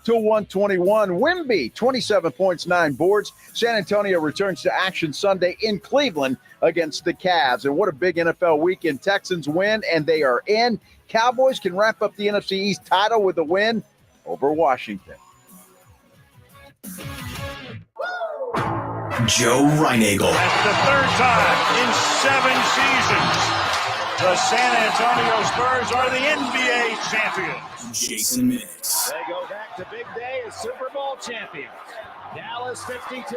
to 121. Wemby, 27 points, 9 boards. San Antonio returns to action Sunday in Cleveland against the Cavs. And what a big NFL weekend. Texans win, and they are in. Cowboys can wrap up the NFC East title with a win over Washington. Joe Reinagel. That's the third time in 7 seasons. The San Antonio Spurs are the NBA champions. Jason Minix. They go back to big day as Super Bowl champions. Dallas 52,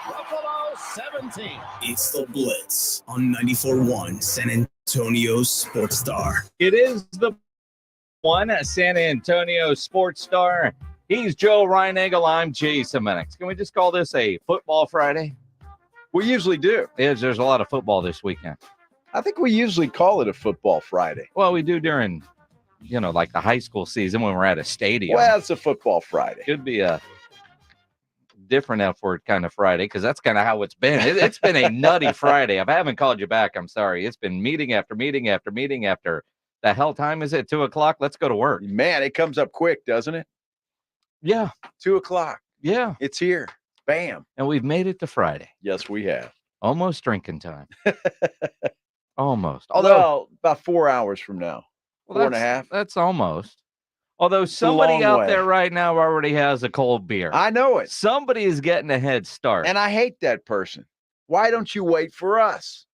Buffalo 17. It's the Blitz on 94.1 San Antonio Sports Star. It is the one San Antonio Sports Star. He's Joe Reinagel. I'm Jason Minix. Can we just call this a football Friday? We usually do. There's a lot of football this weekend. I think we usually call it a football Friday. Well, we do during, like the high school season when we're at a stadium. Well, it's a football Friday. Could be a different F word kind of Friday because that's kind of how it's been. It's been a nutty Friday. If I haven't called you back, I'm sorry. It's been meeting after meeting after meeting after the hell time is it? 2 o'clock? Let's go to work. Man, it comes up quick, doesn't it? Yeah. 2 o'clock. Yeah. It's here. Bam. And we've made it to Friday. Yes, we have. Almost drinking time. Almost. Although about 4 hours from now. 4.5. That's almost. Although somebody out there right now already has a cold beer. I know it. Somebody is getting a head start. And I hate that person. Why don't you wait for us?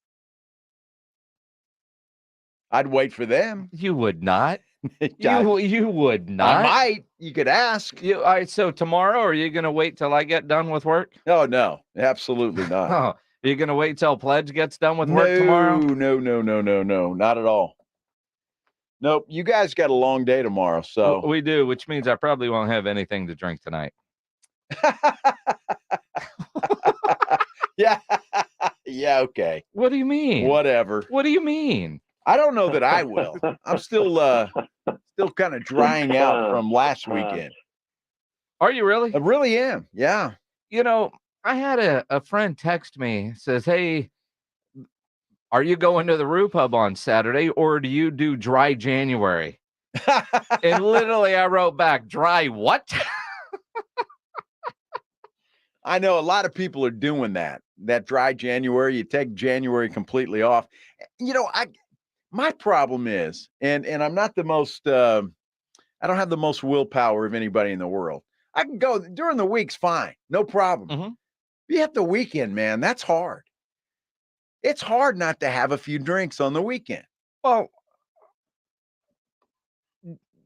I'd wait for them. You would not. You would not. I might. You could ask. All right, so tomorrow, are you going to wait till I get done with work? No, absolutely not. Oh, are you going to wait till Pledge gets done with work tomorrow? No, not at all. Nope, you guys got a long day tomorrow, so. We do, which means I probably won't have anything to drink tonight. Yeah, okay. What do you mean? Whatever. What do you mean? I don't know that I will. I'm still kind of drying out from last weekend. Are you really? I really am. Yeah. I had a friend text me, says, hey, are you going to the Roo Pub on Saturday or do you do dry January? And literally I wrote back, dry what? I know a lot of people are doing that dry January. You take January completely off. My problem is, and I'm not the most, I don't have the most willpower of anybody in the world. I can go during the week's fine. No problem. Mm-hmm. You have the weekend, man. That's hard. It's hard not to have a few drinks on the weekend. Well,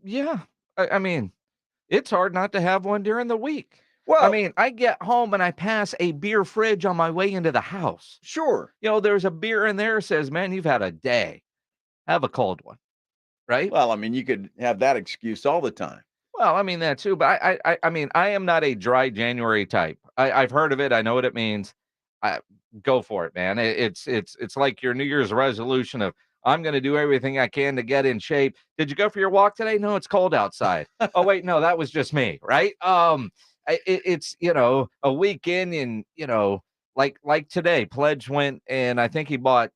yeah. I mean, it's hard not to have one during the week. Well, I mean, I get home and I pass a beer fridge on my way into the house. Sure. There's a beer in there that says, man, you've had a day. Have a cold one, right? Well, I mean, you could have that excuse all the time. Well, I mean that too, but I mean, I am not a dry January type. I've heard of it. I know what it means. Go for it, man. It's like your New Year's resolution of I'm going to do everything I can to get in shape. Did you go for your walk today? No, it's cold outside. Oh wait, no, that was just me, right? It's a weekend and like today, Pledge went and I think he bought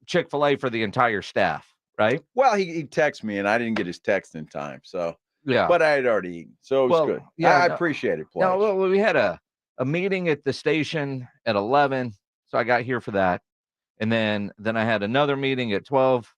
Chick-fil-A for the entire staff, right? Well, he texted me and I didn't get his text in time, so yeah. But I had already eaten, so it was good. Yeah, I appreciate it, Pledge. No, well, we had a meeting at the station at 11, so I got here for that, and then I had another meeting at 12,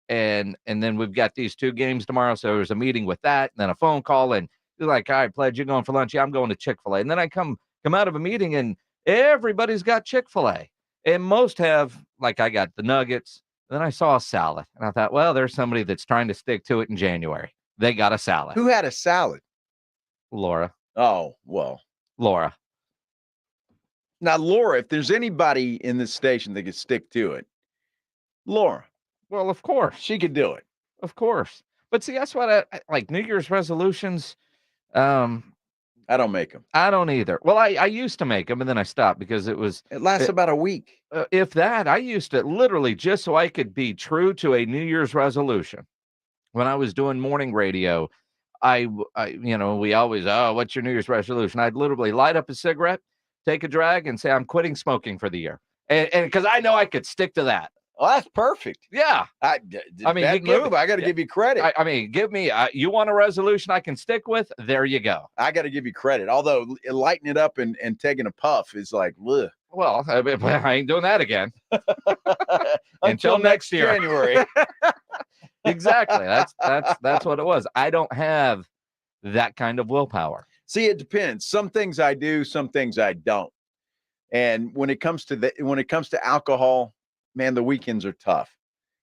and then we've got these 2 games tomorrow, so there's a meeting with that, and then a phone call, and you're like, all right, Pledge, you're going for lunch? Yeah, I'm going to Chick-fil-A, and then I come out of a meeting, and everybody's got Chick-fil-A. And most have, like I got the nuggets. And then I saw a salad. And I thought, well, there's somebody that's trying to stick to it in January. They got a salad. Who had a salad? Laura. Oh, well. Laura. Now, Laura, if there's anybody in this station that could stick to it, Laura. Well, of course. She could do it. Of course. But see, that's what I like New Year's resolutions. I don't make them. I don't either. Well, I used to make them, and then I stopped because it lasts about a week. If that, I used to literally just so I could be true to a New Year's resolution. When I was doing morning radio, we always, what's your New Year's resolution? I'd literally light up a cigarette, take a drag, and say, I'm quitting smoking for the year. And because I know I could stick to that. Oh, that's perfect. Yeah. I mean, that move. I got to give you credit. I mean, give me. You want a resolution I can stick with? There you go. I got to give you credit. Although lighting it up and taking a puff is like, ugh. Well, I ain't doing that again Until next year. January. Exactly. That's what it was. I don't have that kind of willpower. See, it depends. Some things I do, some things I don't. And when it comes to alcohol, man, the weekends are tough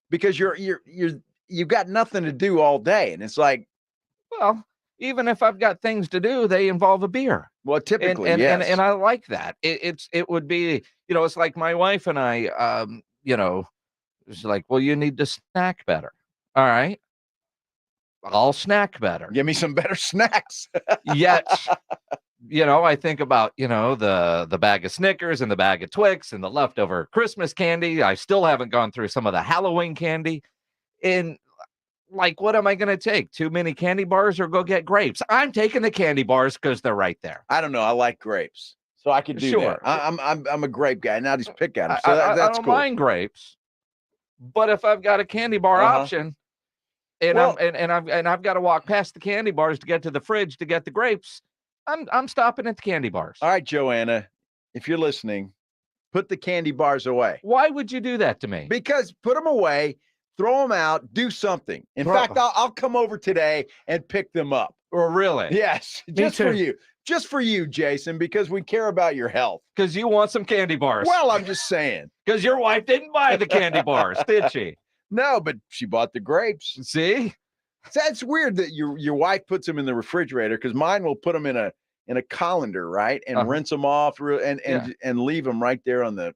because you've got nothing to do all day, and it's like, well, even if I've got things to do, they involve a beer. Well, typically, and yes. I like that. It would be, it's like my wife and I, it's like, well, you need to snack better. All right, I'll snack better. Give me some better snacks. Yet, I think about, the bag of Snickers and the bag of Twix and the leftover Christmas candy. I still haven't gone through some of the Halloween candy. And like, what am I going to take? Too many candy bars or go get grapes? I'm taking the candy bars because they're right there. I don't know. I like grapes, so I could do Sure. that. I'm a grape guy. Now just pick at them. So that's I don't cool. mind grapes, but if I've got a candy bar option, and I've got to walk past the candy bars to get to the fridge to get the grapes, I'm stopping at the candy bars. All right, Joanna, if you're listening, put the candy bars away. Why would you do that to me? Because put them away, throw them out, do something. In fact, I'll come over today and pick them up. Or really? Yes, just for you. Just for you, Jason, because we care about your health. Because you want some candy bars. Well, I'm just saying. Because your wife didn't buy the candy bars, did she? No, but she bought the grapes. See? That's weird that your wife puts them in the refrigerator, because mine will put them in a colander, right? And rinse them off and leave them right there on the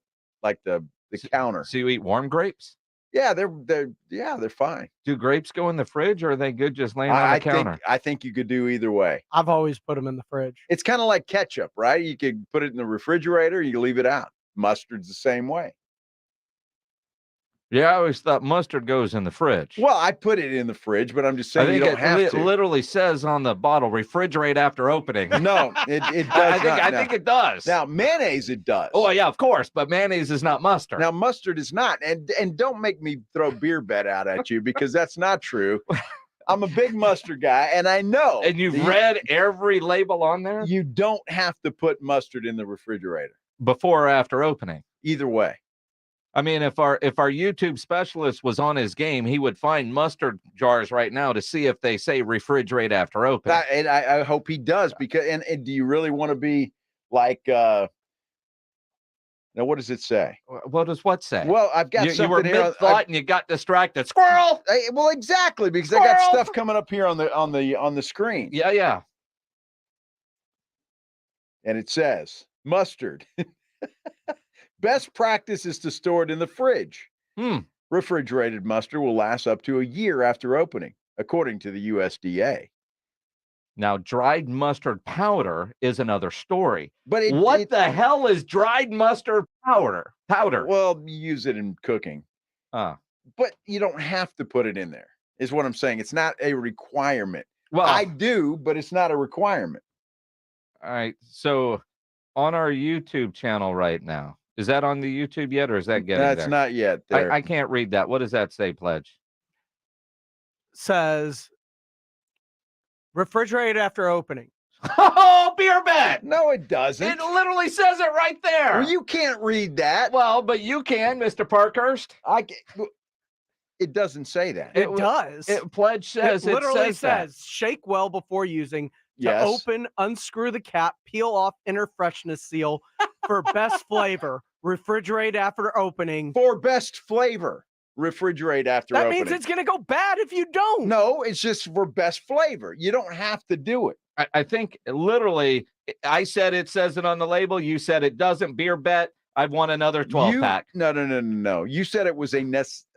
counter. So you eat warm grapes? Yeah, they're fine. Do grapes go in the fridge, or are they good just laying on the counter? I think you could do either way. I've always put them in the fridge. It's kind of like ketchup, right? You could put it in the refrigerator, you leave it out. Mustard's the same way. Yeah, I always thought mustard goes in the fridge. Well, I put it in the fridge, but I'm just saying you don't have to. It literally says on the bottle, refrigerate after opening. No, it does I think it does. Now, mayonnaise, it does. Oh, yeah, of course, but mayonnaise is not mustard. Now, mustard is not. And don't make me throw beer bet out at you, because that's not true. I'm a big mustard guy, and I know. And you've read every label on there? You don't have to put mustard in the refrigerator. Before or after opening? Either way. I mean, if our YouTube specialist was on his game, he would find mustard jars right now to see if they say refrigerate after opening. And I hope he does, because and do you really want to be like now what does it say? What does what say? Well, I've got something you were here. mid-thought and you got distracted. Squirrel. Well, exactly, because Squirrel! I got stuff coming up here on the screen. Yeah. And it says mustard. Best practice is to store it in the fridge. Refrigerated mustard will last up to a year after opening, according to the USDA. Now, dried mustard powder is another story. But what the hell is dried mustard powder? Well, you use it in cooking. But you don't have to put it in there, is what I'm saying. It's not a requirement. Well, I do, but it's not a requirement. All right. So on our YouTube channel right now, is that on the YouTube yet, or is that getting there? That's not yet there. I can't read that. What does that say, Pledge? Says refrigerate after opening. Oh, beer bet. No, it doesn't. It literally says it right there. Well, you can't read that. Well, but you can, Mr. Parkhurst. It doesn't say that. It does. Pledge says it literally says that. shake well before using. To Yes. open, unscrew the cap, peel off inner freshness seal for best flavor. Refrigerate after opening. For best flavor, refrigerate after That opening. means it's going to go bad if you don't. No, it's just for best flavor. You don't have to do it. I think literally, I said it says it on the label. You said it doesn't. Beer bet. I've won another 12-pack. No. You said it was a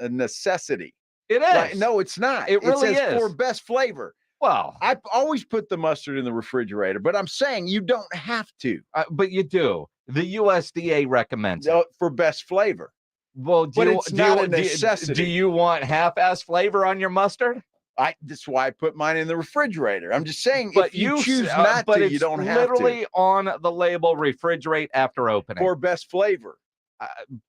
necessity. It is. No, it's not. It really says is. For best flavor. Well, I've always put the mustard in the refrigerator, but I'm saying you don't have to. But you do. The USDA recommends it. For best flavor. Well, it's not a necessity. Do you want half-ass flavor on your mustard? That's why I put mine in the refrigerator. I'm just saying, but if you choose not to, you don't have to. Literally on the label, refrigerate after opening. For best flavor.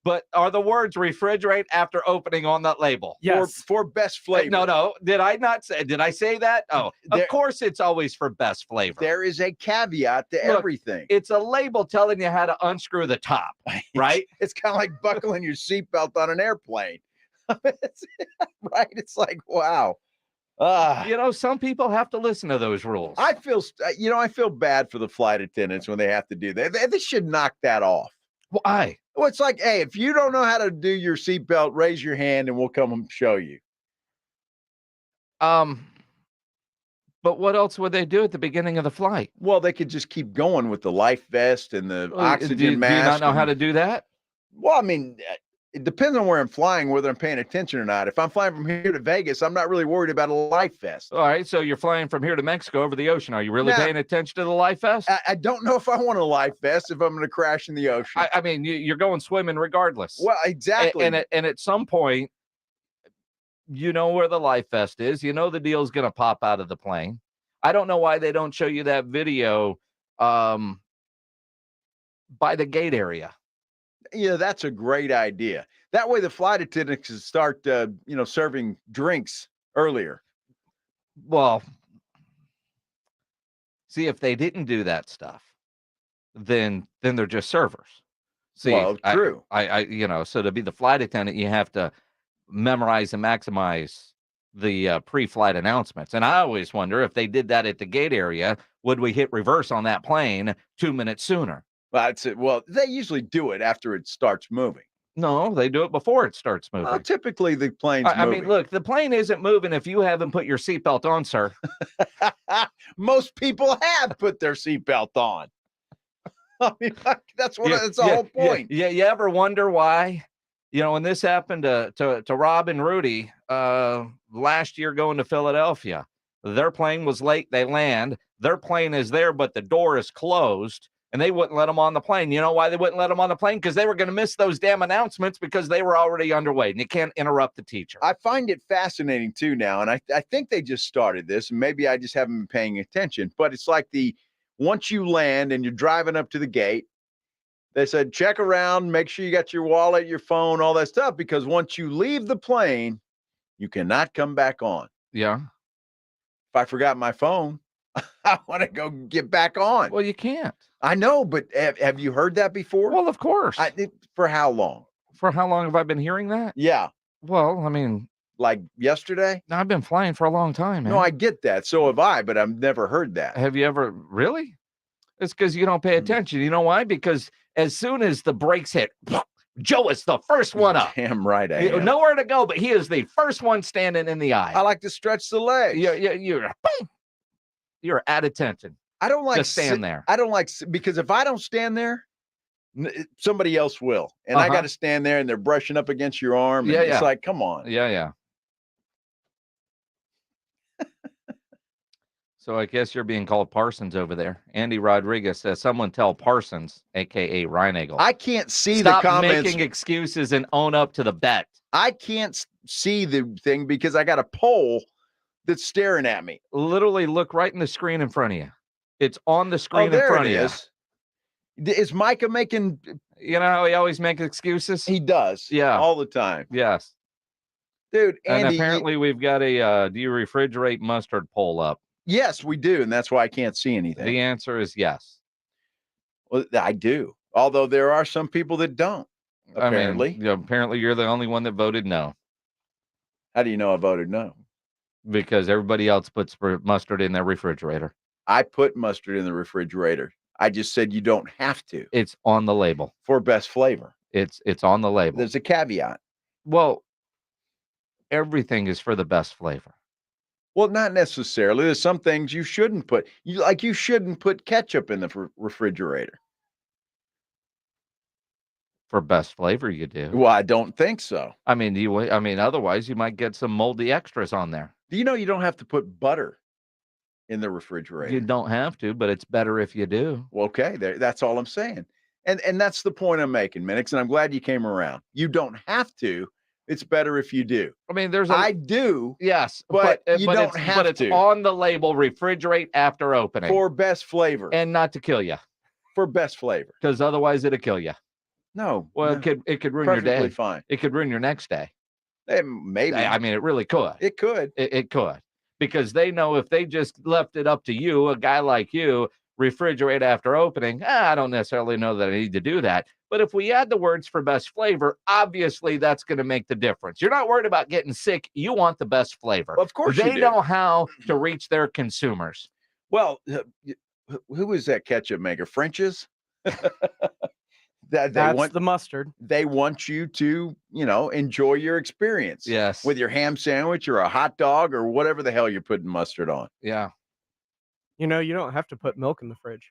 But are the words refrigerate after opening on that label? Yes. For best flavor. No. Did I say that? Oh, of course it's always for best flavor. There is a caveat to Look, everything. It's a label telling you how to unscrew the top, right? It's kind of like buckling your seatbelt on an airplane. Right? It's like, wow. Some people have to listen to those rules. I feel bad for the flight attendants when they have to do that. They should knock that off. Why? Well, it's like, hey, if you don't know how to do your seatbelt, raise your hand and we'll come and show you. But what else would they do at the beginning of the flight? Well, they could just keep going with the life vest and the oxygen mask. Do you not know how to do that? Well, I mean, it depends on where I'm flying, whether I'm paying attention or not. If I'm flying from here to Vegas, I'm not really worried about a life vest. All right, so you're flying from here to Mexico over the ocean. Are you really paying attention to the life vest? I don't know if I want a life vest if I'm going to crash in the ocean. I mean, you're going swimming regardless. Well, exactly. And at some point, you know where the life vest is. You know the deal's going to pop out of the plane. I don't know why they don't show you that video by the gate area. Yeah, that's a great idea. That way the flight attendants can start, serving drinks earlier. Well, see, if they didn't do that stuff, then they're just servers. See, well, true. So to be the flight attendant, you have to memorize and maximize the pre-flight announcements. And I always wonder if they did that at the gate area, would we hit reverse on that plane 2 minutes sooner? Well, they usually do it after it starts moving. No, they do it before it starts moving. Well, typically the plane's moving. I mean, look, the plane isn't moving if you haven't put your seatbelt on, sir. Most people have put their seatbelt on. I mean, that's the whole point. Yeah, you ever wonder why? When this happened to Rob and Rudy last year going to Philadelphia, their plane was late. They land. Their plane is there, but the door is closed. And they wouldn't let them on the plane. You know why they wouldn't let them on the plane? Because they were going to miss those damn announcements because they were already underway. And you can't interrupt the teacher. I find it fascinating, too, now. And I think they just started this. And maybe I just haven't been paying attention. But it's like once you land and you're driving up to the gate, they said, check around, make sure you got your wallet, your phone, all that stuff. Because once you leave the plane, you cannot come back on. Yeah. If I forgot my phone, I want to go get back on. Well, you can't. I know, but have you heard that before? Well, of course. For how long? For how long have I been hearing that? Yeah. Well, I mean, like yesterday? I've been flying for a long time, man. No, I get that. So have I, but I've never heard that. Have you ever? Really? It's because you don't pay attention. You know why? Because as soon as the brakes hit, Joe is the first one up. Damn right I am. Nowhere to go, but he is the first one standing in the aisle. I like to stretch the legs. You're at attention. I don't like to stand there. I don't like, because if I don't stand there, somebody else will. And I got to stand there and they're brushing up against your arm. And it's like, come on. Yeah. So I guess you're being called Parsons over there. Andy Rodriguez says, someone tell Parsons, a.k.a. Reinagel. I can't see Stop the comments. Making excuses and own up to the bet. I can't see the thing because I got a pole that's staring at me. Literally look right in the screen in front of you. It's on the screen in front of you. Is Micah making... You know how he always makes excuses? He does. Yeah. All the time. Yes. Dude, Andy... And apparently we've got a do you refrigerate mustard poll up? Yes, we do, and that's why I can't see anything. The answer is yes. Well, I do. Although there are some people that don't, apparently. I mean, apparently you're the only one that voted no. How do you know I voted no? Because everybody else puts mustard in their refrigerator. I put mustard in the refrigerator. I just said you don't have to. It's on the label. For best flavor. It's on the label. There's a caveat. Well, everything is for the best flavor. Well, not necessarily. There's some things you shouldn't put. You shouldn't put ketchup in the refrigerator. For best flavor, you do. Well, I don't think so. I mean, otherwise you might get some moldy extras on there. Do you know you don't have to put butter in the refrigerator? You don't have to, but it's better if you do. Well, okay, that's all I'm saying. And that's the point I'm making, Minix, and I'm glad you came around. You don't have to. It's better if you do. I mean, I do. Yes, but you don't have to. But it's on the label, refrigerate after opening. For best flavor. And not to kill you. For best flavor. Because otherwise it'll kill you. No. Well, no. it could ruin your Perfectly day. fine. It could ruin your next day. Maybe. I mean, it really could. It could. It could, because they know if they just left it up to you, a guy like you, refrigerate after opening, I don't necessarily know that I need to do that. But if we add the words for best flavor, obviously that's going to make the difference. You're not worried about getting sick. You want the best flavor. Well, of course they you do. know how to reach their consumers. Well, who is that ketchup maker? French's? That's the mustard. They want you to, enjoy your experience. Yes. With your ham sandwich or a hot dog or whatever the hell you're putting mustard on. Yeah. You don't have to put milk in the fridge.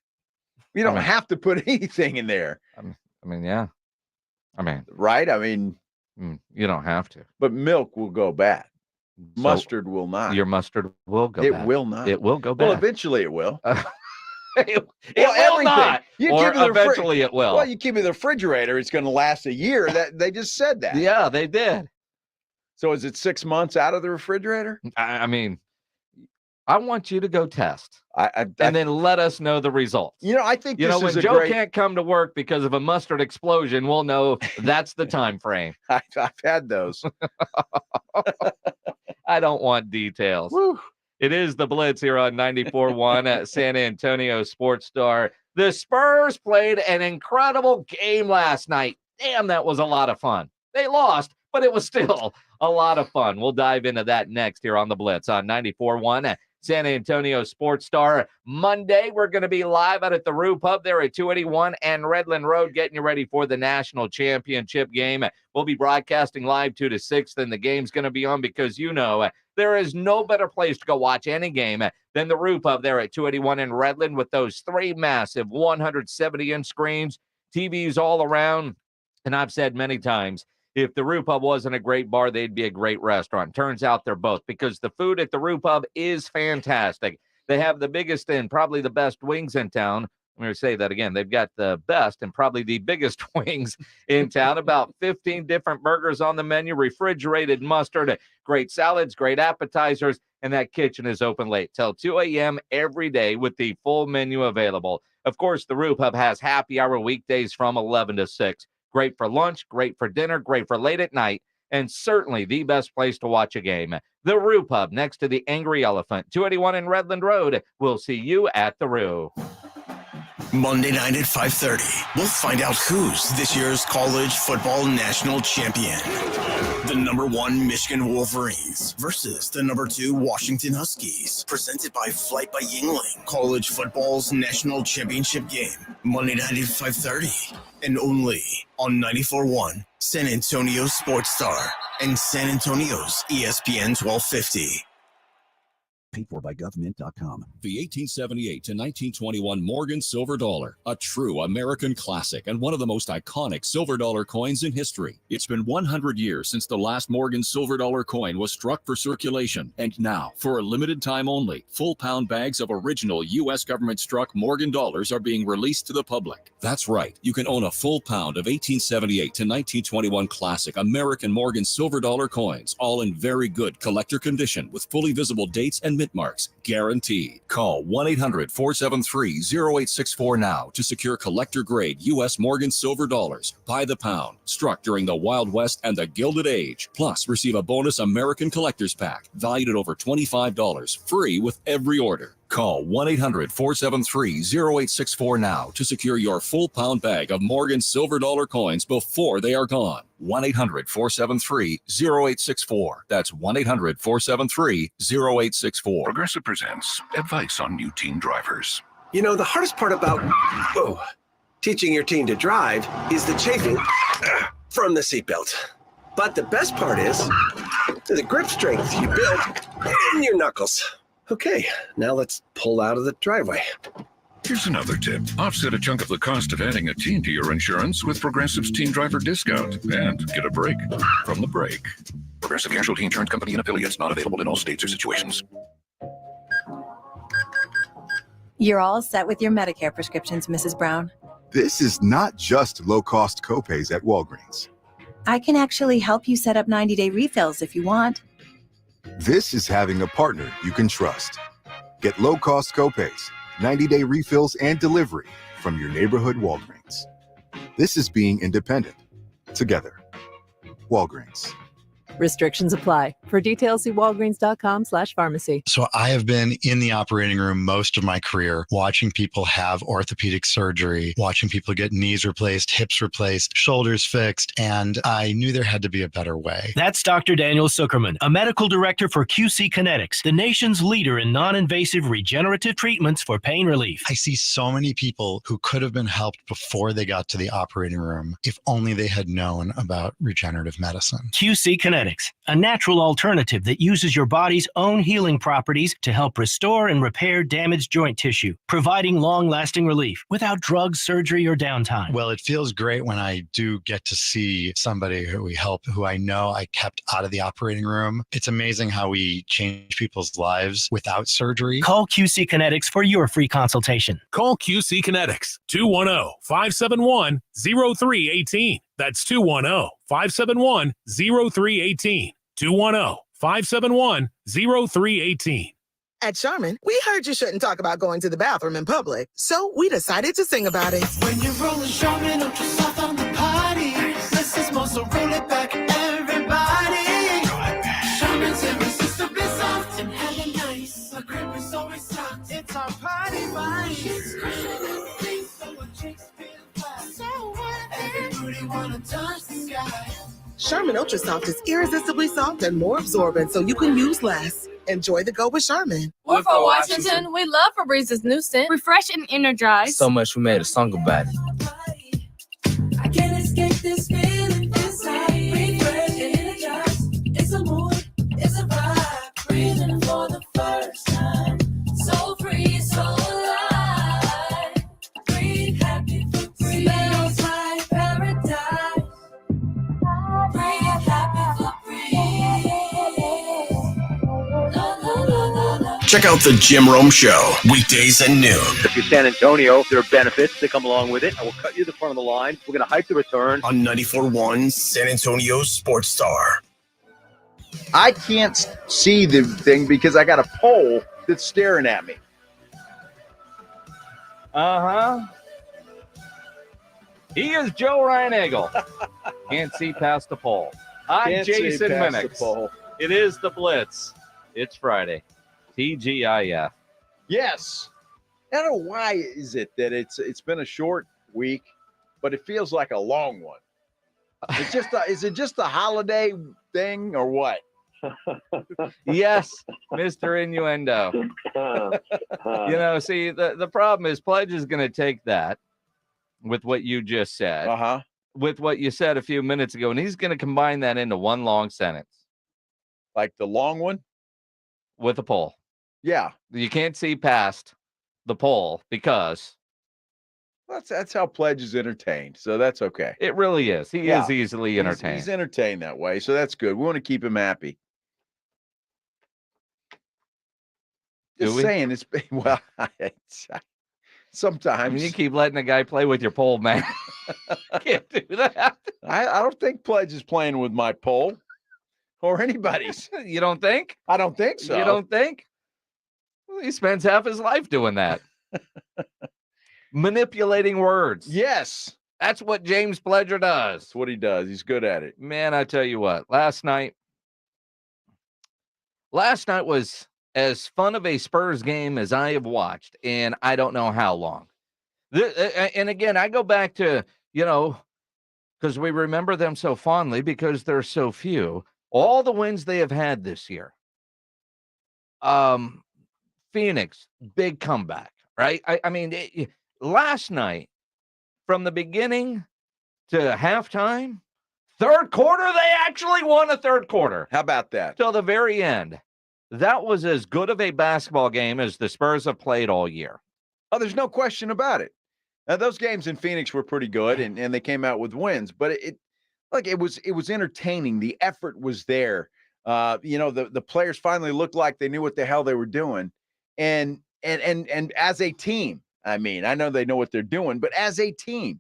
You don't have to put anything in there. Yeah. Right? You don't have to. But milk will go bad. So Mustard will not. Your mustard will go It bad. will not. It will go bad. Well, eventually it will. It Well, will everything. not. You Or give it the eventually it will. Well, you keep it in the refrigerator, it's going to last a year. That they just said that. Yeah, they did. So is it 6 months out of the refrigerator? I want you to go test And then let us know the results. I think this when is a Joe great. can't come to work because of a mustard explosion, we'll know that's the time frame. I've had those. I don't want details. Woo. It is the Blitz here on 94.1 at San Antonio Sports Star. The Spurs played an incredible game last night. Damn, that was a lot of fun. They lost, but it was still a lot of fun. We'll dive into that next here on the Blitz on 94.1 at San Antonio Sports Star. Monday, we're going to be live out at the Rue Pub there at 281 and Redland Road, getting you ready for the national championship game. We'll be broadcasting live 2 to 6, then the game's going to be on because there is no better place to go watch any game than the Rue Pub there at 281 in Redland with those 3 massive 170-inch screens, TVs all around. And I've said many times, if the Rue Pub wasn't a great bar, they'd be a great restaurant. Turns out they're both, because the food at the Rue Pub is fantastic. They have the biggest and probably the best wings in town. I'm going to say that again. They've got the best and probably the biggest wings in town. About 15 different burgers on the menu, refrigerated mustard, great salads, great appetizers, and that kitchen is open late till 2 a.m. every day with the full menu available. Of course, the Rue Pub has happy hour weekdays from 11 to 6. Great for lunch, great for dinner, great for late at night, and certainly the best place to watch a game. The Rue Pub next to the Angry Elephant, 281 in Redland Road. We'll see you at the Rue. Monday night at 5:30, we'll find out who's this year's college football national champion. The number 1 Michigan Wolverines versus the number 2 Washington Huskies. Presented by Flight by Yingling. College football's national championship game. Monday night at 5:30. And only on 94.1 San Antonio Sports Star and San Antonio's ESPN 1250. Paid for by government.com. The 1878 to 1921 Morgan Silver Dollar, a true American classic and one of the most iconic silver dollar coins in history. It's been 100 years since the last Morgan Silver Dollar coin was struck for circulation, and now, for a limited time only, full pound bags of original U.S. government-struck Morgan dollars are being released to the public. That's right, you can own a full pound of 1878 to 1921 classic American Morgan Silver Dollar coins, all in very good collector condition with fully visible dates and mint marks, guaranteed. Call 1-800-473-0864 now to secure collector-grade U.S. Morgan Silver Dollars by the pound, struck during the Wild West and the Gilded Age. Plus, receive a bonus American Collector's Pack valued at over $25, free with every order. Call 1-800-473-0864 now to secure your full pound bag of Morgan Silver Dollar coins before they are gone. 1-800-473-0864. That's 1-800-473-0864. Progressive presents advice on new teen drivers. The hardest part about teaching your teen to drive is the chafing from the seatbelt. But the best part is the grip strength you build in your knuckles. Okay, now let's pull out of the driveway. Here's another tip. Offset a chunk of the cost of adding a teen to your insurance with Progressive's Teen Driver Discount and get a break from the brake. Progressive Casualty Insurance Company and affiliates, not available in all states or situations. You're all set with your Medicare prescriptions, Mrs. Brown. This is not just low-cost copays at Walgreens. I can actually help you set up 90-day refills if you want. This is having a partner you can trust. Get low-cost copays, 90-day refills, and delivery from your neighborhood Walgreens. This is being independent. Together. Walgreens. Restrictions apply. For details, see walgreens.com/pharmacy. So I have been in the operating room most of my career, watching people have orthopedic surgery, watching people get knees replaced, hips replaced, shoulders fixed, and I knew there had to be a better way. That's Dr. Daniel Zuckerman, a medical director for QC Kinetics, the nation's leader in non-invasive regenerative treatments for pain relief. I see so many people who could have been helped before they got to the operating room if only they had known about regenerative medicine. QC Kinetics, a natural alternative that uses your body's own healing properties to help restore and repair damaged joint tissue, providing long-lasting relief without drugs, surgery, or downtime. Well, it feels great when I do get to see somebody who we help, who I know I kept out of the operating room. It's amazing how we change people's lives without surgery. Call QC Kinetics for your free consultation. Call QC Kinetics, 210-571-0318. That's 210-571-0318. 210-571-0318. At Charmin, we heard you shouldn't talk about going to the bathroom in public, so we decided to sing about it. When you're rolling Charmin Ultra Soft on the party, this is more, so roll it back, everybody. Charmin's irresistibly soft and hella nice. The grip is always soft. It's our party vibe. It's crushing everything, so what chicks feel fly. So what? Every booty wanna touch the sky. Charmin Ultra Soft is irresistibly soft and more absorbent, so you can use less. Enjoy the go with Charmin. We're for Washington. We love Febrez's new scent. Refresh and energize. So much we made a song about it. I can't escape this feeling inside. Refresh and energize. It's a mood, it's a vibe. Breathing for the first time. So free, so alive. Breathe happy for free. Smells like paradise. Breathe happy for Check out the Jim Rome Show, weekdays at noon. If you're San Antonio, there are benefits that come along with it. I will cut you the front of the line. We're going to hike the return. On 94.1 San Antonio Sports Star. I can't see the thing because I got a pole that's staring at me. He is Joe Reinagel. Can't see past the pole. I'm Can't see Jason past the Minix. pole. It is the Blitz. It's Friday. TGIF. Yes. I don't know why is it that it's been a short week, but it feels like a long one. It's just is it just a holiday thing or what? Yes, Mr. Innuendo. See, the problem is Pledge is going to take that with what you just said, with what you said a few minutes ago, and he's going to combine that into one long sentence. Like the long one? With a pole. Yeah. You can't see past the pole because that's how Pledge is entertained. So that's okay. It really is. He is easily entertained. He's entertained that way. So that's good. We want to keep him happy. Just saying it's well, sometimes you keep letting a guy play with your pole, man. Can't do that. I don't think Pledge is playing with my pole or anybody's. You don't think? I don't think so. You don't think? Well, he spends half his life doing that. Manipulating words. Yes. That's what James Pledger does. That's what he does. He's good at it. Man, I tell you what, last night was as fun of a Spurs game as I have watched, and I don't know how long. And again, I go back to, because we remember them so fondly because there's so few. All the wins they have had this year. Phoenix, big comeback, right? I mean, last night, from the beginning to halftime, third quarter, they actually won a third quarter. How about that? Till the very end. That was as good of a basketball game as the Spurs have played all year. Oh, there's no question about it. Now, those games in Phoenix were pretty good, and they came out with wins, but it was entertaining. The effort was there. The players finally looked like they knew what the hell they were doing. And as a team, I mean, I know they know what they're doing, but as a team,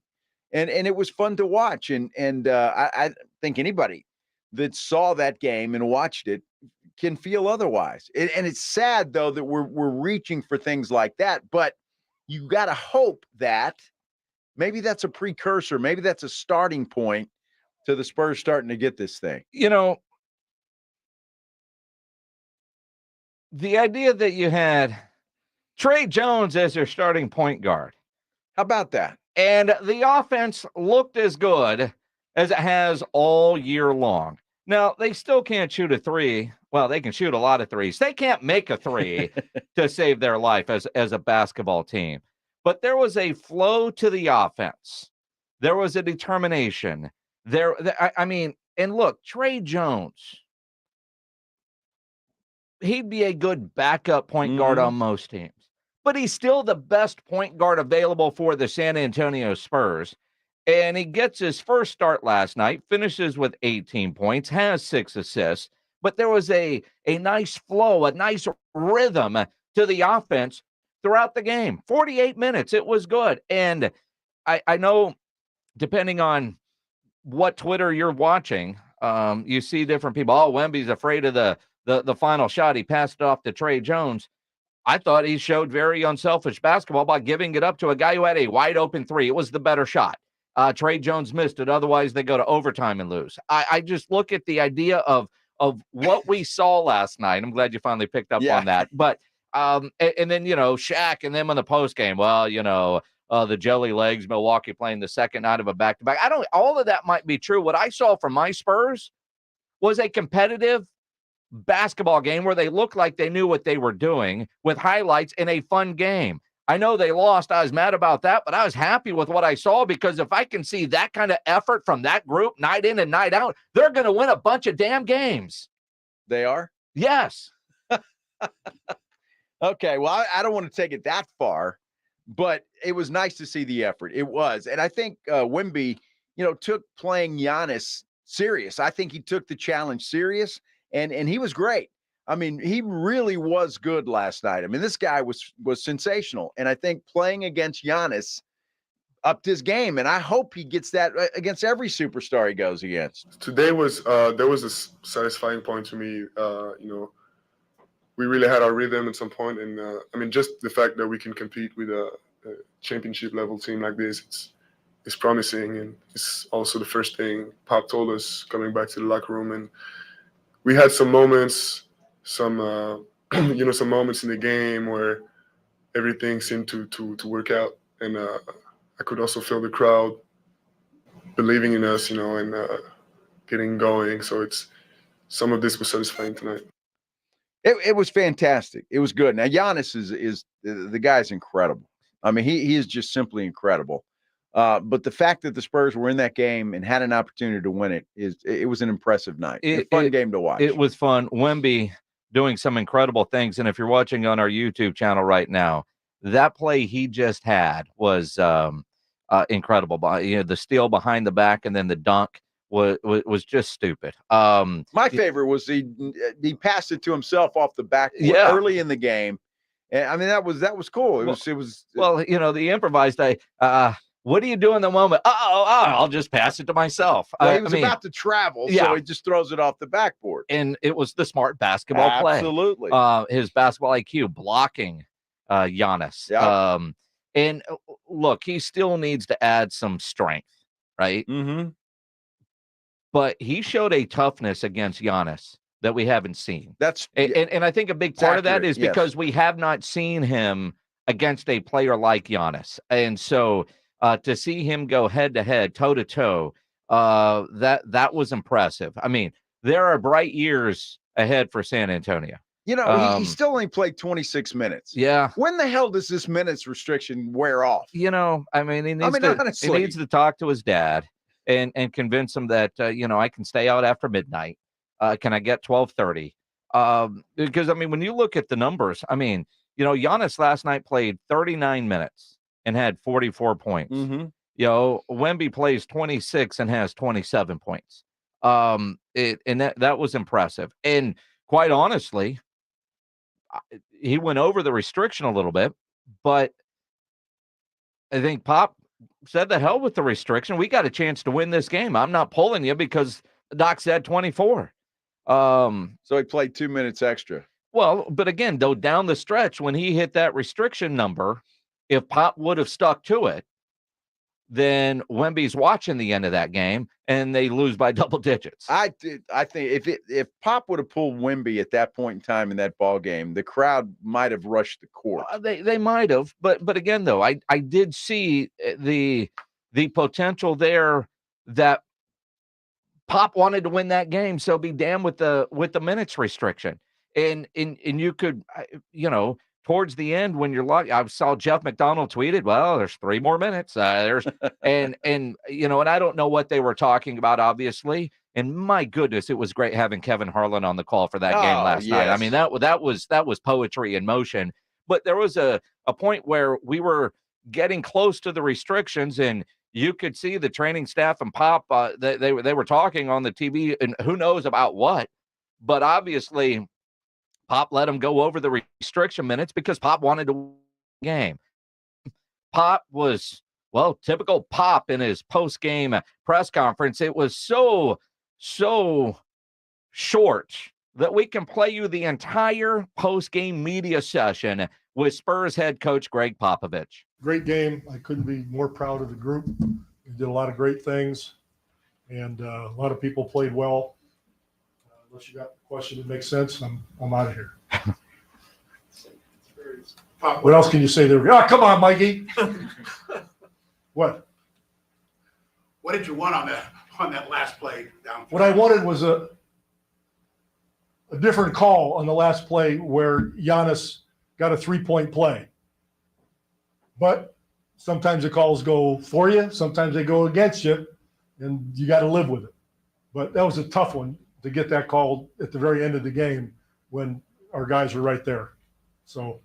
and it was fun to watch. And I think anybody that saw that game and watched it can feel otherwise. And it's sad though that we're reaching for things like that, but you got to hope that maybe that's a precursor. Maybe that's a starting point to the Spurs starting to get this thing. You know, the idea that you had Trey Jones as your starting point guard. How about that? And the offense looked as good as it has all year long. Now, they still can't shoot a three. Well, they can shoot a lot of threes. They can't make a three to save their life as a basketball team. But there was a flow to the offense. There was a determination. I mean, and look, Trey Jones, he'd be a good backup point guard on most teams. But he's still the best point guard available for the San Antonio Spurs. And he gets his first start last night, finishes with 18 points, has 6 assists. But there was a nice flow, a nice rhythm to the offense throughout the game. 48 minutes, it was good. And I know, depending on what Twitter you're watching, you see different people. Oh, Wemby's afraid of the final shot. He passed it off to Trey Jones. I thought he showed very unselfish basketball by giving it up to a guy who had a wide open three. It was the better shot. Trey Jones missed it. Otherwise, they go to overtime and lose. I just look at the idea of what we saw last night. I'm glad you finally picked up on that. But and then, Shaq and them on the post game. Well, the jelly legs, Milwaukee playing the second night of a back-to-back. All of that might be true. What I saw from my Spurs was a competitive basketball game where they looked like they knew what they were doing with highlights in a fun game. I know they lost. I was mad about that, but I was happy with what I saw because if I can see that kind of effort from that group night in and night out, they're going to win a bunch of damn games. They are? Yes. Okay, well, I don't want to take it that far, but it was nice to see the effort. It was. And I think Wemby, took playing Giannis serious. I think he took the challenge serious, and he was great. I mean, he really was good last night. I mean, this guy was sensational. And I think playing against Giannis upped his game. And I hope he gets that against every superstar he goes against. Today was there was a satisfying point to me. We really had our rhythm at some point. And just the fact that we can compete with a championship level team like this, it's promising. And it's also the first thing Pop told us coming back to the locker room. And we had some moments, some moments in the game where everything seemed to work out, and I could also feel the crowd believing in us, and getting going. So some of this was satisfying tonight. It was fantastic. It was good. Now Giannis is the guy's incredible. I mean, he is just simply incredible. But the fact that the Spurs were in that game and had an opportunity to win it was an impressive night. A fun game to watch. It was fun. Wemby doing some incredible things. And if you're watching on our YouTube channel right now, that play he just had was incredible. The steal behind the back and then the dunk was just stupid. My favorite was he passed it to himself off the backboard early in the game. And I mean, that was cool. It was the improvised. What do you do in the moment? I'll just pass it to myself. Well, he was about to travel, so he just throws it off the backboard. And it was the smart basketball play. Absolutely. His basketball IQ blocking Giannis. Yeah. And look, he still needs to add some strength, right? Mm-hmm. But he showed a toughness against Giannis that we haven't seen. And I think a big part of that is because we have not seen him against a player like Giannis. And so to see him go head-to-head, toe-to-toe, that was impressive. I mean, there are bright years ahead for San Antonio. He still only played 26 minutes. Yeah. When the hell does this minutes restriction wear off? He needs to talk to his dad and convince him that, I can stay out after midnight. Can I get 12:30? Because, when you look at the numbers, Giannis last night played 39 minutes and had 44 points. Mm-hmm. Wemby plays 26 and has 27 points. That was impressive. And quite honestly, he went over the restriction a little bit, but I think Pop said the hell with the restriction. We got a chance to win this game. I'm not pulling you because the doc said 24. So he played 2 minutes extra. Well, but again, though, down the stretch, when he hit that restriction number, if Pop would have stuck to it, then Wemby's watching the end of that game and they lose by double digits. I think if Pop would have pulled Wemby at that point in time in that ball game, the crowd might have rushed the court. They might have, but again, though, I did see the potential there that Pop wanted to win that game, so be damned with the minutes restriction. And you could, towards the end when you're like, I saw Jeff McDonald tweeted, well, there's 3 more minutes. And I don't know what they were talking about, obviously. And my goodness, it was great having Kevin Harlan on the call for that game last night. I mean, that was poetry in motion. But there was a point where we were getting close to the restrictions, and you could see the training staff and Pop, they were talking on the TV, and who knows about what. But obviously, Pop let him go over the restriction minutes because Pop wanted to win the game. Pop was, typical Pop in his post-game press conference. It was so short that we can play you the entire post-game media session with Spurs head coach Greg Popovich. Great game. I couldn't be more proud of the group. We did a lot of great things, and a lot of people played well. Unless you got a question that makes sense, I'm out of here. What else can you say there? Oh, come on, Mikey. What? What did you want on that last play down? What I wanted was a different call on the last play where Giannis got a 3-point play. But sometimes the calls go for you, sometimes they go against you, and you got to live with it. But that was a tough one to get that call at the very end of the game when our guys were right there. So,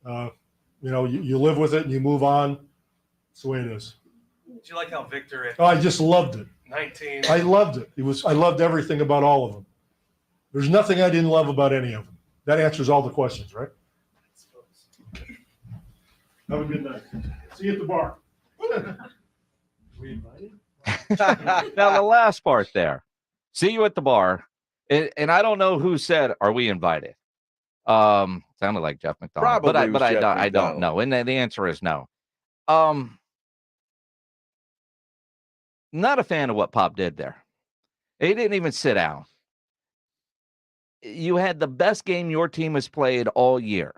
you live with it and you move on. That's the way it is. Did you like how Victor I just loved it. 19? I loved it. I loved everything about all of them. There's nothing I didn't love about any of them. That answers all the questions, right? Have a good night. See you at the bar. We invited? Now, the last part there. See you at the bar. And I don't know who said, are we invited? Sounded like Jeff McDonald. Probably But I don't know. And the answer is no. Not a fan of what Pop did there. He didn't even sit down. You had the best game your team has played all year.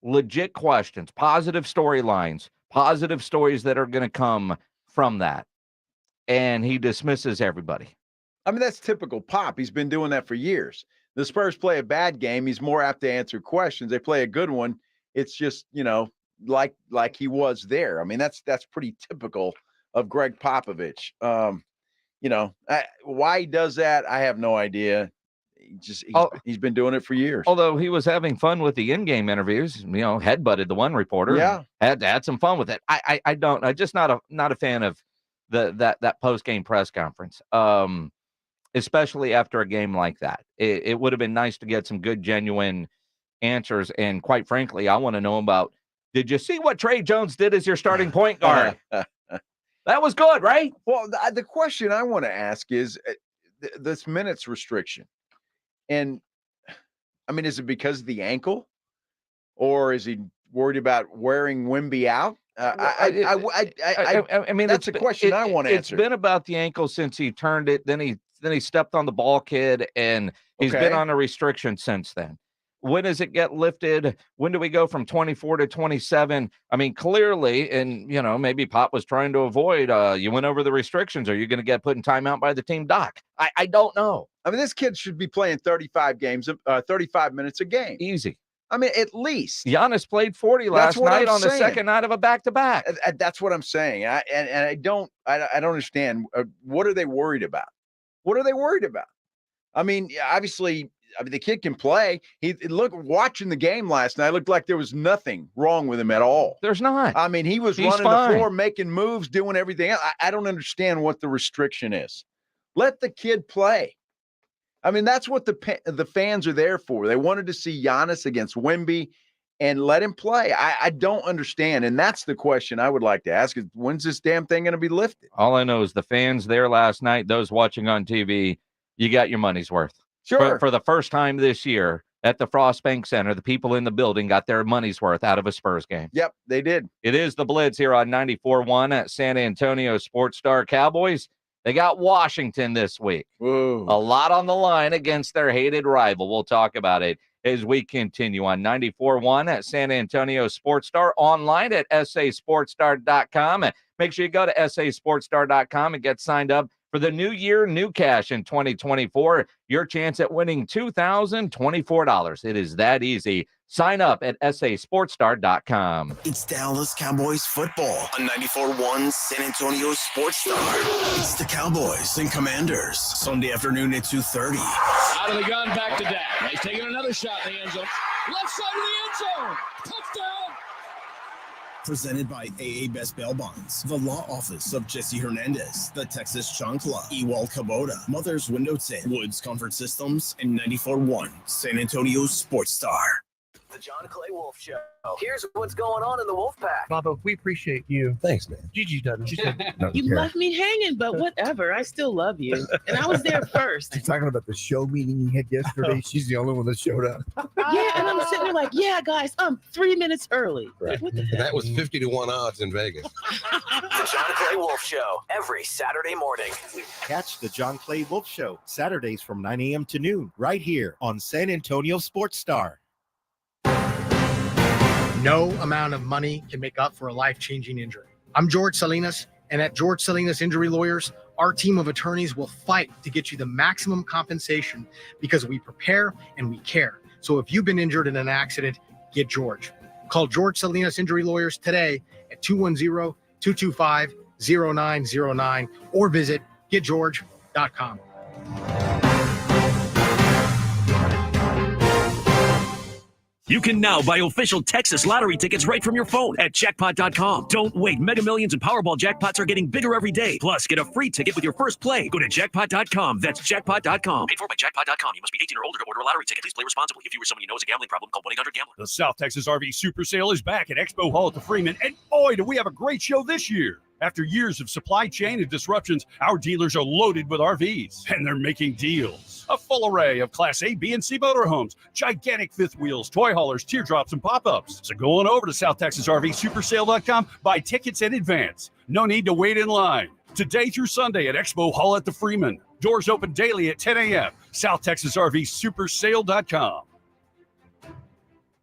Legit questions, positive storylines, positive stories that are going to come from that. And he dismisses everybody. I mean, that's typical Pop. He's been doing that for years. The Spurs play a bad game, he's more apt to answer questions. They play a good one, it's just, like he was there. I mean, that's pretty typical of Greg Popovich. Why he does that, I have no idea. He's been doing it for years. Although he was having fun with the in-game interviews, headbutted the one reporter. Yeah, had some fun with it. I'm just not a fan of that post-game press conference. Especially after a game like that. It would have been nice to get some good, genuine answers. And quite frankly, I want to know about, did you see what Trey Jones did as your starting point guard? That was good, right? Well, the question I want to ask is this minutes restriction. And, I mean, is it because of the ankle? Or is he worried about wearing Wemby out? I mean, that's a question I want to answer. It's been about the ankle since he turned it. Then he stepped on the ball, kid, and he's been on a restriction since then. When does it get lifted? When do we go from 24 to 27? I mean, clearly, and maybe Pop was trying to avoid. You went over the restrictions. Are you going to get put in timeout by the team doc? I don't know. I mean, this kid should be playing 35 minutes a game. Easy. I mean, at least. Giannis played 40 last night on the second night of a back-to-back. That's what I'm saying. I don't understand. What are they worried about? What are they worried about? I mean, obviously, the kid can play. Watching the game last night, looked like there was nothing wrong with him at all. There's not. I mean, he was running the floor, making moves, doing everything else. I don't understand what the restriction is. Let the kid play. I mean, that's what the fans are there for. They wanted to see Giannis against Wemby and let him play. I don't understand. And that's the question I would like to ask is, when's this damn thing going to be lifted? All I know is the fans there last night, those watching on TV, you got your money's worth. Sure. For the first time this year, at the Frost Bank Center. The people in the building got their money's worth out of a Spurs game. Yep, they did. It is the Blitz here on 94.1 at San Antonio Sports Star. Cowboys, they got Washington this week. Whoa. A lot on the line against their hated rival. We'll talk about it as we continue on 94.1 at San Antonio Sports Star, online at sasportsstar.com. And make sure you go to sasportsstar.com and get signed up for the new year, new cash in 2024. Your chance at winning $2,024. It is that easy. Sign up at sasportsstar.com. It's Dallas Cowboys football on 94.1 San Antonio Sports Star. It's the Cowboys and Commanders. Sunday afternoon at 2:30. Out of the gun, back to Dak. He's taking another shot in the end zone. Left side of the end zone. Touchdown. Presented by AA Best Bail Bonds, the law office of Jesse Hernandez, the Texas Chancla, Ewald Kubota, Mother's Window Tint, Woods Comfort Systems, and 94.1 San Antonio Sports Star. The John Clay Wolf Show. Here's what's going on in the Wolf Pack. Bubba, we appreciate you. Thanks, man. Gigi doesn't. She said, You left me hanging, but whatever. I still love you. And I was there first. You're talking about the show meeting you had yesterday. She's the only one that showed up. Yeah, and I'm sitting there like, yeah, guys, I'm 3 minutes early. Right. What the And heck? that was 50-1 odds in Vegas. The John Clay Wolf Show, every Saturday morning. Catch the John Clay Wolf Show, Saturdays from 9 a.m. to noon, right here on San Antonio Sports Star. No amount of money can make up for a life-changing injury. I'm George Salinas, and at George Salinas Injury Lawyers, our team of attorneys will fight to get you the maximum compensation because we prepare and we care. So if you've been injured in an accident, get George. Call George Salinas Injury Lawyers today at 210-225-0909 or visit getgeorge.com. You can now buy official Texas lottery tickets right from your phone at jackpot.com. Don't wait. Mega Millions and Powerball jackpots are getting bigger every day. Plus, get a free ticket with your first play. Go to jackpot.com. That's jackpot.com. Paid for by jackpot.com. You must be 18 or older to order a lottery ticket. Please play responsibly. If you or someone you know has a gambling problem, call 1-800-GAMBLER. The South Texas RV Super Sale is back at Expo Hall at the Freeman, and boy, do we have a great show this year. After years of supply chain and disruptions, our dealers are loaded with RVs, and they're making deals. A full array of Class A, B, and C motorhomes, gigantic fifth wheels, toy haulers, teardrops, and pop-ups. So go on over to SouthTexasRVSupersale.com, buy tickets in advance. No need to wait in line. Today through Sunday at Expo Hall at the Freeman. Doors open daily at 10 a.m. SouthTexasRVSupersale.com.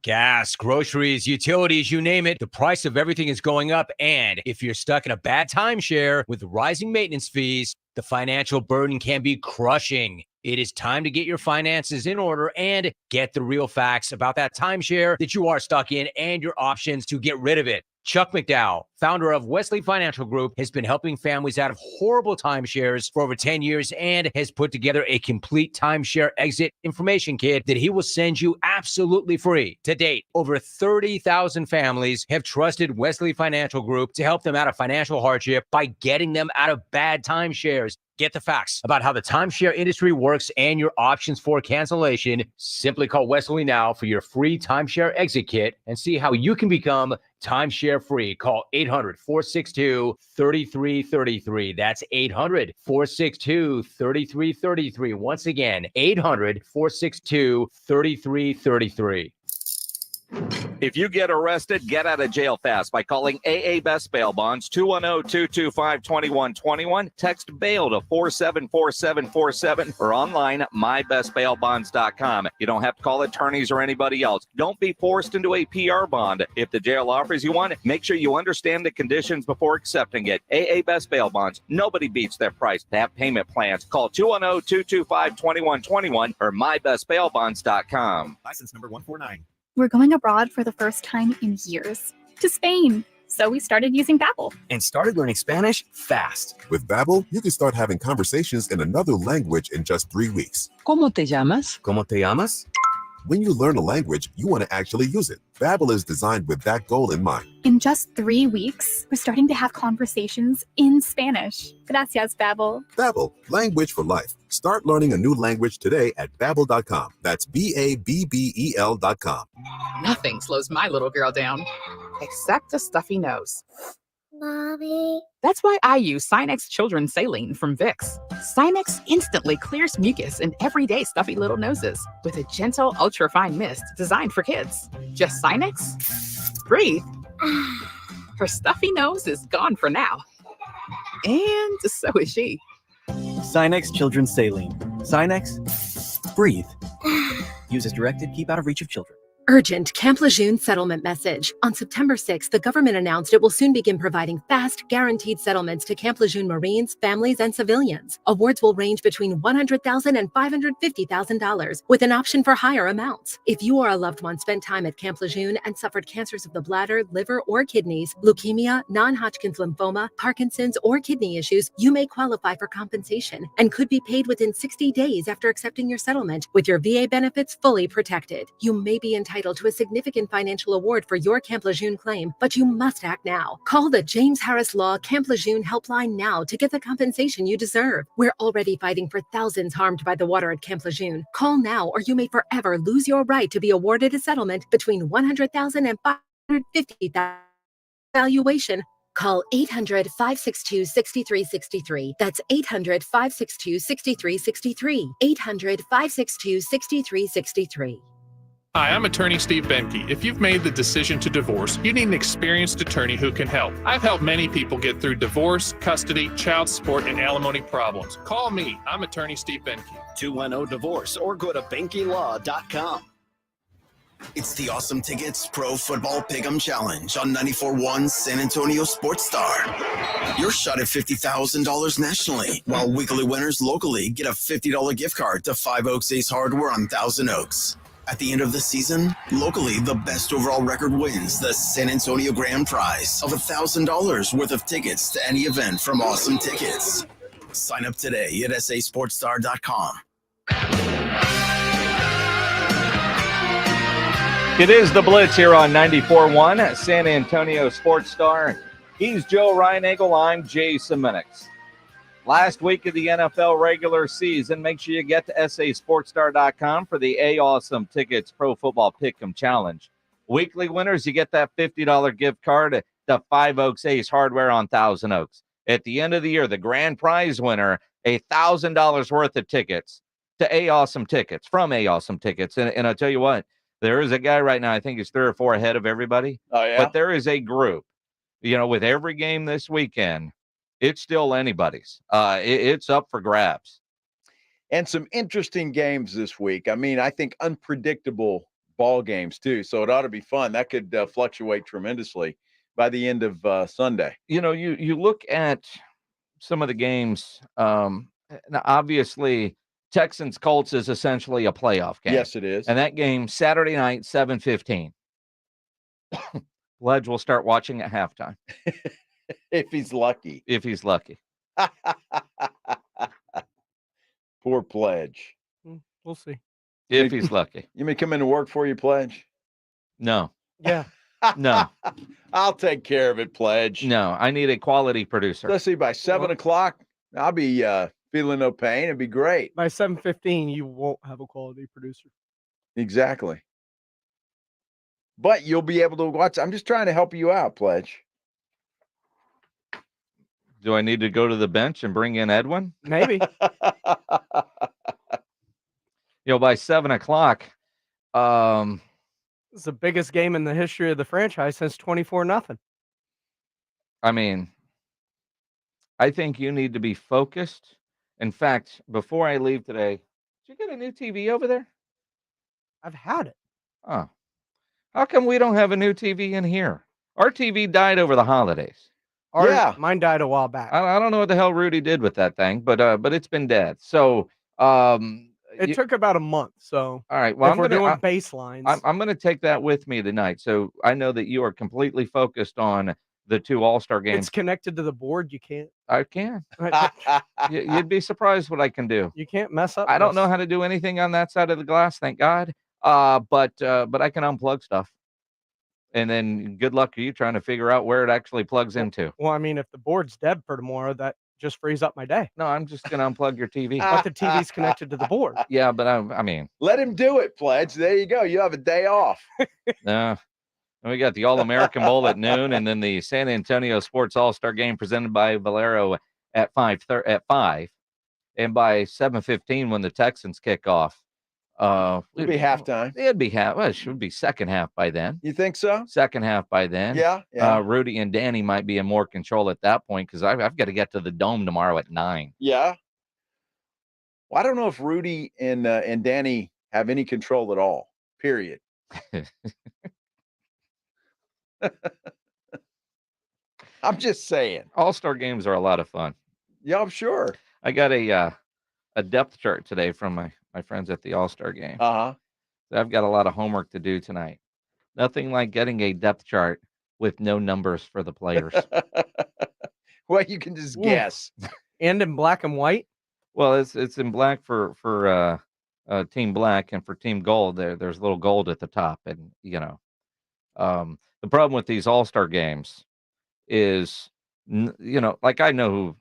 Gas, groceries, utilities, you name it, the price of everything is going up. And if you're stuck in a bad timeshare with rising maintenance fees, the financial burden can be crushing. It is time to get your finances in order and get the real facts about that timeshare that you are stuck in and your options to get rid of it. Chuck McDowell, founder of Wesley Financial Group, has been helping families out of horrible timeshares for over 10 years and has put together a complete timeshare exit information kit that he will send you absolutely free. To date, over 30,000 families have trusted Wesley Financial Group to help them out of financial hardship by getting them out of bad timeshares. Get the facts about how the timeshare industry works and your options for cancellation. Simply call Wesley now for your free timeshare exit kit and see how you can become timeshare free. Call 800-462-3333. That's 800-462-3333. Once again, 800-462-3333. If you get arrested, get out of jail fast by calling AA Best Bail Bonds, 210-225-2121. Text bail to 474747 or online, mybestbailbonds.com. You don't have to call attorneys or anybody else. Don't be forced into a PR bond. If the jail offers you one, make sure you understand the conditions before accepting it. AA Best Bail Bonds. Nobody beats their price to have payment plans. Call 210-225-2121 or mybestbailbonds.com. License number 149. We're going abroad for the first time in years, to Spain. So we started using Babbel. And started learning Spanish fast. With Babbel, you can start having conversations in another language in just 3 weeks. ¿Cómo te llamas? ¿Cómo te llamas? When you learn a language, you want to actually use it. Babbel is designed with that goal in mind. In just 3 weeks, we're starting to have conversations in Spanish. Gracias, Babbel. Babbel, language for life. Start learning a new language today at Babbel.com. That's BABBEL.com. Nothing slows my little girl down, except a stuffy nose. Mommy. That's why I use Sinex Children's Saline from Vicks. Sinex instantly clears mucus in everyday stuffy little noses with a gentle, ultra-fine mist designed for kids. Just Sinex? Breathe. Her stuffy nose is gone for now. And so is she. Sinex Children's Saline. Sinex, breathe. Use as directed, keep out of reach of children. Urgent Camp Lejeune settlement message. On September 6th, the government announced it will soon begin providing fast, guaranteed settlements to Camp Lejeune Marines, families, and civilians. Awards will range between $100,000 and $550,000, with an option for higher amounts. If you or a loved one spent time at Camp Lejeune and suffered cancers of the bladder, liver, or kidneys, leukemia, non-Hodgkin's lymphoma, Parkinson's, or kidney issues, you may qualify for compensation and could be paid within 60 days after accepting your settlement, with your VA benefits fully protected. You may be entitled to a significant financial award for your Camp Lejeune claim, but you must act now. Call the James Harris Law Camp Lejeune helpline now to get the compensation you deserve. We're already fighting for thousands harmed by the water at Camp Lejeune. Call now or you may forever lose your right to be awarded a settlement between $100,000 and $550,000 valuation. Call 800-562-6363. That's 800-562-6363. 800-562-6363. Hi, I'm attorney Steve Benke. If you've made the decision to divorce, you need an experienced attorney who can help. I've helped many people get through divorce, custody, child support, and alimony problems. Call me. I'm attorney Steve Benke. 210-DIVORCE or go to BenkeLaw.com. It's the Awesome Tickets Pro Football Pick'em Challenge on 94.1 San Antonio Sports Star. Your shot at $50,000 nationally, while weekly winners locally get a $50 gift card to Five Oaks Ace Hardware on Thousand Oaks. At the end of the season, locally, the best overall record wins the San Antonio Grand Prize of $1,000 worth of tickets to any event from Awesome Tickets. Sign up today at sasportstar.com. It is the Blitz here on 94.1 San Antonio Sports Star. He's Joe Reinagel. I'm Jason Minix. Last week of the NFL regular season, make sure you get to sasportstar.com for the Awesome Tickets Pro Football Pick'em Challenge. Weekly winners, you get that $50 gift card to Five Oaks Ace Hardware on Thousand Oaks. At the end of the year, the grand prize winner, $1,000 worth of tickets to Awesome Tickets, from Awesome Tickets. And I'll tell you what, there is a guy right now, I think he's 3 or 4 ahead of everybody. Oh, yeah? But there is a group, with every game this weekend, it's still anybody's. It's up for grabs. And some interesting games this week. I mean, I think unpredictable ball games, too. So it ought to be fun. That could fluctuate tremendously by the end of Sunday. You look at some of the games. Now obviously, Texans Colts is essentially a playoff game. Yes, it is. And that game, Saturday night, 7:15. Ledge will start watching at halftime. If he's lucky. Poor Pledge. We'll see. If he's lucky. You may come in to work for you, Pledge? No. Yeah. No. I'll take care of it, Pledge. No, I need a quality producer. Let's see, by 7 o'clock, I'll be feeling no pain. It'd be great. By 7:15, you won't have a quality producer. Exactly. But you'll be able to watch. I'm just trying to help you out, Pledge. Do I need to go to the bench and bring in Edwin? Maybe. By 7 o'clock. It's the biggest game in the history of the franchise since 24-0. I mean, I think you need to be focused. In fact, before I leave today, did you get a new TV over there? I've had it. Oh. How come we don't have a new TV in here? Our TV died over the holidays. Mine died a while back. I don't know what the hell Rudy did with that thing, but it's been dead. So it took about a month. So all right, well, we're doing baselines. I'm going to take that with me tonight. So I know that you are completely focused on the 2 All-Star games. It's connected to the board. You can't. I can. You'd be surprised what I can do. You can't mess up. I don't know how to do anything on that side of the glass, thank God. But I can unplug stuff. And then good luck to you trying to figure out where it actually plugs into. Well, I mean, if the board's dead for tomorrow, that just frees up my day. No, I'm just going to unplug your TV. But the TV's connected to the board. Yeah, but I mean. Let him do it, Pledge. There you go. You have a day off. No. And we got the All-American Bowl at noon, and then the San Antonio Sports All-Star Game presented by Valero at 5. And by 7:15 when the Texans kick off, It'll be halftime. It'd be half. Well, it should be second half by then. You think so? Second half by then. Yeah. Rudy and Danny might be in more control at that point because I've got to get to the Dome tomorrow at 9. Yeah. Well, I don't know if Rudy and Danny have any control at all. Period. I'm just saying. All-Star games are a lot of fun. Yeah, I'm sure. I got a depth chart today from my friends at the All-Star game. Uh-huh. So I've got a lot of homework to do tonight. Nothing like getting a depth chart with no numbers for the players. Well, you can just guess. And in black and white? Well, it's in black for Team Black, and for Team Gold, there's a little gold at the top. And, the problem with these All-Star games is, like I know who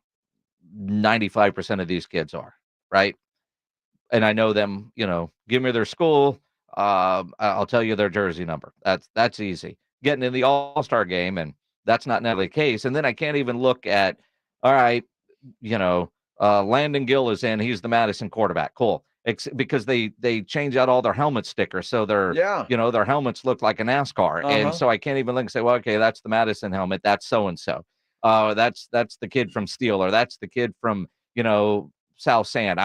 95% of these kids are, right? And I know them, give me their school. I'll tell you their jersey number. That's easy. Getting in the All-Star game, and that's not necessarily the case. And then I can't even look at, all right, Landon Gill is in. He's the Madison quarterback. Cool. Because they change out all their helmet stickers. So their helmets look like a NASCAR. And so I can't even look and say, well, okay, that's the Madison helmet. That's so-and-so. That's the kid from Steel, or that's the kid from, South Sand.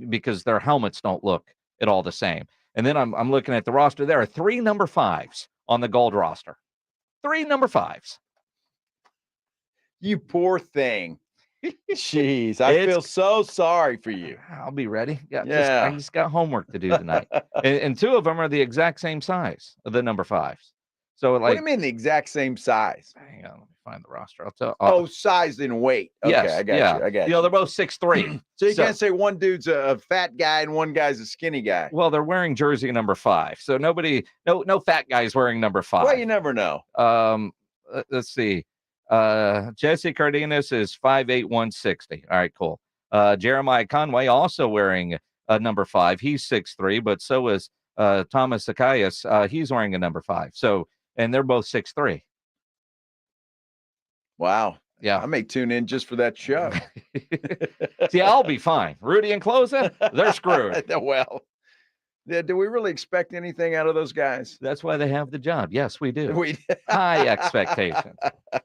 Because their helmets don't look at all the same. And then I'm looking at the roster. There are 3 number 5s on the Gold roster. 3 number 5s. You poor thing. Jeez, I feel so sorry for you. I'll be ready. I just got homework to do tonight. and 2 of them are the exact same size of the number 5s. So what do you mean the exact same size? Hang on, let me find the roster. I'll tell. Size and weight. Okay, yes, I got you. They're both 6'3". So you can't say one dude's a fat guy and one guy's a skinny guy. Well, they're wearing jersey number 5. So no fat guys wearing number 5. Well, you never know. Let's see. Jesse Cardenas is 5'8", 160. All right, cool. Jeremiah Conway also wearing a number 5. He's 6'3", but so is Thomas Zacchaeus. He's wearing a number 5. So, and they're both 6'3". Wow. Yeah. I may tune in just for that show. See, I'll be fine. Rudy and Closa, they're screwed. Well, do we really expect anything out of those guys? That's why they have the job. Yes, we do. High expectations.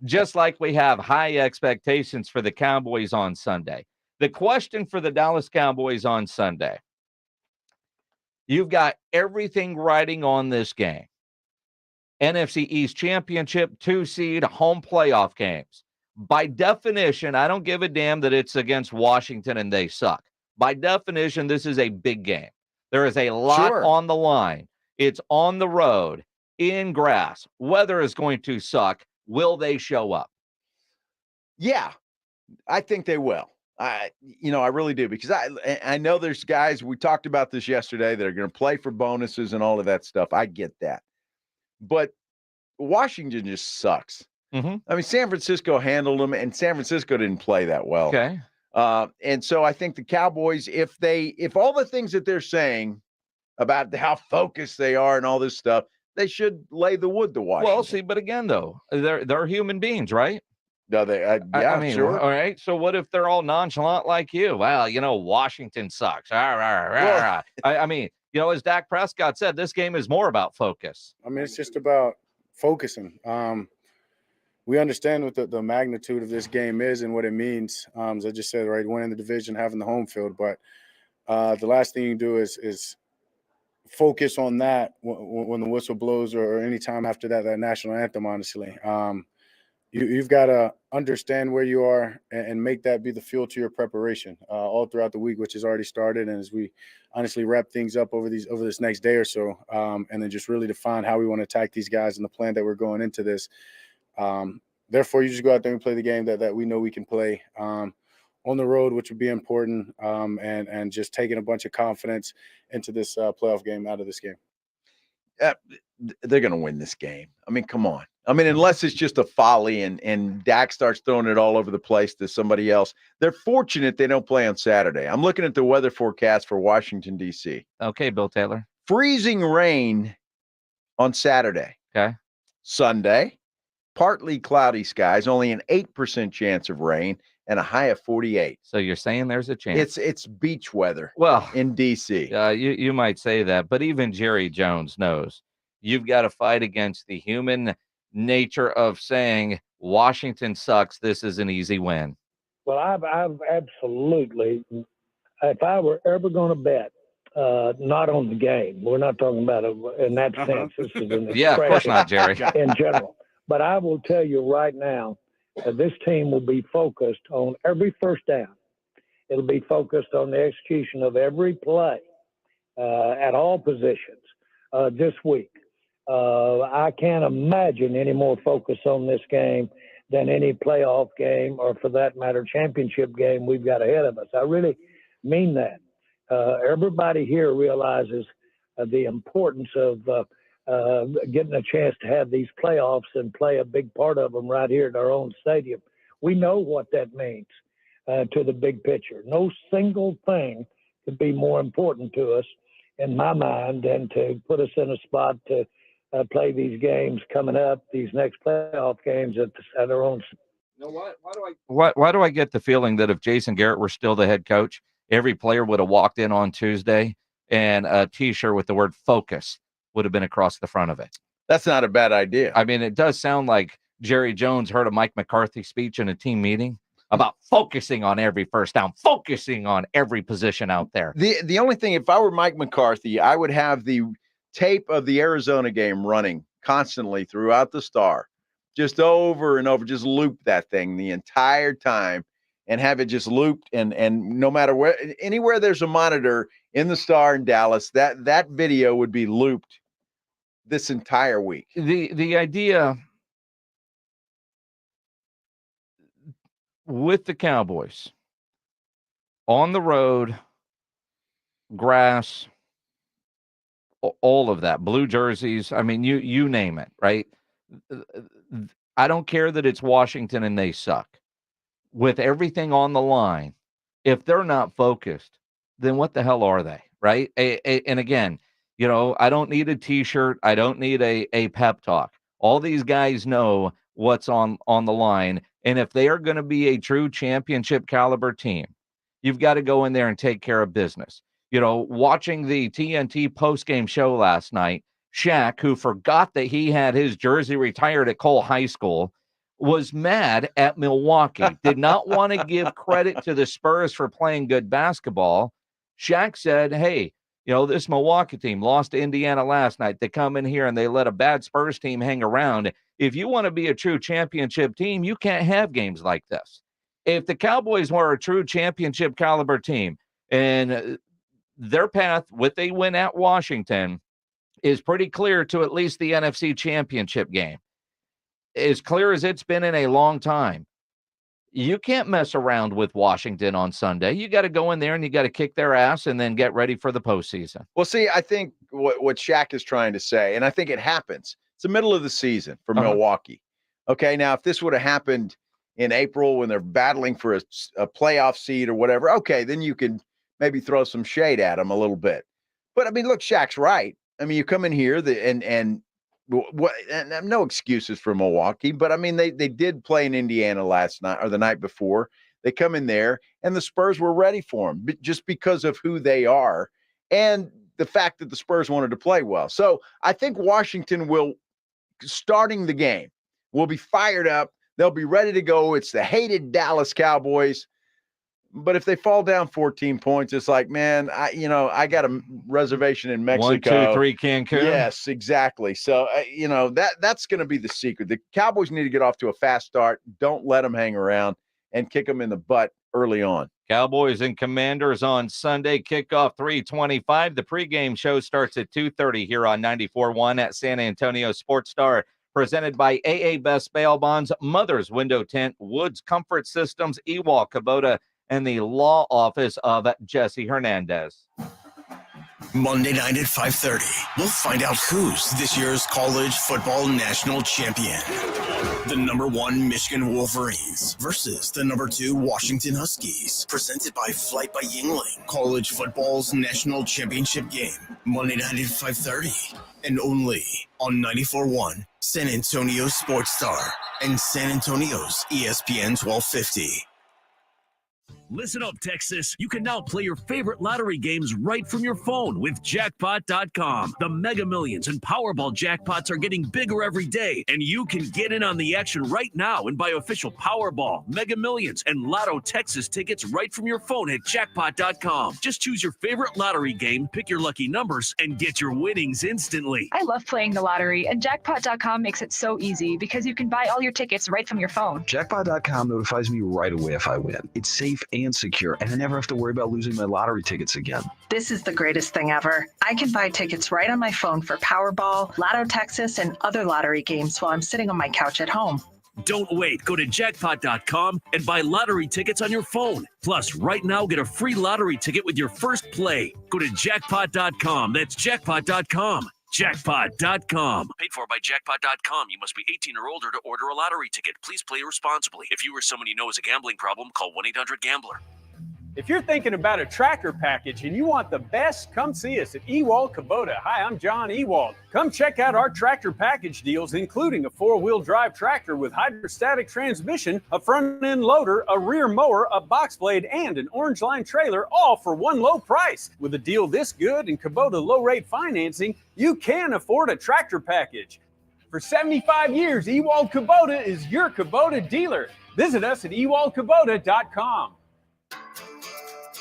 Just like we have high expectations for the Cowboys on Sunday. The question for the Dallas Cowboys on Sunday. You've got everything riding on this game. NFC East Championship, 2 seed, home playoff games. By definition, I don't give a damn that it's against Washington and they suck. By definition, this is a big game. There is a lot on the line. It's on the road, in grass. Weather is going to suck. Will they show up? Yeah, I think they will. I really do, because I know there's guys, we talked about this yesterday, that are going to play for bonuses and all of that stuff. I get that. But Washington just sucks. Mm-hmm. I mean, San Francisco handled them, and San Francisco didn't play that well. Okay. And so I think the Cowboys, if all the things that they're saying about how focused they are and all this stuff, they should lay the wood to Washington. Well, see, but again, though, they're human beings, right? No, they. I mean, sure. All right. So what if they're all nonchalant like you? Well, Washington sucks. I mean, as Dak Prescott said, this game is more about focus. I mean, it's just about focusing. We understand what the magnitude of this game is and what it means. As I just said, right, winning the division, having the home field. But the last thing you do is focus on that when the whistle blows, or any time after that national anthem, honestly. You've got to understand where you are and make that be the fuel to your preparation all throughout the week, which has already started. And as we honestly wrap things up over this next day or so, and then just really define how we want to attack these guys and the plan that we're going into this. Therefore, you just go out there and play the game that we know we can play on the road, which would be important, and just taking a bunch of confidence into this playoff game out of this game. They're going to win this game. I mean, come on. I mean, unless it's just a folly and Dak starts throwing it all over the place to somebody else. They're fortunate they don't play on Saturday. I'm looking at the weather forecast for Washington, D.C. Okay, Bill Taylor. Freezing rain on Saturday. Okay. Sunday, partly cloudy skies, only an 8% chance of rain, and a high of 48. So you're saying there's a chance? It's beach weather. Well, in DC. You might say that, but even Jerry Jones knows you've got to fight against the human nature of saying Washington sucks. This is an easy win. Well, I've absolutely, if I were ever going to bet, not on the game, we're not talking about it in that sense. This is an Yeah, of course not, Jerry. in general. But I will tell you right now, this team will be focused on every first down. It'll be focused on the execution of every play at all positions this week. I can't imagine any more focus on this game than any playoff game, or for that matter, championship game we've got ahead of us. I really mean that. Everybody here realizes the importance of getting a chance to have these playoffs and play a big part of them right here at our own stadium. We know what that means to the big picture. No single thing could be more important to us, in my mind, than to put us in a spot to play these games coming up, these next playoff games at our own. You know what? Why do I get the feeling that if Jason Garrett were still the head coach, every player would have walked in on Tuesday and a T-shirt with the word "focus" would have been across the front of it? That's not a bad idea. I mean, it does sound like Jerry Jones heard a Mike McCarthy speech in a team meeting about focusing on every first down, focusing on every position out there. The only thing, if I were Mike McCarthy, I would have the tape of the Arizona game running constantly throughout the Star, just over and over, just loop that thing the entire time and have it just looped. And no matter where, anywhere there's a monitor in the Star in Dallas, that video would be looped this entire week. The idea with the Cowboys on the road, grass, all of that, blue jerseys, I mean, you name it, right? I don't care that it's Washington and they suck. With everything on the line, if they're not focused, then what the hell are they, right? And again, you know, I don't need a T-shirt. I don't need a pep talk. All these guys know what's on the line. And if they are going to be a true championship caliber team, you've got to go in there and take care of business. You know, watching the TNT postgame show last night, Shaq, who forgot that he had his jersey retired at Cole High School, was mad at Milwaukee, did not want to give credit to the Spurs for playing good basketball. Shaq said, hey, you know, this Milwaukee team lost to Indiana last night. They come in here and they let a bad Spurs team hang around. If you want to be a true championship team, you can't have games like this. If the Cowboys were a true championship caliber team and their path with a win at Washington is pretty clear to at least the NFC championship game, as clear as it's been in a long time. You can't mess around with Washington on Sunday. You got to go in there and you got to kick their ass and then get ready for the postseason. Well, see, I think what Shaq is trying to say, and I think it happens, it's the middle of the season for Milwaukee. Okay, now if this would have happened in April when they're battling for a playoff seed or whatever, okay, then you can maybe throw some shade at them a little bit. But I mean, look, Shaq's right. I mean, you come in here and no excuses for Milwaukee, but I mean, they did play in Indiana last night or the night before. They come in there and the Spurs were ready for them just because of who they are and the fact that the Spurs wanted to play well. So I think Washington will, starting the game, will be fired up. They'll be ready to go. It's the hated Dallas Cowboys. But if they fall down 14 points, it's like, man, I got a reservation in Mexico. 1, 2, 3, Cancun. Yes, exactly. So, that's going to be the secret. The Cowboys need to get off to a fast start. Don't let them hang around and kick them in the butt early on. Cowboys and Commanders on Sunday, kickoff 3:25. The pregame show starts at 2:30 here on 94.1 at San Antonio Sports Star. Presented by AA Best Bail Bonds, Mother's Window Tint, Woods Comfort Systems, Ewald Kubota, and the law office of Jesse Hernandez. Monday night at 5:30, we'll find out who's this year's college football national champion. The number 1 Michigan Wolverines versus the number 2 Washington Huskies. Presented by Flight by Yingling. College football's national championship game. Monday night at 5:30. And only on 94.1 San Antonio's Sports Star and San Antonio's ESPN 1250. Listen up, Texas. You can now play your favorite lottery games right from your phone with Jackpot.com. The Mega Millions and Powerball jackpots are getting bigger every day, and you can get in on the action right now and buy official Powerball, Mega Millions, and Lotto Texas tickets right from your phone at Jackpot.com. Just choose your favorite lottery game, pick your lucky numbers, and get your winnings instantly. I love playing the lottery, and Jackpot.com makes it so easy because you can buy all your tickets right from your phone. Jackpot.com notifies me right away if I win. It's safe and secure, and I never have to worry about losing my lottery tickets again. This is the greatest thing ever. I can buy tickets right on my phone for Powerball, Lotto Texas, and other lottery games while I'm sitting on my couch at home. Don't wait. Go to Jackpot.com and buy lottery tickets on your phone. Plus, right now, get a free lottery ticket with your first play. Go to Jackpot.com. That's Jackpot.com. Jackpot.com. Paid for by Jackpot.com. You must be 18 or older to order a lottery ticket. Please play responsibly. If you or someone you know has a gambling problem, call 1-800-GAMBLER. If you're thinking about a tractor package and you want the best, come see us at Ewald Kubota. Hi, I'm John Ewald. Come check out our tractor package deals, including a 4-wheel drive tractor with hydrostatic transmission, a front-end loader, a rear mower, a box blade, and an orange line trailer, all for one low price. With a deal this good and Kubota low-rate financing, you can afford a tractor package. For 75 years, Ewald Kubota is your Kubota dealer. Visit us at ewaldkubota.com.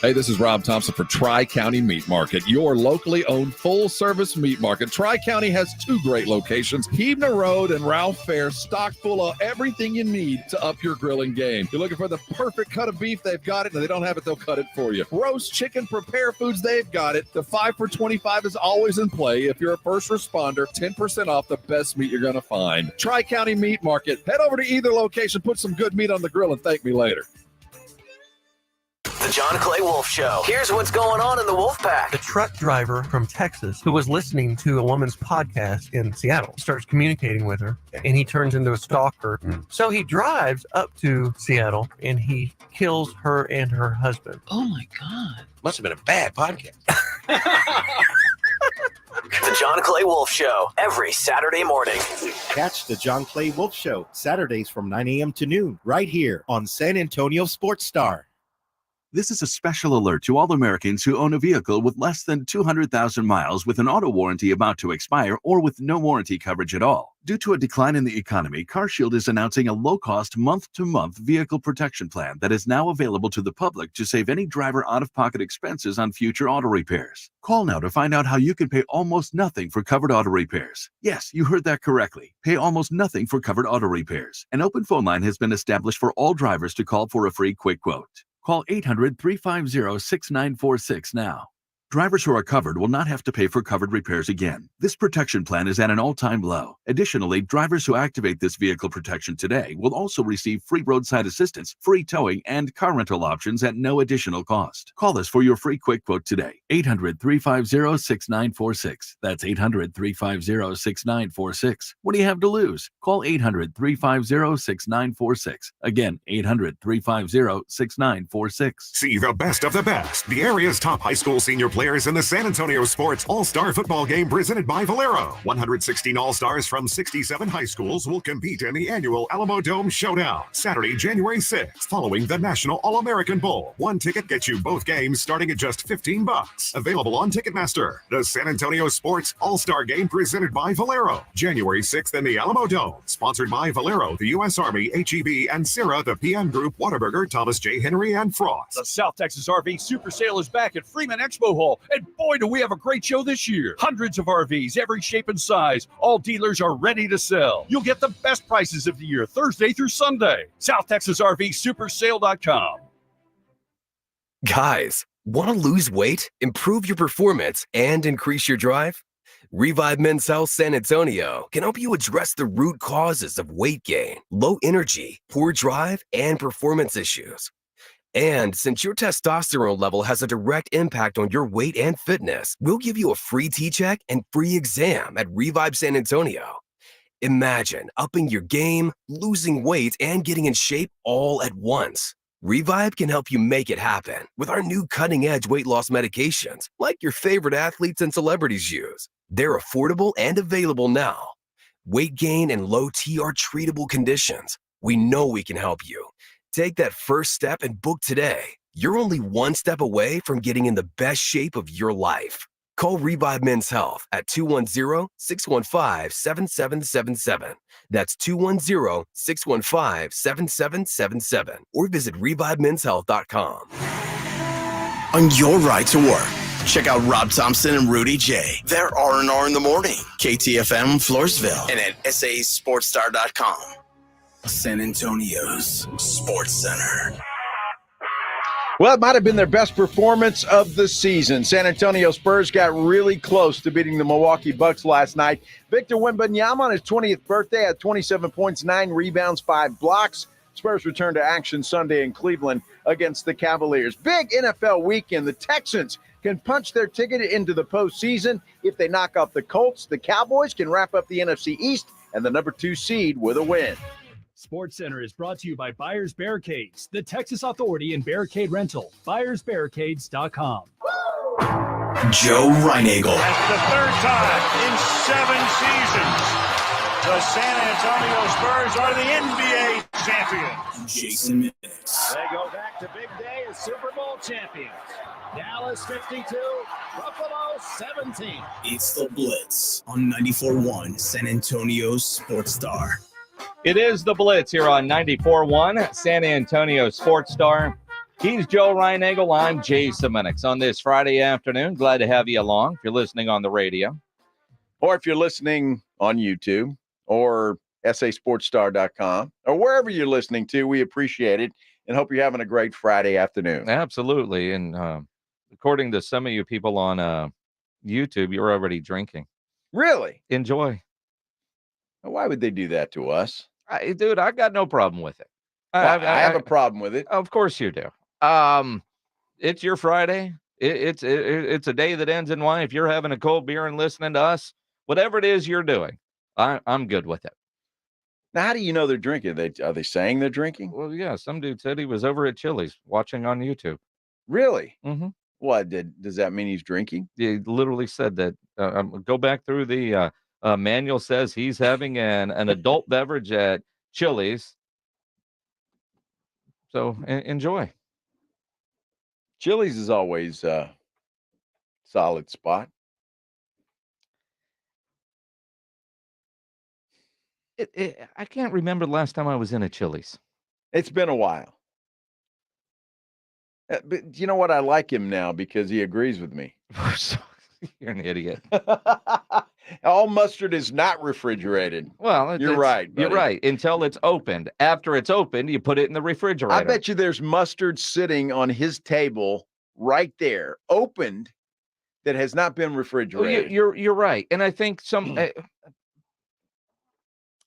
Hey, this is Rob Thompson for Tri-County Meat Market, your locally owned full-service meat market. Tri-County has 2 great locations, Hebner Road and Ralph Fair, stocked full of everything you need to up your grilling game. You're looking for the perfect cut of beef, they've got it. If they don't have it, they'll cut it for you. Roast chicken, prepare foods, they've got it. The 5 for $25 is always in play. If you're a first responder, 10% off the best meat you're going to find. Tri-County Meat Market. Head over to either location, put some good meat on the grill, and thank me later. The John Clay Wolf Show. Here's what's going on in the Wolf Pack. The truck driver from Texas who was listening to a woman's podcast in Seattle starts communicating with her, and he turns into a stalker. So he drives up to Seattle, and he kills her and her husband. Oh, my God. Must have been a bad podcast. The John Clay Wolf Show, every Saturday morning. Catch the John Clay Wolf Show, Saturdays from 9 a.m. to noon, right here on San Antonio Sports Star. This is a special alert to all Americans who own a vehicle with less than 200,000 miles with an auto warranty about to expire or with no warranty coverage at all. Due to a decline in the economy, CarShield is announcing a low-cost month-to-month vehicle protection plan that is now available to the public to save any driver out-of-pocket expenses on future auto repairs. Call now to find out how you can pay almost nothing for covered auto repairs. Yes, you heard that correctly. Pay almost nothing for covered auto repairs. An open phone line has been established for all drivers to call for a free quick quote. Call 800-350-6946 now. Drivers who are covered will not have to pay for covered repairs again. This protection plan is at an all-time low. Additionally, drivers who activate this vehicle protection today will also receive free roadside assistance, free towing, and car rental options at no additional cost. Call us for your free quick quote today. 800-350-6946. That's 800-350-6946. What do you have to lose? Call 800-350-6946. Again, 800-350-6946. See the best of the best. The area's top high school senior players in the San Antonio Sports All-Star Football Game presented by Valero. 116 All-Stars from 67 high schools will compete in the annual Alamo Dome Showdown, Saturday, January 6th, following the National All-American Bowl. One ticket gets you both games starting at just $15. Available on Ticketmaster. The San Antonio Sports All-Star Game presented by Valero. January 6th in the Alamo Dome. Sponsored by Valero, the U.S. Army, HEB, and Sierra, the PM Group, Whataburger, Thomas J. Henry, and Frost. The South Texas RV Super Sale is back at Freeman Expo Hall. And boy, do we have a great show this year. Hundreds of RVs, every shape and size. All dealers are ready to sell. You'll get the best prices of the year, Thursday through Sunday. SouthTexasRVSupersale.com. Guys, want to lose weight, improve your performance, and increase your drive? Revive Men's Health San Antonio can help you address the root causes of weight gain, low energy, poor drive, and performance issues. And since your testosterone level has a direct impact on your weight and fitness, we'll give you a free T-check and free exam at Revive San Antonio. Imagine upping your game, losing weight, and getting in shape all at once. Revive can help you make it happen with our new cutting-edge weight loss medications like your favorite athletes and celebrities use. They're affordable and available now. Weight gain and low T are treatable conditions. We know we can help you. Take that first step and book today. You're only one step away from getting in the best shape of your life. Call Revive Men's Health at 210-615-7777. That's 210-615-7777. Or visit ReviveMen'sHealth.com. On your ride to work, check out Rob Thompson and Rudy J. They're R&R in the morning. KTFM Floresville and at SASportsStar.com. San Antonio's Sports Center. Well, it might have been their best performance of the season. San Antonio Spurs got really close to beating the Milwaukee Bucks last night. Victor Wembanyama on his 20th birthday had 27 points, 9 rebounds, 5 blocks. Spurs return to action Sunday in Cleveland against the Cavaliers. Big NFL weekend. The Texans can punch their ticket into the postseason. If they knock off the Colts, the Cowboys can wrap up the NFC East and the number 2 seed with a win. Sports Center is brought to you by Buyers Barricades, the Texas Authority in Barricade Rental. BuyersBarricades.com. Joe Reinagel. That's the third time in 7 seasons, the San Antonio Spurs are the NBA champions. Jason Minix. They go back to big day as Super Bowl champions. Dallas 52, Buffalo 17. It's the Blitz on 94.1 San Antonio's Sports Star. It is the Blitz here on 94.1 San Antonio Sports Star. He's Joe Reinagel. I'm Jason Minix on this Friday afternoon. Glad to have you along if you're listening on the radio. Or if you're listening on YouTube or sasportstar.com or wherever you're listening to, we appreciate it and hope you're having a great Friday afternoon. Absolutely. And according to some of you people on YouTube, you're already drinking. Really? Enjoy. Why would they do that to us? Dude, I got no problem with it. I have a problem with it. Of course you do. It's your Friday. It's a day that ends in Y. If you're having a cold beer and listening to us, whatever it is you're doing, I'm good with it. Now, how do you know they're drinking? Are they saying they're drinking? Well, yeah. Some dude said he was over at Chili's watching on YouTube. Really? Mm-hmm. What? Does that mean he's drinking? He literally said that. Go back through the manual. Says he's having an adult beverage at Chili's. So enjoy. Chili's is always a solid spot. I can't remember the last time I was in a Chili's. It's been a while. But you know what? I like him now because he agrees with me. You're an idiot. All mustard is not refrigerated. Well, you're right. Buddy. You're right. Until it's opened. After it's opened, you put it in the refrigerator. I bet you there's mustard sitting on his table right there, opened, that has not been refrigerated. You're right. And I think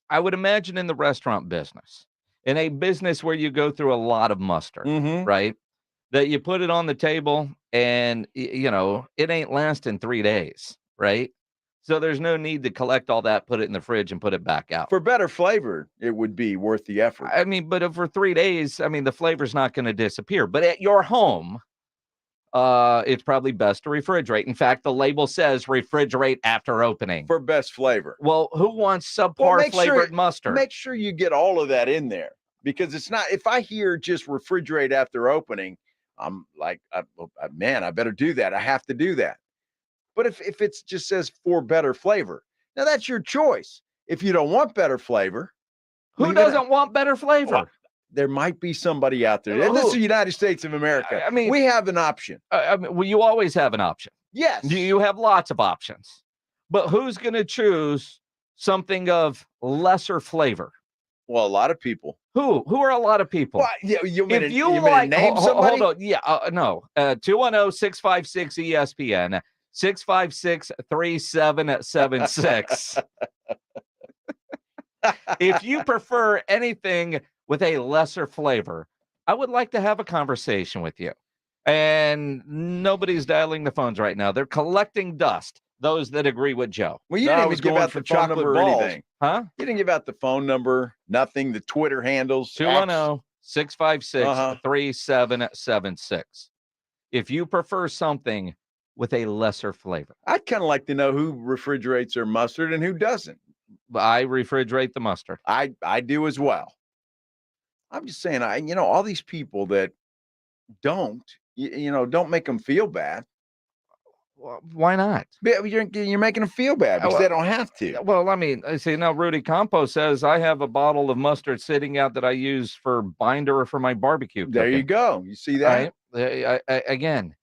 I would imagine in the restaurant business, in a business where you go through a lot of mustard, right? That you put it on the table and, it ain't lasting 3 days, right? So there's no need to collect all that, put it in the fridge and put it back out. For better flavor, it would be worth the effort. I mean, but for 3 days, the flavor's not going to disappear. But at your home, it's probably best to refrigerate. In fact, the label says refrigerate after opening. For best flavor. Well, who wants subpar flavored mustard? Make sure you get all of that in there. Because it's not, if I hear just refrigerate after opening, I'm like, man, I better do that. I have to do that. But if it just says for better flavor, now that's your choice. If you don't want better flavor. Who doesn't want better flavor? Well, there might be somebody out there. And this is the United States of America. I mean, we have an option. Well, you always have an option. Yes. You have lots of options. But who's going to choose something of lesser flavor? Well, a lot of people. Who are a lot of people? Well, you mean name somebody? Hold on. Yeah, no. 210-656-ESPN, 656-3776. If you prefer anything with a lesser flavor, I would like to have a conversation with you. And nobody's dialing the phones right now. They're collecting dust. Those that agree with Joe. Well, you didn't even give out the phone number or anything. Huh? You didn't give out the phone number, nothing, the Twitter handles. 210-656-3776. If you prefer something with a lesser flavor. I'd kind of like to know who refrigerates their mustard and who doesn't. I refrigerate the mustard. I do as well. I'm just saying, all these people that don't, don't make them feel bad. Well, why not? You're making them feel bad because they don't have to. Well, I mean, I see now Rudy Campos says I have a bottle of mustard sitting out that I use for binder for my barbecue cooking. There you go. You see that? Right? Again,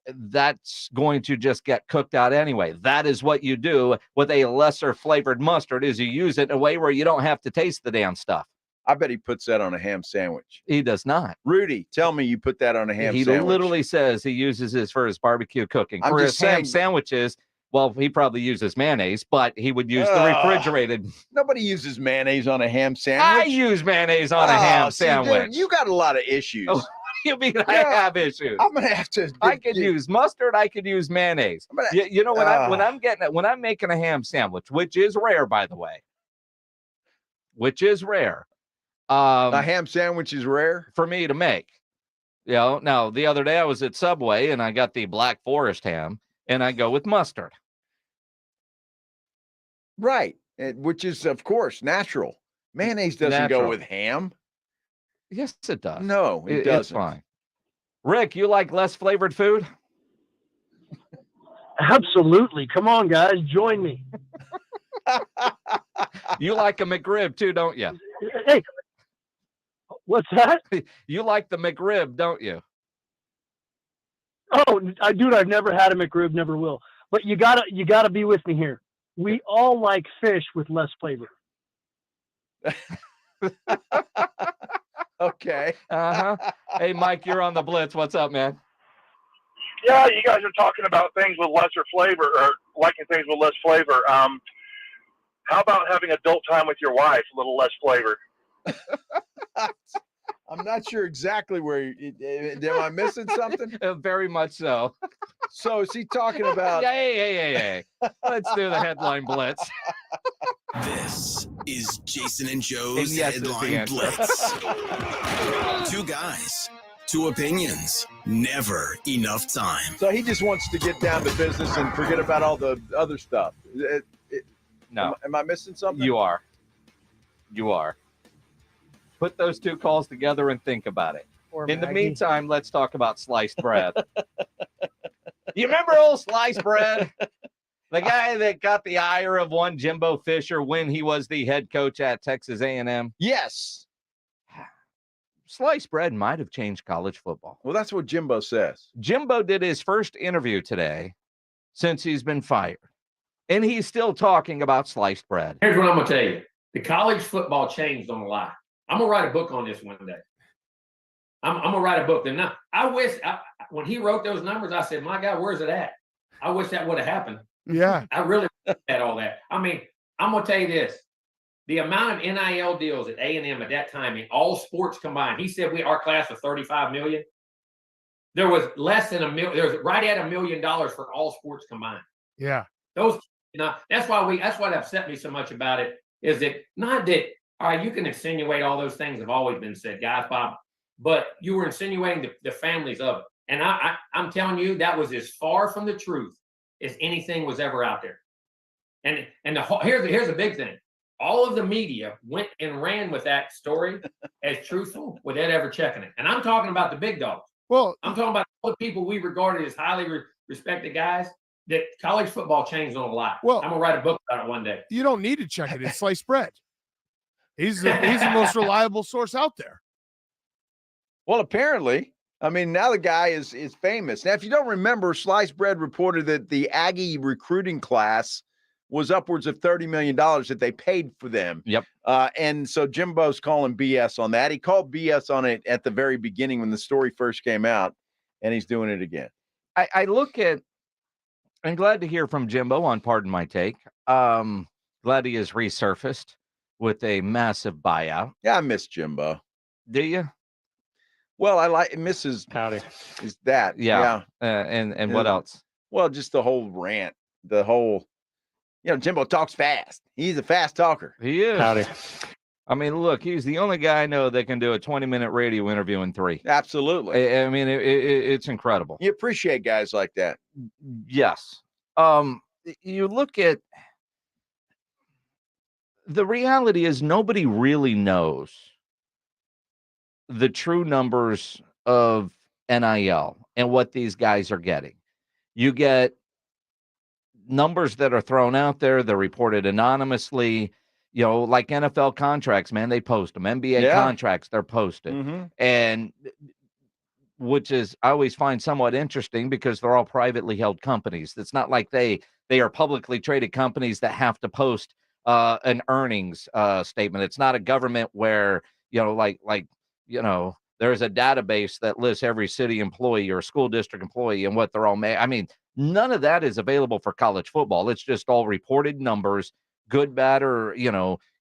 that's going to just get cooked out anyway. That is what you do with a lesser flavored mustard is you use it in a way where you don't have to taste the damn stuff. I bet he puts that on a ham sandwich. He does not. Rudy, tell me you put that on a ham sandwich. He literally says he uses this for his barbecue cooking. I'm for just his ham saying, sandwiches, well, he probably uses mayonnaise, but he would use the refrigerated. Nobody uses mayonnaise on a ham sandwich. I use mayonnaise on a ham sandwich. Dude, you got a lot of issues. Oh, you mean I have issues? I'm gonna have to. I could use mustard. I could use mayonnaise. You know when I'm making a ham sandwich, which is rare, by the way. Which is rare. A ham sandwich is rare for me to make. Now the other day I was at Subway and I got the Black Forest ham, and I go with mustard. Right, which is of course natural. Mayonnaise doesn't go with ham. Yes, it does. No, it doesn't. It's fine. Rick, you like less flavored food? Absolutely. Come on, guys, join me. You like a McRib too, don't you? Hey, what's that? You like the McRib, don't you? Oh, I've never had a McRib, never will. But you gotta be with me here. We all like fish with less flavor. Okay. Hey, Mike, you're on the Blitz. What's up, man? Yeah, you guys are talking about things with lesser flavor, or liking things with less flavor. How about having adult time with your wife, a little less flavor? I'm not sure exactly where. Am I missing something? Very much so. So is he talking about? Hey. Let's do the headline Blitz. This is Jason and Joe's Headline Blitz. Two guys, two opinions, never enough time. So he just wants to get down to business and forget about all the other stuff. No. Am I missing something? You are. Put those two calls together and think about it. In the meantime, let's talk about sliced bread. You remember old sliced bread? The guy that got the ire of one Jimbo Fisher when he was the head coach at Texas A&M? Yes. Sliced bread might have changed college football. Well, that's what Jimbo says. Jimbo did his first interview today since he's been fired. And he's still talking about sliced bread. Here's what I'm going to tell you. The college football changed on a lie. I'm going to write a book on this one day. I'm going to write a book. And now, when he wrote those numbers, I said, my God, where's it at? I wish that would have happened. Yeah. I really had all that. I mean, I'm going to tell you this. The amount of NIL deals at A&M at that time in all sports combined, he said our class was 35 million. There was less than $1 million. There was right at $1 million for all sports combined. Yeah. Those, that's what upset me so much about it is that not that, all right, you can insinuate all those things have always been said, guys, Bob, but you were insinuating the families of it. And I'm telling you, that was as far from the truth as anything was ever out there. And here's the big thing. All of the media went and ran with that story as truthful without ever checking it. And I'm talking about the big dogs. Well, I'm talking about all the people we regarded as highly respected guys that college football changed on a lot. Well, I'm going to write a book about it one day. You don't need to check it. It's sliced bread. He's the most reliable source out there. Well, apparently. I mean, now the guy is famous. Now, if you don't remember, Sliced Bread reported that the Aggie recruiting class was upwards of $30 million that they paid for them. Yep. And so Jimbo's calling BS on that. He called BS on it at the very beginning when the story first came out, and he's doing it again. I'm glad to hear from Jimbo on Pardon My Take. Glad he has resurfaced with a massive buyout. Yeah, I miss Jimbo. Do you? Well, I like Mrs. Howdy. Is that yeah. And what else? Well, just the whole rant, the whole, Jimbo talks fast. He's a fast talker. He is. Howdy. I mean, look, he's the only guy I know that can do a 20-minute radio interview in 3. Absolutely. I mean, it's incredible. You appreciate guys like that. Yes. You look at the reality is nobody really knows the true numbers of NIL and what these guys are getting. You get numbers that are thrown out there. They're reported anonymously, like NFL contracts, man, they post them. NBA contracts, they're posted. And which is, I always find somewhat interesting because they're all privately held companies. It's not like they are publicly traded companies that have to post an earnings statement. It's not a government where, there's a database that lists every city employee or school district employee and what they're all made. I mean, none of that is available for college football. It's just all reported numbers, good, bad, or,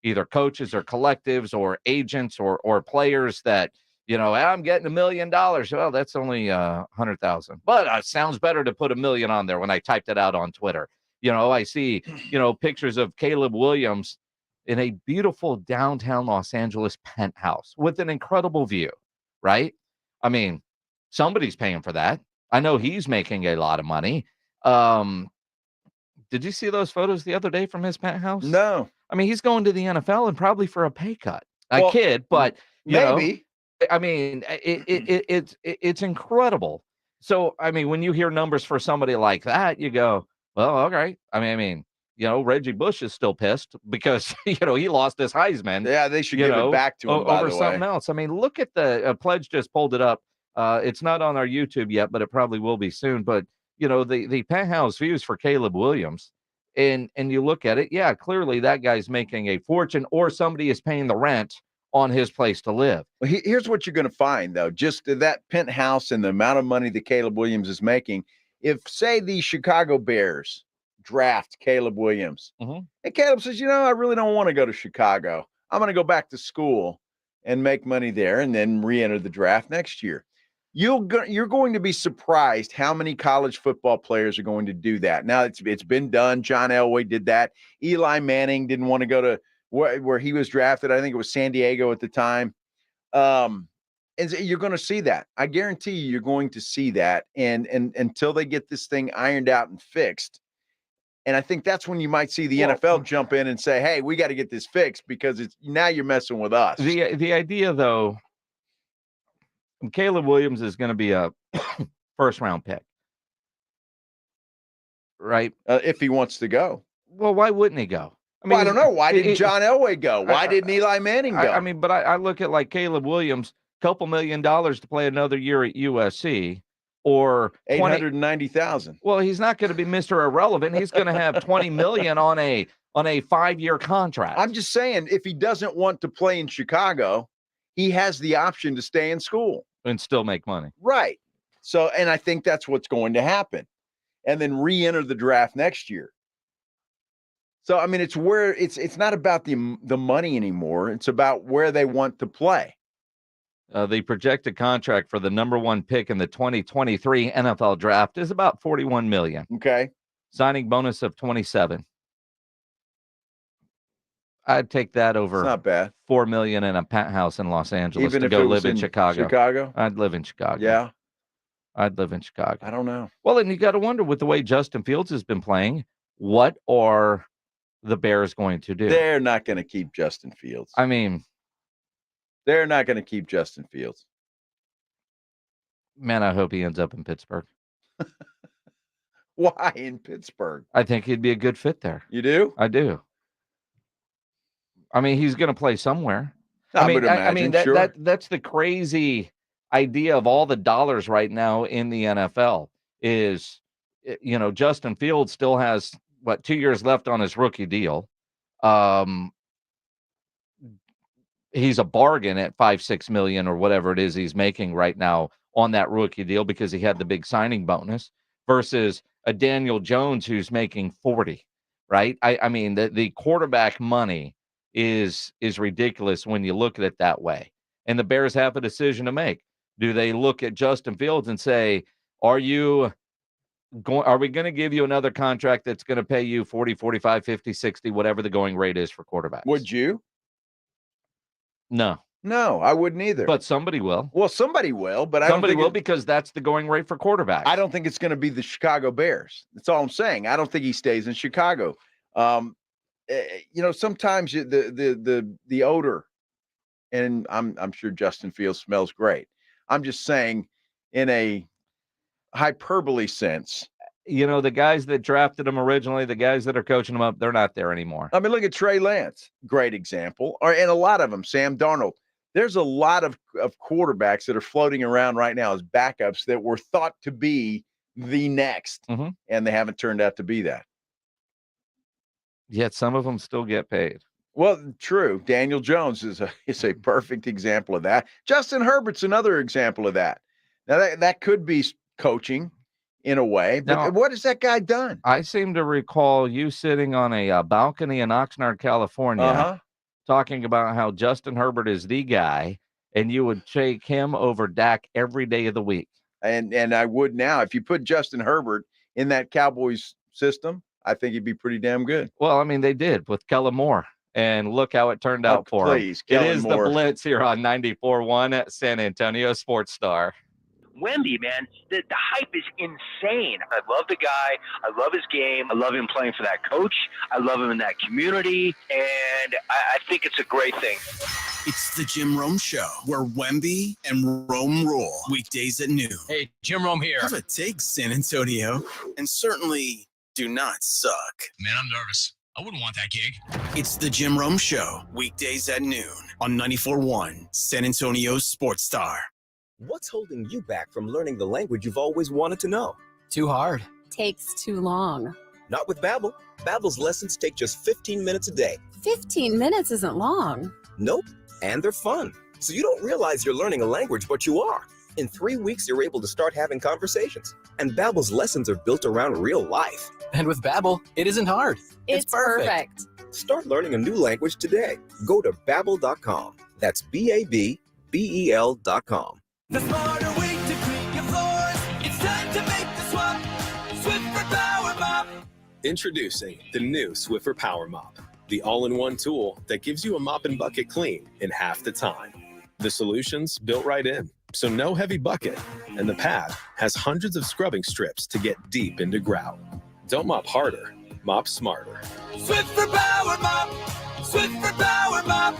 either coaches or collectives or agents or players that, I'm getting $1 million. Well, that's only 100,000, but sounds better to put $1 million on there when I typed it out on Twitter. I see, pictures of Caleb Williams in a beautiful downtown Los Angeles penthouse with an incredible view, right? I mean, somebody's paying for that. I know he's making a lot of money. Did you see those photos the other day from his penthouse? No. I mean, he's going to the NFL and probably for a pay cut. I kid, but maybe. I mean, it's incredible. So, I mean, when you hear numbers for somebody like that, you go, well, okay. I mean, Reggie Bush is still pissed because, he lost his Heisman. Yeah, they should give it back to him, by over the way. something else. I mean, look at the Pledge just pulled it up. It's not on our YouTube yet, but it probably will be soon. But, the penthouse views for Caleb Williams, and you look at it, yeah, clearly that guy's making a fortune or somebody is paying the rent on his place to live. Well, here's what you're going to find, though. Just that penthouse and the amount of money that Caleb Williams is making. If, say, the Chicago Bears draft Caleb Williams, and Caleb says, I really don't want to go to Chicago. I'm going to go back to school and make money there and then re-enter the draft next year. You're going to be surprised how many college football players are going to do that. Now, it's been done. John Elway did that. Eli Manning didn't want to go to where he was drafted. I think it was San Diego at the time. And so you're going to see that. I guarantee you're going to see that. And until they get this thing ironed out and fixed. And I think that's when you might see the NFL jump in and say, hey, we got to get this fixed because now you're messing with us. The idea, though, Caleb Williams is going to be a first-round pick, right? If he wants to go. Well, why wouldn't he go? I mean, I don't know. Why didn't John Elway go? Why didn't Eli Manning go? I mean, but I look at like Caleb Williams, $2 million to play another year at USC, or $890,000. Well, he's not going to be Mr. Irrelevant. He's going to have $20 million on a 5-year contract. I'm just saying, if he doesn't want to play in Chicago, he has the option to stay in school and still make money. Right. So, and I think that's what's going to happen, and then re-enter the draft next year. So, I mean, it's where it's not about the money anymore. It's about where they want to play. The projected contract for the number 1 pick in the 2023 NFL draft is about $41 million. Okay. Signing bonus of $27. I'd take that over. It's not bad. $4 million in a penthouse in Los Angeles. Even to if go it was live in Chicago. Chicago? I'd live in Chicago. Yeah. I'd live in Chicago. I don't know. Well, and you got to wonder, with the way Justin Fields has been playing, what are the Bears going to do? They're not going to keep Justin Fields. I mean, they're not going to keep Justin Fields. Man, I hope he ends up in Pittsburgh. Why in Pittsburgh? I think he'd be a good fit there. You do? I do. I mean, he's going to play somewhere. I would imagine, that's the crazy idea of all the dollars right now in the NFL is, Justin Fields still has 2 years left on his rookie deal. He's a bargain at $5-6 million or whatever it is he's making right now on that rookie deal because he had the big signing bonus versus a Daniel Jones who's making 40, right? I mean, the quarterback money is ridiculous when you look at it that way. And the Bears have a decision to make. Do they look at Justin Fields and say, are we going to give you another contract that's going to pay you 40, 45, 50, 60, whatever the going rate is for quarterbacks? Would you? No. No, I wouldn't either. But somebody will. Well, somebody will, but somebody will because that's the going rate for quarterbacks. I don't think it's going to be the Chicago Bears. That's all I'm saying. I don't think he stays in Chicago. Sometimes the odor, and I'm sure Justin Fields smells great. I'm just saying, in a hyperbole sense. The guys that drafted him originally, the guys that are coaching him up, they're not there anymore. I mean, look at Trey Lance, great example, and a lot of them. Sam Darnold. There's a lot of quarterbacks that are floating around right now as backups that were thought to be the next, and they haven't turned out to be that. Yet some of them still get paid. Well, true. Daniel Jones is a perfect example of that. Justin Herbert's another example of that. Now, that could be coaching in a way, but now, what has that guy done? I seem to recall you sitting on a balcony in Oxnard, California, talking about how Justin Herbert is the guy, and you would take him over Dak every day of the week. And I would now. If you put Justin Herbert in that Cowboys system, I think he'd be pretty damn good. Well, I mean, they did with Kellen Moore, and look how it turned out for him. It is the Blitz here on 94.1 at San Antonio Sports Star. Wemby, man, the hype is insane. I love the guy. I love his game. I love him playing for that coach. I love him in that community. And I think it's a great thing. It's the Jim Rome Show, where Wemby and Rome rule. Weekdays at noon. Hey, Jim Rome here. Have a take, San Antonio. And certainly do not suck. Man, I'm nervous. I wouldn't want that gig. It's the Jim Rome Show, weekdays at noon on 94.1 San Antonio Sports Star. What's holding you back from learning the language you've always wanted to know? Too hard. Takes too long. Not with Babbel. Babbel's lessons take just 15 minutes a day. 15 minutes isn't long. Nope. And they're fun. So you don't realize you're learning a language, but you are. In 3 weeks, you're able to start having conversations. And Babbel's lessons are built around real life. And with Babbel, it isn't hard. It's perfect. Start learning a new language today. Go to Babbel.com. That's Babbel.com. The smarter way to clean your floors. It's time to make the swap. Swiffer Power Mop. Introducing the new Swiffer Power Mop, the all-in-one tool that gives you a mop and bucket clean in half the time. The solution's built right in, so no heavy bucket, and the pad has hundreds of scrubbing strips to get deep into grout. Don't mop harder, mop smarter. Swiffer Power Mop. Swiffer Power Mop.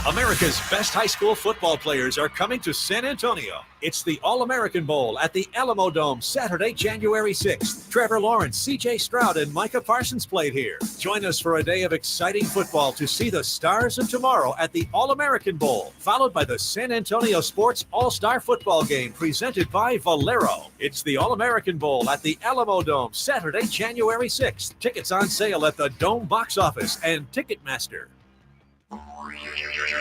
America's best high school football players are coming to San Antonio. It's the All-American Bowl at the Alamo Dome, Saturday, January 6th. Trevor Lawrence, C.J. Stroud, and Micah Parsons played here. Join us for a day of exciting football to see the stars of tomorrow at the All-American Bowl, followed by the San Antonio Sports All-Star Football Game presented by Valero. It's the All-American Bowl at the Alamo Dome, Saturday, January 6th. Tickets on sale at the Dome box office and Ticketmaster.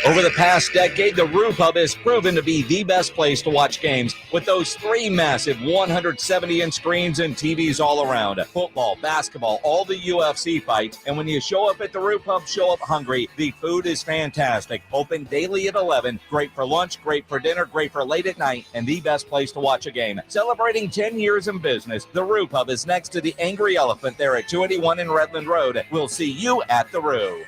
Over the past decade, the Roo Pub has proven to be the best place to watch games with those 3 massive 170-inch screens and TVs all around. Football, basketball, all the UFC fights. And when you show up at the Roo Pub, show up hungry. The food is fantastic. Open daily at 11. Great for lunch, great for dinner, great for late at night, and the best place to watch a game. Celebrating 10 years in business, the Roo Pub is next to the Angry Elephant there at 281 in Redland Road. We'll see you at the Roo.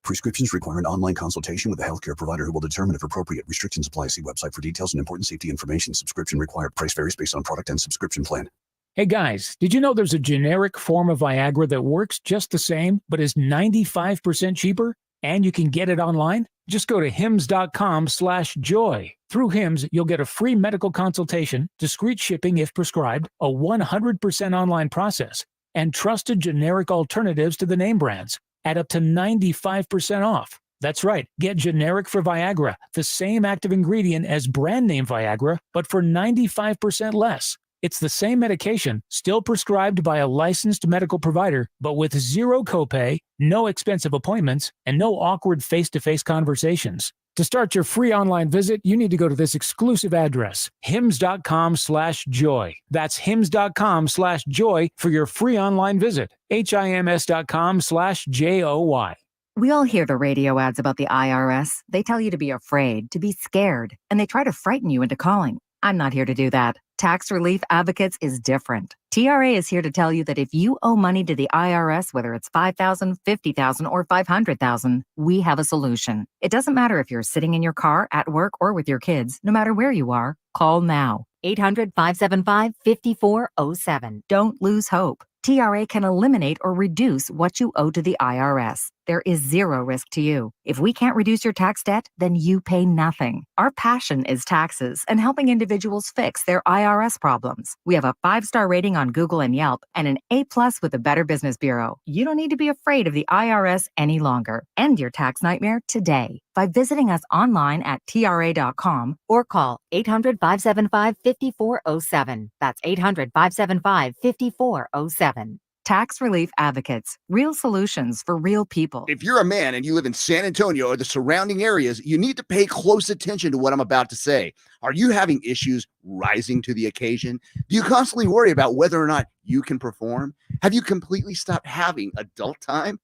Prescriptions require an online consultation with a healthcare provider who will determine if appropriate. Restrictions apply. See website for details and important safety information. Subscription required. Price varies based on product and subscription plan. Hey guys, did you know there's a generic form of Viagra that works just the same, but is 95% cheaper? And you can get it online? Just go to hims.com/joy. Through Hims, you'll get a free medical consultation, discreet shipping if prescribed, a 100% online process, and trusted generic alternatives to the name brands at up to 95% off. That's right. Get generic for Viagra, the same active ingredient as brand name Viagra, but for 95% less. It's the same medication, still prescribed by a licensed medical provider, but with zero copay, no expensive appointments, and no awkward face-to-face conversations. To start your free online visit, you need to go to this exclusive address, hims.com/joy. That's hims.com/joy for your free online visit. HIMS.com/JOY. We all hear the radio ads about the IRS. They tell you to be afraid, to be scared, and they try to frighten you into calling. I'm not here to do that. Tax Relief Advocates is different. TRA is here to tell you that if you owe money to the IRS, whether it's $5,000, $50,000, or $500,000, we have a solution. It doesn't matter if you're sitting in your car, at work, or with your kids. No matter where you are, call now. 800-575-5407. Don't lose hope. TRA can eliminate or reduce what you owe to the IRS. There is zero risk to you. If we can't reduce your tax debt, then you pay nothing. Our passion is taxes and helping individuals fix their IRS problems. We have a 5-star rating on Google and Yelp and an A+ with the Better Business Bureau. You don't need to be afraid of the IRS any longer. End your tax nightmare today by visiting us online at TRA.com or call 800-575-5407. That's 800-575-5407. Tax Relief Advocates. Real solutions for real people. If you're a man and you live in San Antonio or the surrounding areas, you need to pay close attention to what I'm about to say. Are you having issues rising to the occasion? Do you constantly worry about whether or not you can perform? Have you completely stopped having adult time?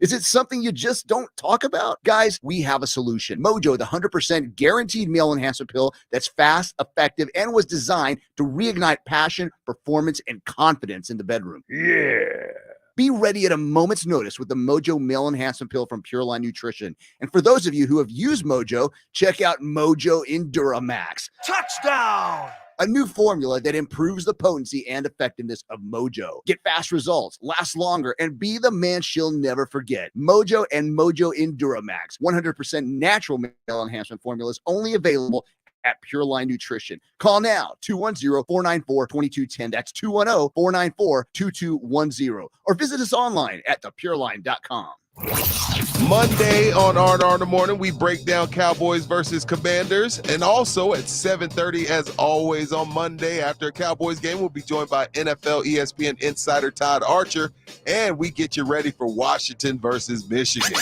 Is it something you just don't talk about? Guys, we have a solution. Mojo, the 100% guaranteed male enhancement pill that's fast, effective, and was designed to reignite passion, performance, and confidence in the bedroom. Yeah. Be ready at a moment's notice with the Mojo Male Enhancement Pill from Pure Line Nutrition. And for those of you who have used Mojo, check out Mojo Enduramax. Touchdown! A new formula that improves the potency and effectiveness of Mojo. Get fast results, last longer, and be the man she'll never forget. Mojo and Mojo Enduramax, 100% natural male enhancement formulas, only available at Pure Line Nutrition. Call now, 210-494-2210. That's 210-494-2210. Or visit us online at thepureline.com. Monday on R&R in the Morning, we break down Cowboys versus Commanders. And also at 7:30, as always on Monday, after a Cowboys game, we'll be joined by NFL ESPN insider Todd Archer. And we get you ready for Washington versus Michigan.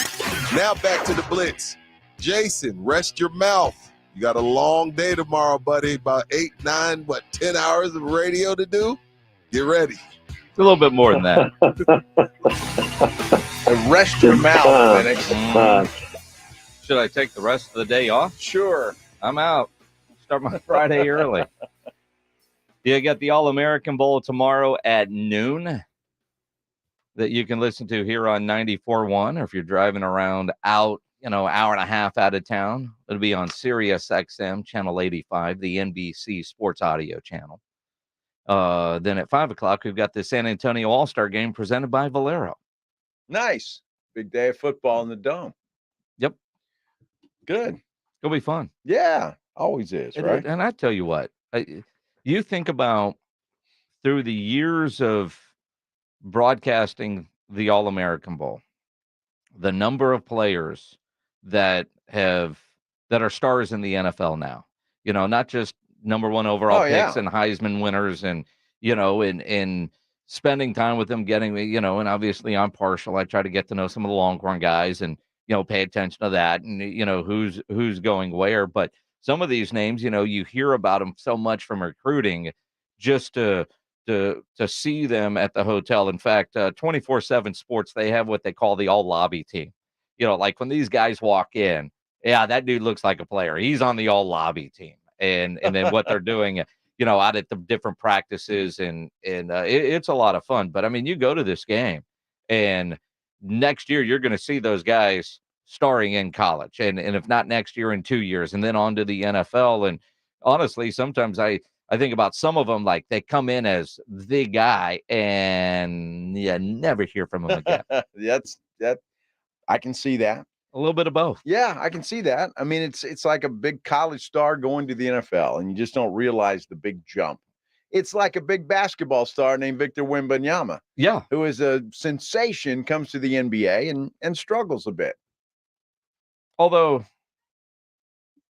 Now back to the Blitz. Jason, rest your mouth. You got a long day tomorrow, buddy. About 8, 9, 10 hours of radio to do? Get ready. It's a little bit more than that. Rest your mouth, Phoenix. Should I take the rest of the day off? Sure. I'm out. Start my Friday early. Yeah, I got the All-American Bowl tomorrow at noon that you can listen to here on 94.1, or if you're driving around out, hour and a half out of town, it'll be on Sirius XM, channel 85, the NBC Sports Audio channel. Then at 5 o'clock, we've got the San Antonio All-Star Game presented by Valero. Nice. Big day of football in the Dome. Yep. Good. It'll be fun. Yeah. Always is, right? And I tell you what, you think about through the years of broadcasting the All-American Bowl, the number of players that are stars in the NFL now, not just number one overall picks and Heisman winners and, and spending time with them, getting, and obviously I'm partial. I try to get to know some of the Longhorn guys and, pay attention to that and, who's going where. But some of these names, you hear about them so much from recruiting just to see them at the hotel. In fact, 24/7 Sports, they have what they call the all lobby team. Like when these guys walk in, yeah, that dude looks like a player. He's on the all lobby team. And then what they're doing, out at the different practices and it's a lot of fun. But I mean, you go to this game and next year you're going to see those guys starring in college. And if not next year, in 2 years, and then on to the NFL. And honestly, sometimes I think about some of them, like they come in as the guy and you never hear from them again. I can see that. A little bit of both. Yeah, I can see that. I mean, it's like a big college star going to the NFL, and you just don't realize the big jump. It's like a big basketball star named Victor Wembanyama. Yeah. Who is a sensation, comes to the NBA and struggles a bit. Although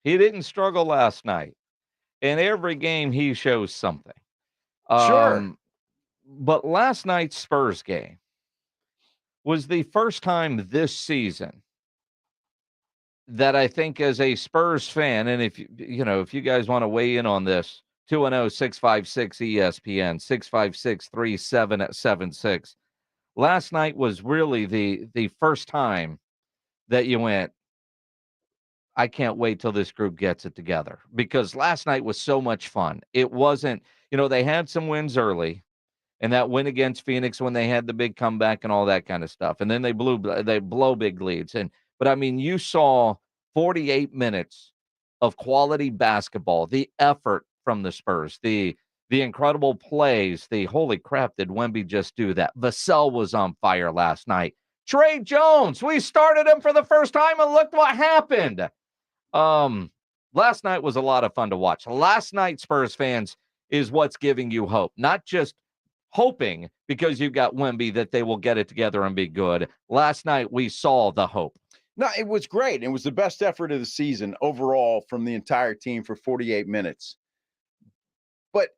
he didn't struggle last night. In every game, he shows something. Sure. But last night's Spurs game was the first time this season that I think as a Spurs fan, and if you guys want to weigh in on this, 210-656-ESPN, 656-3776. Last night was really the first time that you went, I can't wait till this group gets it together because last night was so much fun. It wasn't, they had some wins early, and that win against Phoenix when they had the big comeback and all that kind of stuff. And then they blow big leads. But I mean, you saw 48 minutes of quality basketball, the effort from the Spurs, the incredible plays, the holy crap, did Wemby just do that? Vassell was on fire last night. Trey Jones, we started him for the first time, and look what happened. Last night was a lot of fun to watch. Last night, Spurs fans, is what's giving you hope, not just hoping because you've got Wemby that they will get it together and be good. Last night, we saw the hope. No, it was great. It was the best effort of the season overall from the entire team for 48 minutes. But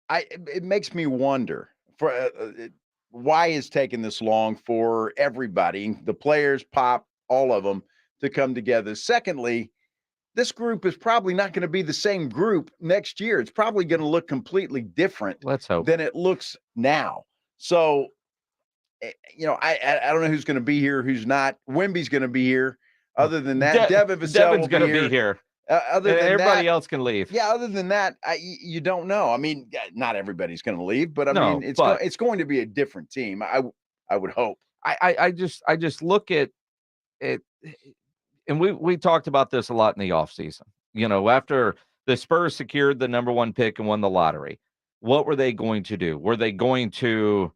it makes me wonder why is taking this long for everybody, the players, Pop, all of them, to come together. Secondly, this group is probably not going to be the same group next year. It's probably going to look completely different than it looks now. So, I don't know who's going to be here, who's not. Wemby's going to be here. Other than that, Devin Vassell Devin's going to be here. Other than everybody else can leave. Yeah, other than that, you don't know. I mean, not everybody's going to leave, but it's going to be a different team. I would hope. I just look at it, and we talked about this a lot in the offseason. After the Spurs secured the number 1 pick and won the lottery, what were they going to do? Were they going to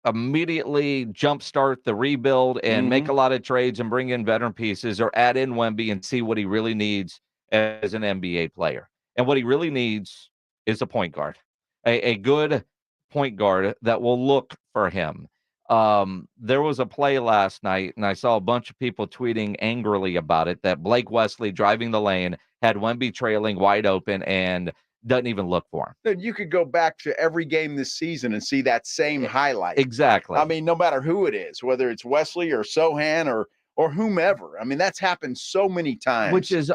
immediately jumpstart the rebuild and make a lot of trades and bring in veteran pieces, or add in Wemby and see what he really needs as an NBA player? And what he really needs is a point guard, a good point guard that will look for him. There was a play last night, and I saw a bunch of people tweeting angrily about it, that Blake Wesley driving the lane had Wemby trailing wide open and doesn't even look for him. You could go back to every game this season and see that same highlight. Exactly. I mean, no matter who it is, whether it's Wesley or Sohan or whomever. I mean, that's happened so many times. Which is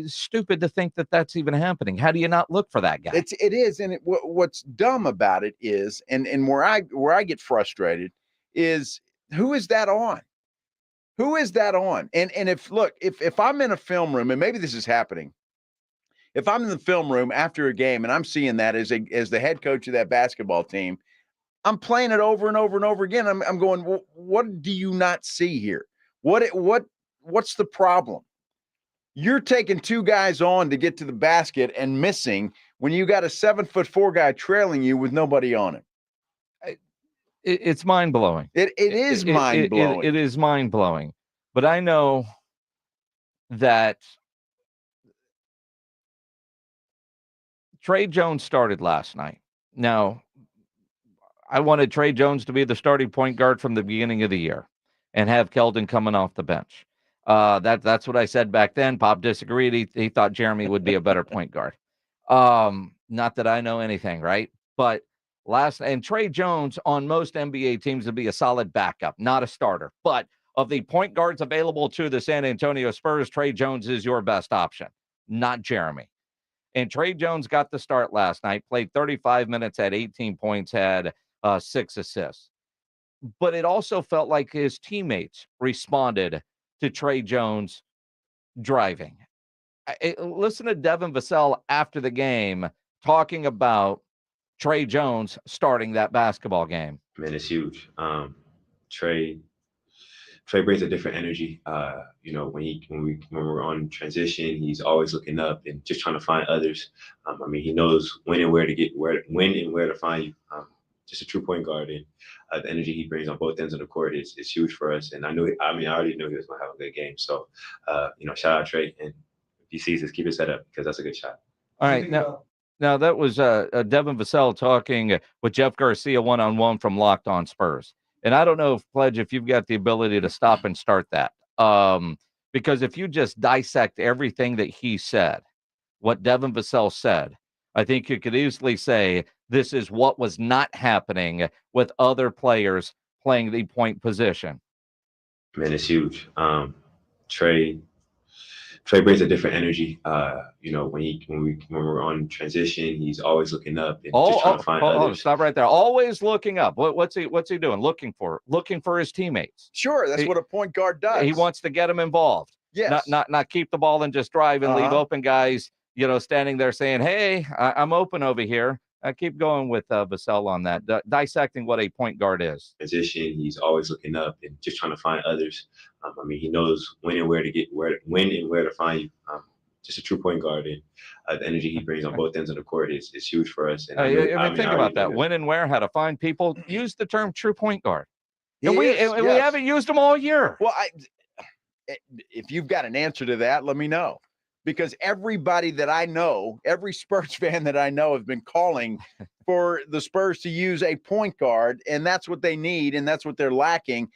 stupid to think that that's even happening. How do you not look for that guy? It is, and what's dumb about it is, and where I get frustrated is, who is that on? Who is that on? And if I'm in a film room, and maybe this is happening, if I'm in the film room after a game and I'm seeing that as the head coach of that basketball team, I'm playing it over and over and over again. I'm going, well, what do you not see here? What's the problem? You're taking 2 guys on to get to the basket and missing when you got a 7'4" guy trailing you with nobody on him. It's mind blowing. It is mind blowing. It is mind blowing. But I know that Trey Jones started last night. Now, I wanted Trey Jones to be the starting point guard from the beginning of the year and have Keldon coming off the bench. That's what I said back then. Pop disagreed. He thought Jeremy would be a better point guard. Not that I know anything, right? But and Trey Jones on most NBA teams would be a solid backup, not a starter. But of the point guards available to the San Antonio Spurs, Trey Jones is your best option, not Jeremy. And Trey Jones got the start last night, played 35 minutes, had 18 points, had 6 assists. But it also felt like his teammates responded to Trey Jones driving. Listen to Devin Vassell after the game talking about Trey Jones starting that basketball game. Man, it's huge. Trey brings a different energy. When we're on transition, he's always looking up and just trying to find others. He knows when and where to find you. Just a true point guard, and the energy he brings on both ends of the court is huge for us. And I already knew he was going to have a good game. So, shout out Trey, and if he sees this, keep his head up because that's a good shot. All right, now that was Devin Vassell talking with Jeff Garcia one-on-one from Locked On Spurs. And I don't know, Pledge, if you've got the ability to stop and start that. Because if you just dissect everything that he said, what Devin Vassell said, I think you could easily say this is what was not happening with other players playing the point position. Man, it's huge. Trey brings a different energy. When we're on transition, he's always looking up and just trying to find others. Stop right there. Always looking up. What's he doing? Looking for his teammates. Sure, that's what a point guard does. He wants to get them involved. Yes. Not keep the ball and just drive and leave Uh-huh. open guys, standing there saying, "Hey, I'm open over here." I keep going with Vassell on that, dissecting what a point guard is. Position. He's always looking up and just trying to find others. I mean, he knows when and where to find you. Just a true point guard, and the energy he brings on both ends of the court is huge for us. And Think about that. When and where, how to find people. Use the term true point guard. And we haven't used them all year. Well, if you've got an answer to that, let me know. Because everybody that I know, every Spurs fan that I know have been calling for the Spurs to use a point guard, and that's what they need, and that's what they're lacking.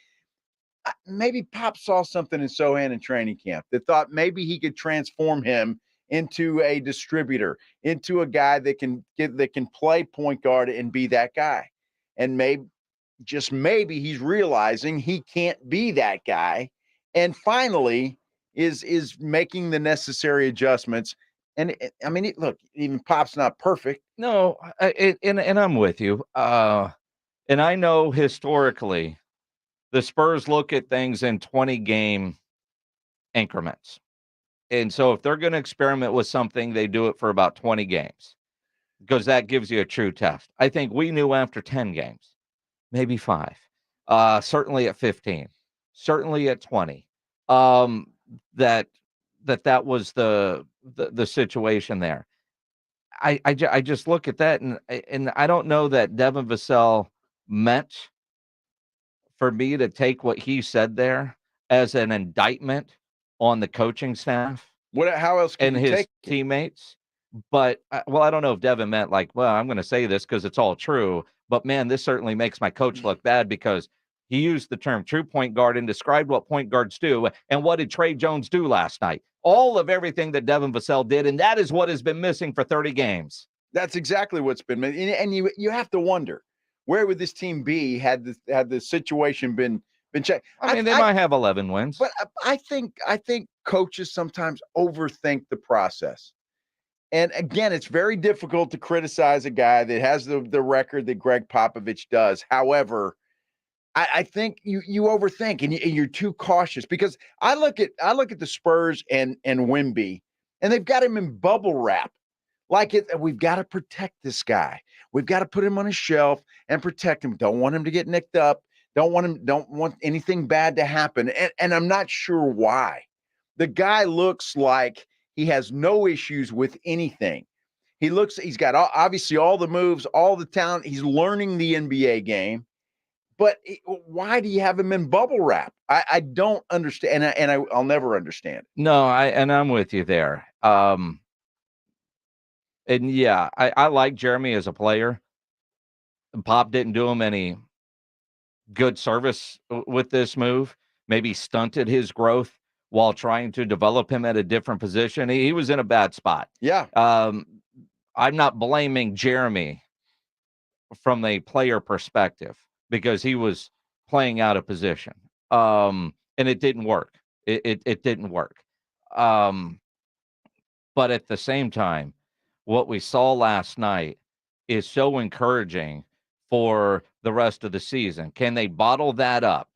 Maybe Pop saw something in Sohan in training camp that thought maybe he could transform him into a distributor, into a guy that can play point guard and be that guy. And maybe he's realizing he can't be that guy, and finally is making the necessary adjustments. And I mean, look, even Pop's not perfect. No, and I'm with you. And I know historically, the Spurs look at things in 20-game increments. And so if they're going to experiment with something, they do it for about 20 games because that gives you a true test. I think we knew after 10 games, maybe 5, certainly at 15, certainly at 20, that was the situation there. I just look at that and I don't know that Devin Vassell meant for me to take what he said there as an indictment on the coaching staff. How else can and you his take teammates? But I don't know if Devin meant like, well, I'm going to say this because it's all true. But man, this certainly makes my coach look bad because he used the term true point guard and described what point guards do. And what did Trey Jones do last night? All of everything that Devin Vassell did, and that is what has been missing for 30 games. That's exactly what's been missing. And you have to wonder, where would this team be had the situation been checked? I mean, they might have 11 wins. But I think coaches sometimes overthink the process. And again, it's very difficult to criticize a guy that has the record that Greg Popovich does. However, I think you overthink and you're too cautious, because I look at the Spurs and Wemby, and they've got him in bubble wrap. We've got to protect this guy. We've got to put him on a shelf and protect him. Don't want him to get nicked up. Don't want anything bad to happen. And I'm not sure why. The guy looks like he has no issues with anything. He's got obviously all the moves, all the talent. He's learning the NBA game. But why do you have him in bubble wrap? I don't understand, and I'll never understand. No, I'm with you there. And yeah, I like Jeremy as a player. Pop didn't do him any good service with this move. Maybe stunted his growth while trying to develop him at a different position. He was in a bad spot. Yeah. I'm not blaming Jeremy from a player perspective, because he was playing out of position. And it didn't work. It didn't work. But at the same time, what we saw last night is so encouraging for the rest of the season. Can they bottle that up?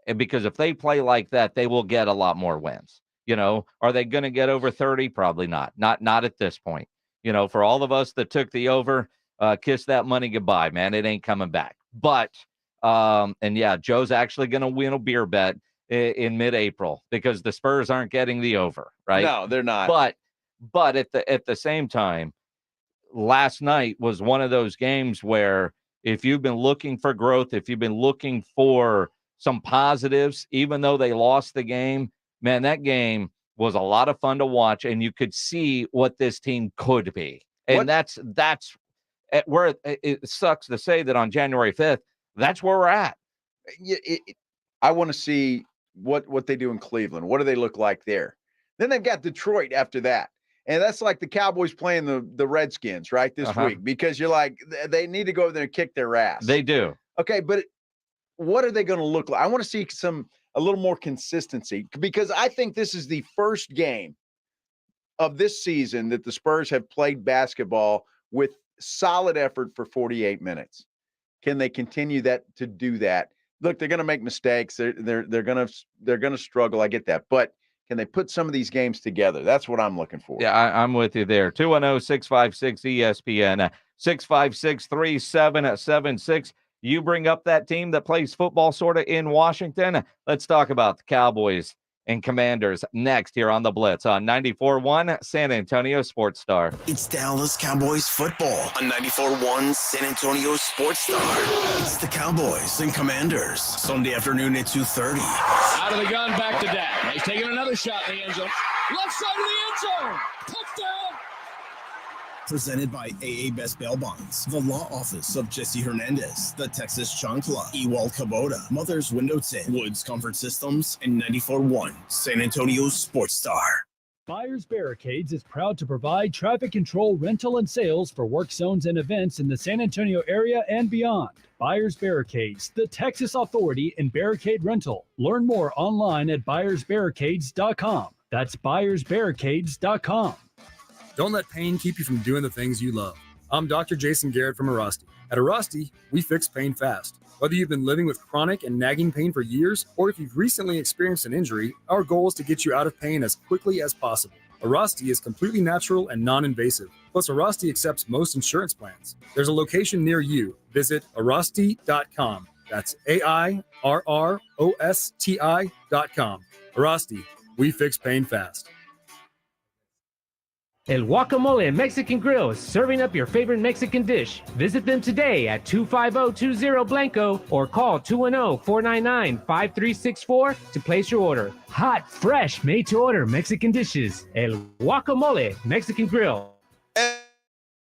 And because if they play like that, they will get a lot more wins. Are they going to get over 30? Probably not. Not at this point. For all of us that took the over, kiss that money goodbye, man. It ain't coming back. But, and yeah, Joe's actually going to win a beer bet in mid-April because the Spurs aren't getting the over, right? No, they're not. But at the same time, last night was one of those games where if you've been looking for growth, if you've been looking for some positives, even though they lost the game, man, that game was a lot of fun to watch, and you could see what this team could be. And that's where it sucks to say that on January 5th, that's where we're at. I want to see what they do in Cleveland. What do they look like there? Then they've got Detroit after that. And that's like the Cowboys playing the Redskins, right, this week, because you're like, they need to go over there and kick their ass. They do. Okay, but what are they going to look like? I want to see a little more consistency, because I think this is the first game of this season that the Spurs have played basketball with solid effort for 48 minutes. Can they continue to do that? Look, they're going to make mistakes. They're going to struggle. I get that. But Can they put some of these games together? That's what I'm looking for. Yeah, I'm with you there. 210-656-ESPN, 656-3776. You bring up that team that plays football sort of in Washington. Let's talk about the Cowboys and Commanders next here on the Blitz on 94.1 San Antonio Sports Star. It's Dallas Cowboys football on 94.1 San Antonio Sports Star. It's the Cowboys and Commanders. Sunday afternoon at 2:30. Out of the gun, back to Dak. He's taking another shot in the end zone. Left side of the end zone. Touchdown. Presented by AA Best Bail Bonds, the law office of Jesse Hernandez, the Texas Chancla, Ewald Kubota, Mother's Window Tint, Woods Comfort Systems, and 94.1 San Antonio Sports Star. Buyers Barricades is proud to provide traffic control, rental, and sales for work zones and events in the San Antonio area and beyond. Buyers Barricades, the Texas authority in barricade rental. Learn more online at buyersbarricades.com. That's buyersbarricades.com. Don't let pain keep you from doing the things you love. I'm Dr. Jason Garrett from Arasti. At Arasti, we fix pain fast. Whether you've been living with chronic and nagging pain for years, or if you've recently experienced an injury, our goal is to get you out of pain as quickly as possible. Arasti is completely natural and non-invasive. Plus, Arasti accepts most insurance plans. There's a location near you. Visit arasti.com. That's AIRROSTI.com. Arasti, we fix pain fast. El Guacamole Mexican Grill is serving up your favorite Mexican dish. Visit them today at 25020 Blanco or call 210-499-5364 to place your order. Hot, fresh, made-to-order Mexican dishes. El Guacamole Mexican Grill.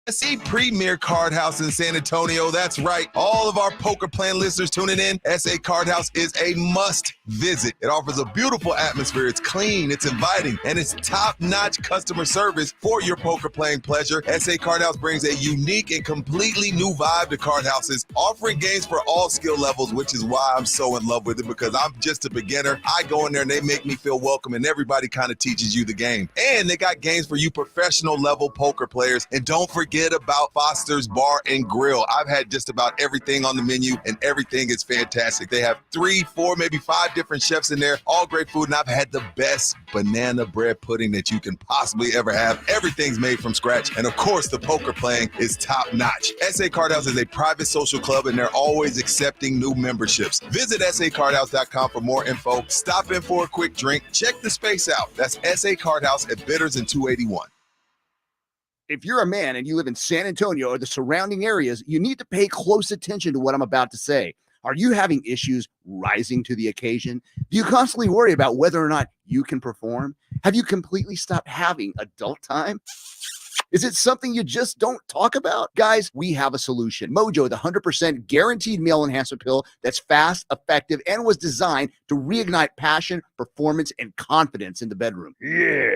SE Premier Card House in San Antonio. That's right. All of our poker playing listeners tuning in. SA Card House is a must visit. It offers a beautiful atmosphere. It's clean, it's inviting, and it's top-notch customer service for your poker playing pleasure. SA Card House brings a unique and completely new vibe to card houses, offering games for all skill levels, which is why I'm so in love with it, because I'm just a beginner. I go in there and they make me feel welcome, and everybody kind of teaches you the game. And they got games for you professional level poker players. And don't forget about Foster's Bar and Grill. I've had just about everything on the menu, and everything is fantastic. They have 3, 4, maybe 5 different chefs in there, all great food, and I've had the best banana bread pudding that you can possibly ever have. Everything's made from scratch, and of course, the poker playing is top-notch. SA Card House is a private social club, and they're always accepting new memberships. Visit sacardhouse.com for more info. Stop in for a quick drink. Check the space out. That's SA Card House at Bitters and 281. If you're a man and you live in San Antonio or the surrounding areas, you need to pay close attention to what I'm about to say. Are you having issues rising to the occasion? Do you constantly worry about whether or not you can perform? Have you completely stopped having adult time? Is it something you just don't talk about? Guys, we have a solution. Mojo, the 100% guaranteed male enhancement pill that's fast, effective, and was designed to reignite passion, performance, and confidence in the bedroom. Yeah.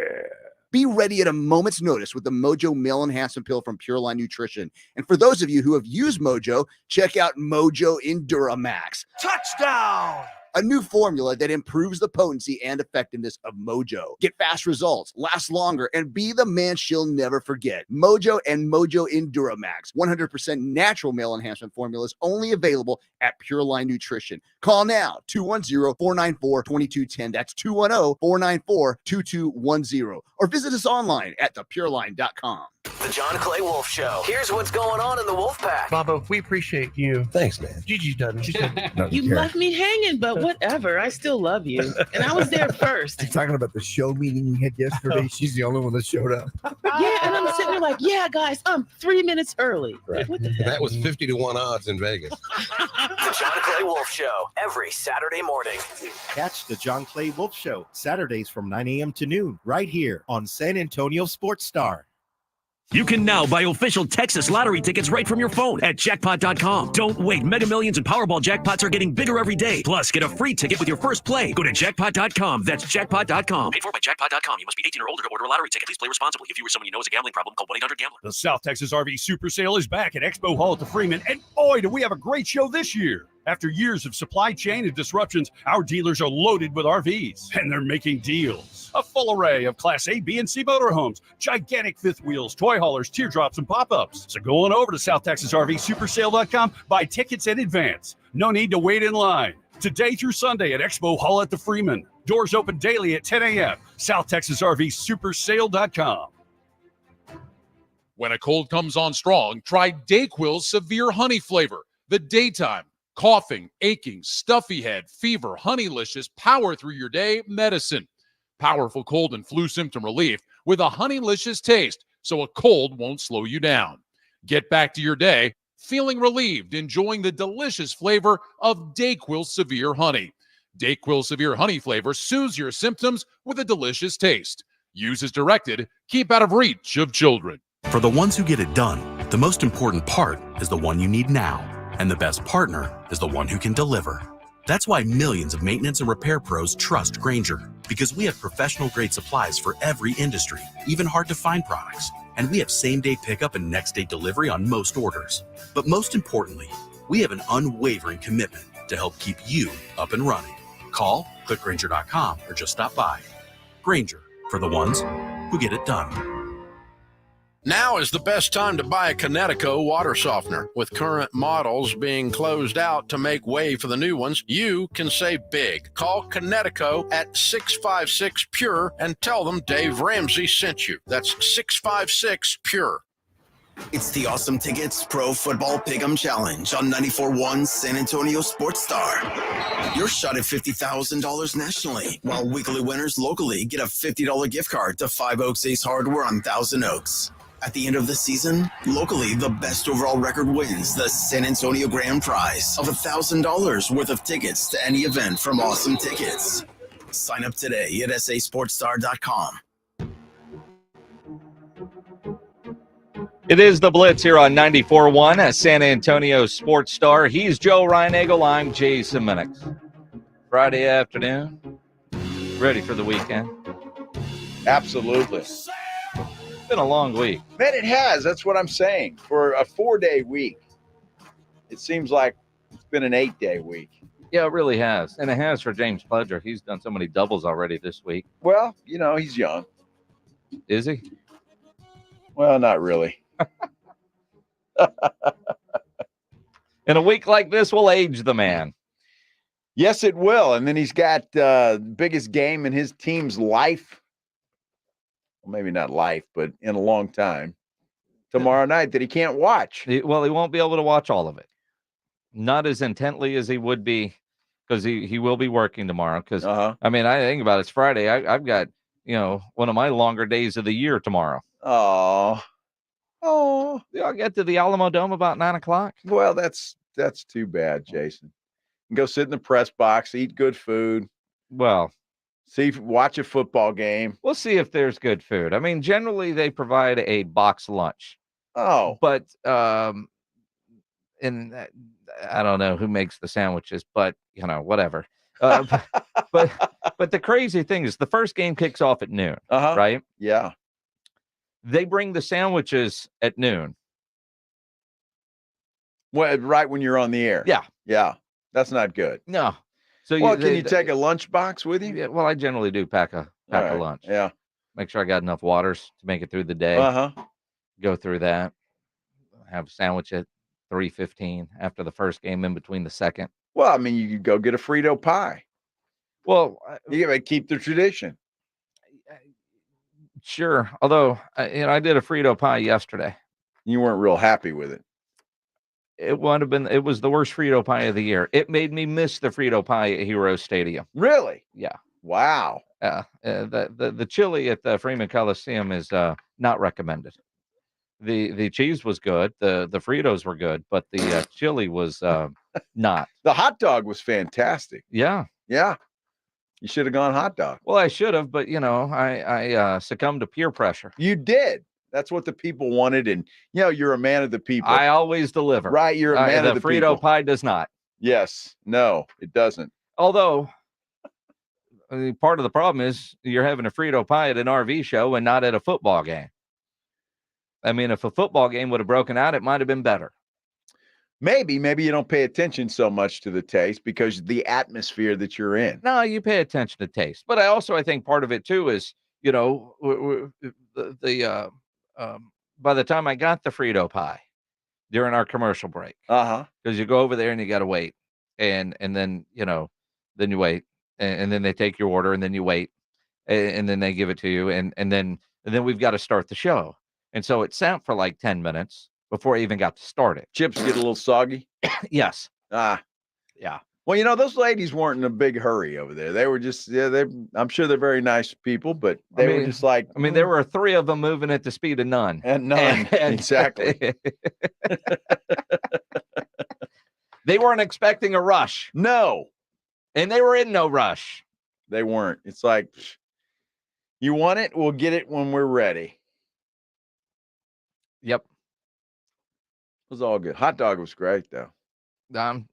Be ready at a moment's notice with the Mojo Male Enhancement Pill from Pure Line Nutrition. And for those of you who have used Mojo, check out Mojo Enduramax. Touchdown! A new formula that improves the potency and effectiveness of Mojo. Get fast results, last longer, and be the man she'll never forget. Mojo and Mojo Enduramax. 100% natural male enhancement formulas only available at Pure Line Nutrition. Call now, 210-494-2210. That's 210-494-2210. Or visit us online at thepureline.com. The John Clay Wolf Show. Here's what's going on in the Wolf Pack. Bubba, we appreciate you. Thanks, man. Gigi doesn't. She said, You left me hanging, but whatever. I still love you. And I was there first. You're talking about the show meeting we had yesterday. She's the only one that showed up. Yeah, and I'm sitting there like, yeah, guys, I'm 3 minutes early. Right. What the heck? That was 50-1 odds in Vegas. The John Clay Wolf Show. Every Saturday morning. Catch the John Clay Wolf Show Saturdays from 9 a.m. to noon right here on San Antonio Sports Star. You can now buy official Texas lottery tickets right from your phone at jackpot.com. Don't wait. Mega Millions and Powerball jackpots are getting bigger every day. Plus, get a free ticket with your first play. Go to jackpot.com. That's jackpot.com. Paid for by jackpot.com. You must be 18 or older to order a lottery ticket. Please play responsibly. If you or someone you know has a gambling problem, call 1-800-GAMBLER. The South Texas RV Super Sale is back at Expo Hall at the Freeman, and boy, do we have a great show this year. After years of supply chain and disruptions, our dealers are loaded with RVs, and they're making deals. A full array of Class A, B, and C motorhomes, gigantic fifth wheels, toy haulers, teardrops, and pop-ups. So go on over to SouthTexasRVSupersale.com, buy tickets in advance. No need to wait in line. today through Sunday at Expo Hall at the Freeman. Doors open daily at 10 a.m. SouthTexasRVSupersale.com. When a cold comes on strong, try DayQuil's Severe Honey flavor. The daytime, coughing, aching, stuffy head, fever, honeylicious, power through your day medicine. Powerful cold and flu symptom relief with a honeylicious taste, so a cold won't slow you down. Get back to your day feeling relieved, enjoying the delicious flavor of DayQuil Severe Honey. DayQuil Severe Honey flavor soothes your symptoms with a delicious taste. Use as directed. Keep out of reach of children. For the ones who get it done, the most important part is the one you need now. And the best partner is the one who can deliver. That's why millions of maintenance and repair pros trust Grainger. Because we have professional-grade supplies for every industry, even hard-to-find products. And we have same-day pickup and next-day delivery on most orders. But most importantly, we have an unwavering commitment to help keep you up and running. Call, click Grainger.com, or just stop by. Grainger, for the ones who get it done. Now is the best time to buy a Connecticut water softener. With current models being closed out to make way for the new ones, you can save big. Call Connecticut at 656-PURE and tell them Dave Ramsey sent you. That's 656-PURE. It's the Awesome Tickets Pro Football Pick'em Challenge on 94.1 San Antonio Sports Star. Your shot at $50,000 nationally, while weekly winners locally get a $50 gift card to Five Oaks Ace Hardware on Thousand Oaks. At the end of the season, locally, the best overall record wins the San Antonio Grand Prize of $1,000 worth of tickets to any event from Awesome Tickets. Sign up today at sasportstar.com. It is the Blitz here on 94.1 at San Antonio Sports Star. He's Joe Reinagel. I'm Jason Minix. Friday afternoon. Ready for the weekend? Absolutely. It's been a long week. Man, it has. That's what I'm saying. For a 4-day week, it seems like it's been an 8-day week. Yeah, it really has. And it has for James Pledger. He's done so many doubles already this week. Well, you know, he's young. Is he? Well, not really. In a week like this will age the man. Yes, it will. And then he's got the biggest game in his team's life. Well, maybe not life, but in a long time. Tomorrow night that he can't watch. Well, he won't be able to watch all of it. Not as intently as he would be, because he will be working tomorrow. Because, I mean, I think about it, it's Friday. I've got, you know, one of my longer days of the year tomorrow. Oh. I'll get to the Alamo Dome about 9 o'clock. Well, that's too bad, Jason. And go sit in the press box, eat good food. Well, watch a football game. We'll see if there's good food. I mean, generally they provide a box lunch. Oh, but and I don't know who makes the sandwiches, but you know, whatever. But the crazy thing is, the first game kicks off at noon, right? Yeah. They bring the sandwiches at noon. Well, right when you're on the air. Yeah. Yeah. That's not good. No. So can you take a lunch box with you? Yeah, well, I generally do pack a lunch. Yeah. Make sure I got enough waters to make it through the day. Go through that. Have a sandwich at 3:15 after the first game, in between the second. Well, I mean, you could go get a Frito pie. Well, you gotta keep the tradition. Sure. Although, I did a Frito pie yesterday. You weren't real happy with it. It was the worst Frito pie of the year. It made me miss the Frito pie at Hero Stadium. Really? Yeah. Wow. The chili at the Freeman Coliseum is not recommended. The cheese was good. The Fritos were good, but the chili was not. The hot dog was fantastic. Yeah. Yeah. You should have gone hot dog. Well, I should have, but I succumbed to peer pressure. You did. That's what the people wanted, and you're a man of the people. I always deliver. Right, you're a man of the people. The Frito pie does not. Yes. No, it doesn't. Although, part of the problem is you're having a Frito pie at an RV show and not at a football game. I mean, if a football game would have broken out, it might have been better. Maybe you don't pay attention so much to the taste because of the atmosphere that you're in. No, you pay attention to taste. But I think part of it too is, by the time I got the Frito pie during our commercial break, because you go over there and you got to wait. And then, then you wait, and then they take your order, and then you wait, and then they give it to you, and then we've got to start the show. And so it sat for like 10 minutes before I even got to start it. Chips get a little soggy. Yes. Yeah. Well, those ladies weren't in a big hurry over there. They were just, I'm sure they're very nice people, but they were just like, there were 3 of them moving at the speed of none. And none. Exactly. They weren't expecting a rush. No. And they were in no rush. They weren't. It's like, you want it? We'll get it when we're ready. Yep. It was all good. Hot dog was great, though. I'm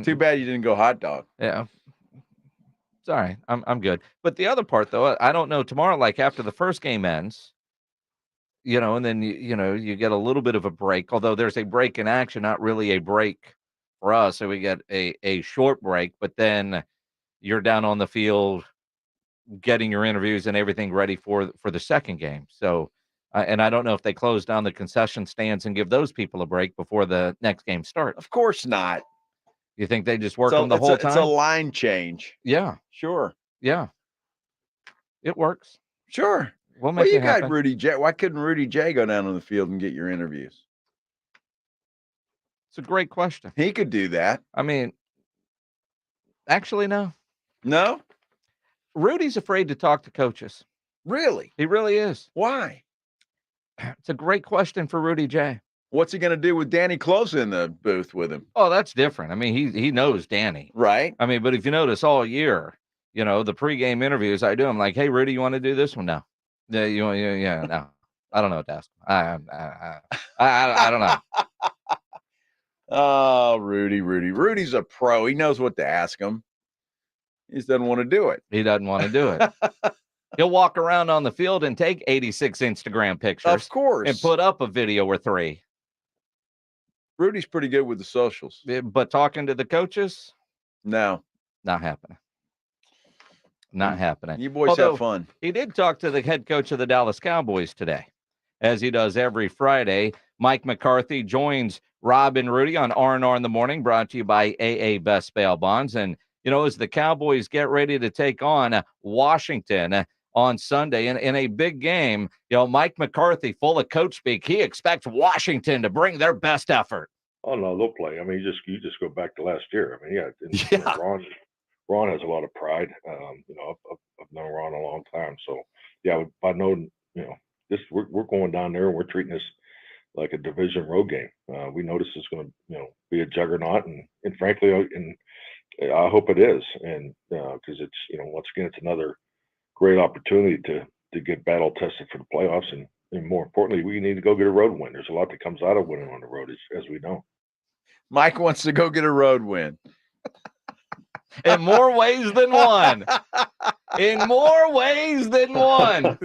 too bad you didn't go hot dog. Yeah. Sorry. I'm good. But the other part, though, I don't know tomorrow, like after the first game ends, and then, you get a little bit of a break, although there's a break in action, not really a break for us. So we get a short break, but then you're down on the field getting your interviews and everything ready for the second game. So, and I don't know if they close down the concession stands and give those people a break before the next game starts. Of course not. You think they just work them the whole time? It's a line change. Yeah. Sure. Yeah. It works. Sure. We'll make you it happen. got Rudy J. Why couldn't Rudy J go down on the field and get your interviews? It's a great question. He could do that. I mean, actually, no. No? Rudy's afraid to talk to coaches. Really? He really is. Why? It's a great question for Rudy J. What's he going to do with Danny Close in the booth with him? Oh, that's different. I mean, he knows Danny. Right. I mean, but if you notice all year, the pregame interviews I do, I'm like, hey, Rudy, you want to do this one? No. Yeah, no. I don't know what to ask. I don't know. Oh, Rudy. Rudy's a pro. He knows what to ask him. He just doesn't want to do it. He doesn't want to do it. He'll walk around on the field and take 86 Instagram pictures. Of course. And put up a video or 3. Rudy's pretty good with the socials. But talking to the coaches? No. Not happening. Not happening. You boys have fun. He did talk to the head coach of the Dallas Cowboys today, as he does every Friday. Mike McCarthy joins Rob and Rudy on R&R in the Morning, brought to you by AA Best Bail Bonds. And, as the Cowboys get ready to take on Washington on Sunday in a big game, Mike McCarthy, full of coach speak, he expects Washington to bring their best effort. Oh, no, they'll play. I mean, you just go back to last year. I mean, Ron has a lot of pride. I've known Ron a long time. So, yeah, I know, we're going down there and we're treating this like a division road game. We know this is going to, be a juggernaut. And frankly, I hope it is. And because it's, once again, it's another great opportunity to get battle tested for the playoffs. And more importantly, we need to go get a road win. There's a lot that comes out of winning on the road, as we know. Mike wants to go get a road win. In more ways than one. In more ways than one.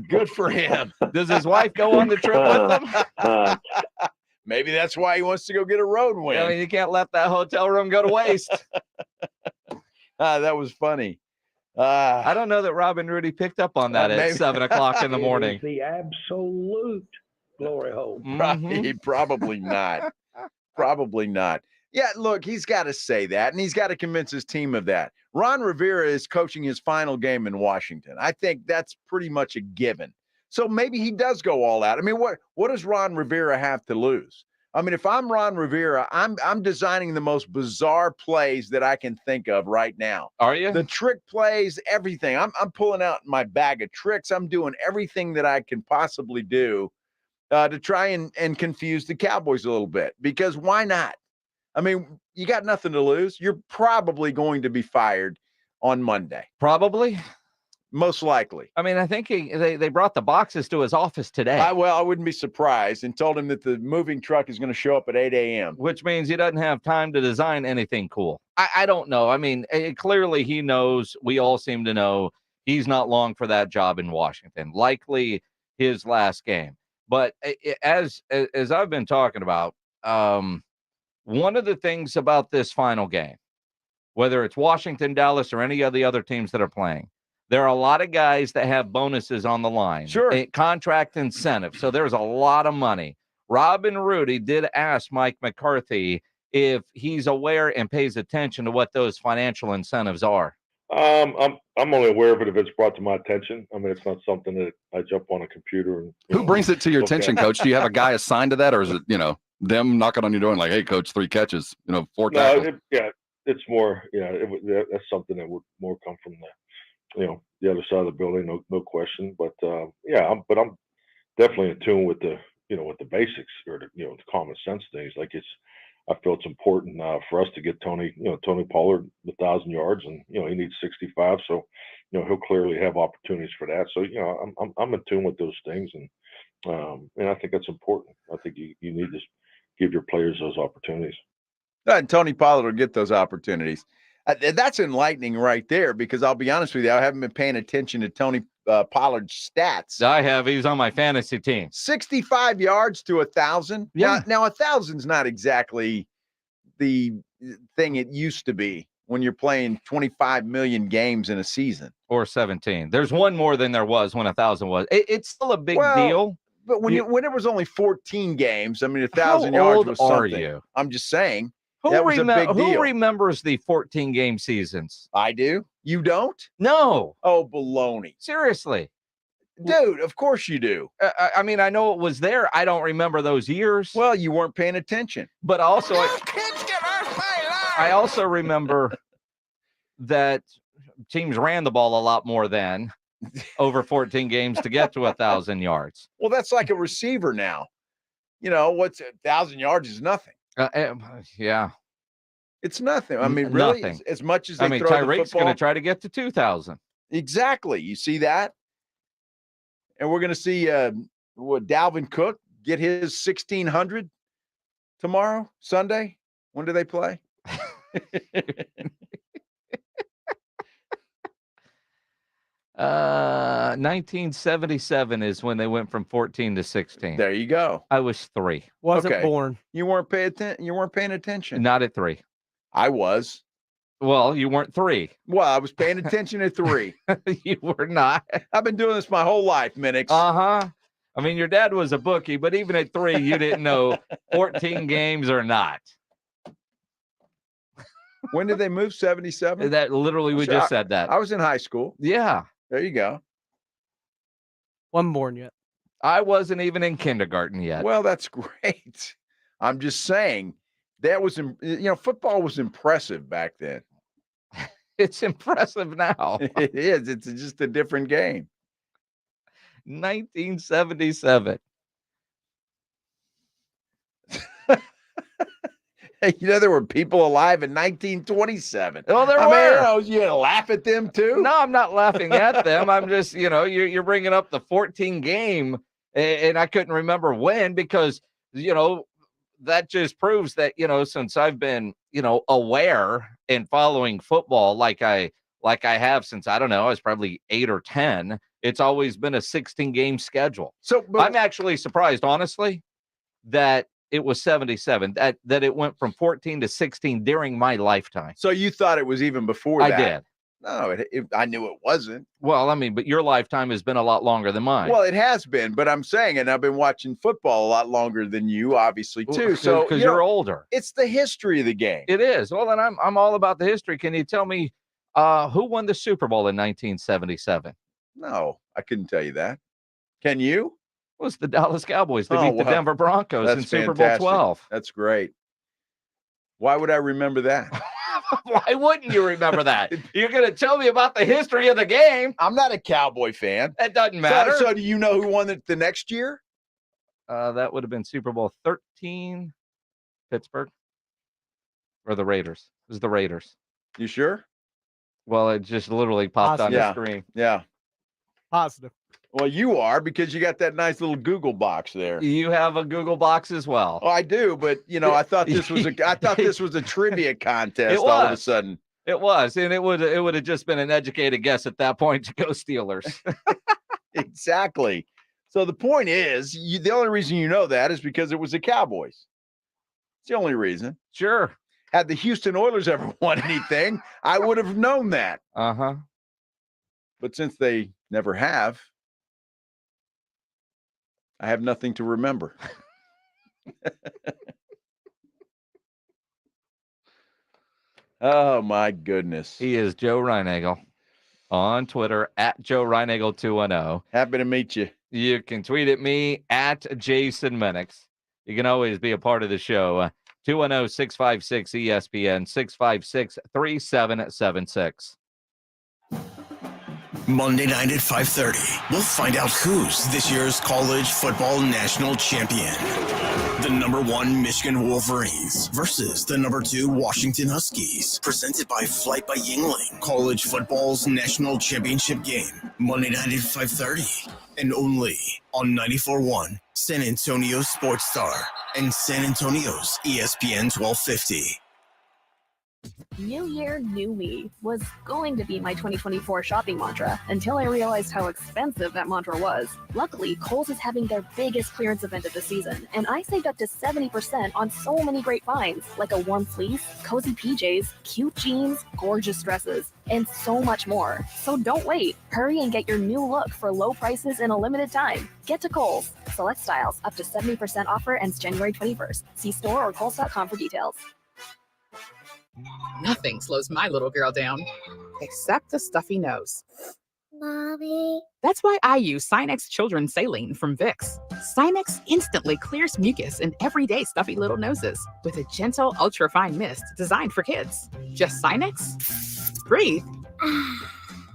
Good for him. Does his wife go on the trip with him? Maybe that's why he wants to go get a road win. I mean, you can't let that hotel room go to waste. That was funny. I don't know that Rob and Rudy picked up on that at 7 o'clock in the morning. The absolute glory hole. Probably not. Probably not. Yeah, look, he's got to say that, and he's got to convince his team of that. Ron Rivera is coaching his final game in Washington. I think that's pretty much a given. So maybe he does go all out. I mean, what does Ron Rivera have to lose? I mean, if I'm Ron Rivera, I'm designing the most bizarre plays that I can think of right now. Are you? The trick plays, everything. I'm pulling out my bag of tricks. I'm doing everything that I can possibly do to try and confuse the Cowboys a little bit, because why not? I mean, you got nothing to lose. You're probably going to be fired on Monday. Probably. Most likely. I mean, I think they brought the boxes to his office today. I wouldn't be surprised, and told him that the moving truck is going to show up at 8 a.m. Which means he doesn't have time to design anything cool. I don't know. I mean, clearly he knows, we all seem to know, he's not long for that job in Washington. Likely his last game. But as I've been talking about, one of the things about this final game, whether it's Washington, Dallas, or any of the other teams that are playing, there are a lot of guys that have bonuses on the line. Sure. Contract incentive. So there's a lot of money. Rob and Rudy did ask Mike McCarthy if he's aware and pays attention to what those financial incentives are. I'm only aware of it if it's brought to my attention. I mean, it's not something that I jump on a computer and Who brings it to your look attention, at. Coach? Do you have a guy assigned to that, or is it them knocking on your door and like, hey, Coach, 3 catches, 4 tackles? It's more that's something that would more come from the other side of the building, no question. But I'm definitely in tune with the with the basics or the common sense things. Like I feel it's important for us to get Tony Pollard 1,000 yards, and he needs 65, so he'll clearly have opportunities for that. So I'm in tune with those things, and I think that's important. I think you need to give your players those opportunities. And Tony Pollard will get those opportunities. That's enlightening right there, because I'll be honest with you, I haven't been paying attention to Tony Pollard's stats. I have. He's on my fantasy team. 65 yards to 1,000. Yeah. Now 1,000's not exactly the thing it used to be when you're playing 25 million games in a season. Or 17. There's one more than there was when 1,000 was. It's still a big deal. But when it was only 14 games, I mean, 1,000 yards was something. Are you? I'm just saying. Who That was a big deal. Who remembers the 14-game seasons? I do. You don't? No. Oh, baloney. Seriously. Dude, of course you do. I mean, I know it was there. I don't remember those years. Well, you weren't paying attention. But also, I also remember that teams ran the ball a lot more than over 14 games to get to 1,000 yards. Well, that's like a receiver now. What's 1,000 yards is nothing. Yeah. It's nothing. I mean, really, nothing. As much as they throw the Tyreek's football. going to try to get to 2,000. Exactly. You see that? And we're going to see Dalvin Cook get his 1,600 tomorrow, Sunday. When do they play? 1977 is when they went from 14 to 16. There you go. I was 3. Wasn't born. You weren't paying attention. Not at 3. I was. Well, you weren't 3. Well, I was paying attention at 3. You were not. I've been doing this my whole life, Minix. Uh-huh. I mean, your dad was a bookie, but even at 3, you didn't know 14 games or not. When did they move? 77? That literally, we just said that. I was in high school. Yeah. There you go. Wasn't born yet. I wasn't even in kindergarten yet. Well, that's great. I'm just saying that was, football was impressive back then. It's impressive now. It is. It's just a different game. 1977. There were people alive in 1927. Oh, there were. You gonna laugh at them too? No, I'm not laughing at them. I'm just, you're bringing up the 14 game, and I couldn't remember when, because, that just proves that, since I've been, aware and following football like I have since, I don't know, I was probably 8 or 10. It's always been a 16-game schedule. So I'm actually surprised, honestly, that it was 77, that it went from 14 to 16 during my lifetime. So you thought it was even before that? I did. No, I knew it wasn't. Well, I mean, but your lifetime has been a lot longer than mine. Well, it has been, but I'm saying, and I've been watching football a lot longer than you, obviously, too. So because you're older. It's the history of the game. It is. Well, then I'm all about the history. Can you tell me who won the Super Bowl in 1977? No, I couldn't tell you that. Can you? It was the Dallas Cowboys. They beat the Denver Broncos in Super Bowl 12. That's great. Why would I remember that? Why wouldn't you remember that? You're going to tell me about the history of the game. I'm not a Cowboy fan. That doesn't matter. So do you know who won it the next year? That would have been Super Bowl 13, Pittsburgh, or the Raiders. It was the Raiders. You sure? Well, it just literally popped on the screen. Yeah. Positive. Well, you are, because you got that nice little Google box there. You have a Google box as well. Oh, I do, but I thought this was a trivia contest all of a sudden. It was, and it would have just been an educated guess at that point to go Steelers. Exactly. So the point is, the only reason you know that is because it was the Cowboys. It's the only reason. Sure. Had the Houston Oilers ever won anything, I would have known that. Uh-huh. But since they never have, I have nothing to remember. Oh, my goodness. He is Joe Reinagel on Twitter at Joe Reinagel 210. Happy to meet you. You can tweet at me at Jason Minix. You can always be a part of the show. 210-656-ESPN, 656-3776. Monday night at 5:30, we'll find out who's this year's college football national champion. The number 1 Michigan Wolverines versus the number 2 Washington Huskies. Presented by Flight by Yingling. College football's national championship game. Monday night at 5:30. And only on 94.1 San Antonio Sports Star and San Antonio's ESPN 1250. New year, new me was going to be my 2024 shopping mantra until I realized how expensive that mantra was. Luckily, Kohl's is having their biggest clearance event of the season, and I saved up to 70% on so many great finds, like a warm fleece, cozy PJs, cute jeans, gorgeous dresses, and so much more. So don't wait. Hurry and get your new look for low prices in a limited time. Get to Kohl's. Select styles up to 70% offer ends January 21st. See store or kohls.com for details. Nothing slows my little girl down, except a stuffy nose. Mommy. That's why I use Sinex Children's Saline from Vicks. Sinex instantly clears mucus in everyday stuffy little noses with a gentle, ultra-fine mist designed for kids. Just Sinex? Breathe.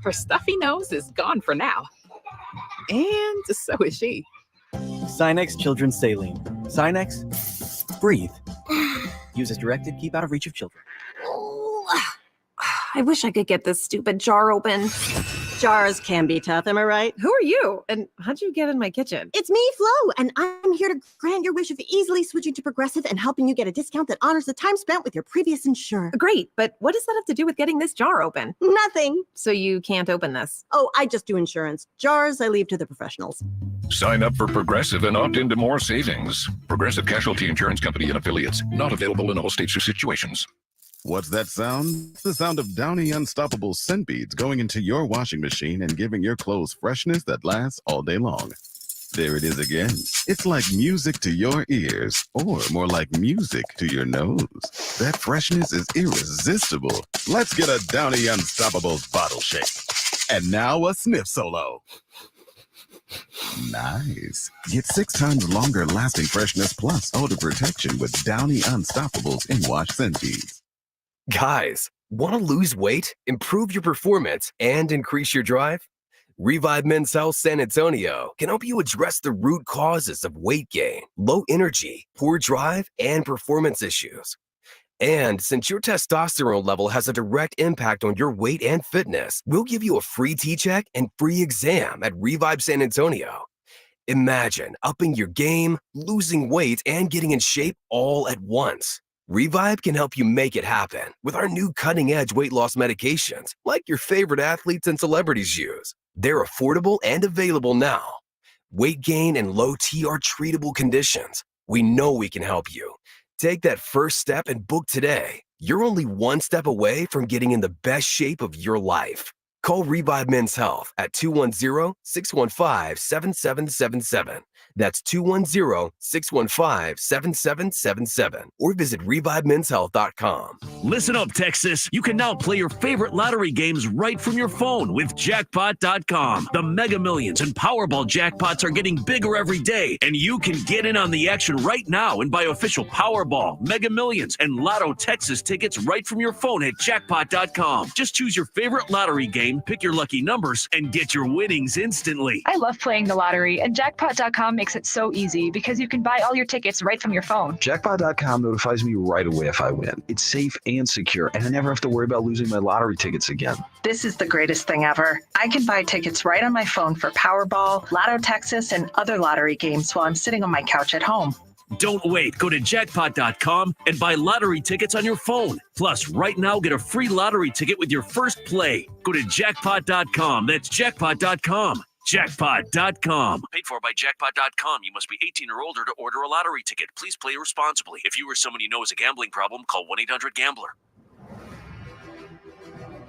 Her stuffy nose is gone for now. And so is she. Sinex Children's Saline. Sinex, breathe. Use as directed, keep out of reach of children. I wish I could get this stupid jar open. Jars can be tough, am I right? Who are you? And how'd you get in my kitchen? It's me, Flo, and I'm here to grant your wish of easily switching to Progressive and helping you get a discount that honors the time spent with your previous insurer. Great, but what does that have to do with getting this jar open? Nothing. So you can't open this? Oh, I just do insurance. Jars, I leave to the professionals. Sign up for Progressive and opt into more savings. Progressive Casualty Insurance Company and Affiliates. Not available in all states or situations. What's that sound? The sound of Downy Unstoppable scent beads going into your washing machine and giving your clothes freshness that lasts all day long. There it is again. It's like music to your ears, or more like music to your nose. That freshness is irresistible. Let's get a Downy Unstoppables bottle shake. And now a sniff solo. Nice. Get 6 times longer lasting freshness plus odor protection with Downy Unstoppables in-wash scent beads. Guys, want to lose weight, improve your performance, and increase your drive? Revive Men's Health San Antonio can help you address the root causes of weight gain, low energy, poor drive, and performance issues. And since your testosterone level has a direct impact on your weight and fitness, we'll give you a free T-check and free exam at Revive San Antonio. Imagine upping your game, losing weight, and getting in shape all at once. Revive can help you make it happen with our new cutting-edge weight loss medications like your favorite athletes and celebrities use. They're affordable and available now. Weight gain and low T are treatable conditions. We know we can help you. Take that first step and book today. You're only one step away from getting in the best shape of your life. Call Revive Men's Health at 210-615-7777. That's 210-615-7777. Or visit ReviveMen'sHealth.com. Listen up, Texas. You can now play your favorite lottery games right from your phone with Jackpot.com. The Mega Millions and Powerball jackpots are getting bigger every day, and you can get in on the action right now and buy official Powerball, Mega Millions, and Lotto Texas tickets right from your phone at Jackpot.com. Just choose your favorite lottery game, pick your lucky numbers, and get your winnings instantly. I love playing the lottery, and Jackpot.com makes it so easy because you can buy all your tickets right from your phone. Jackpot.com notifies me right away if I win. It's safe and secure, and I never have to worry about losing my lottery tickets again. This is the greatest thing ever. I can buy tickets right on my phone for Powerball, Lotto Texas, and other lottery games while I'm sitting on my couch at home. Don't wait. Go to Jackpot.com and buy lottery tickets on your phone. Plus, right now, get a free lottery ticket with your first play. Go to Jackpot.com. That's Jackpot.com. Jackpot.com. Paid for by Jackpot.com. You must be 18 or older to order a lottery ticket. Please play responsibly. If you or someone you know has a gambling problem, call 1-800-GAMBLER.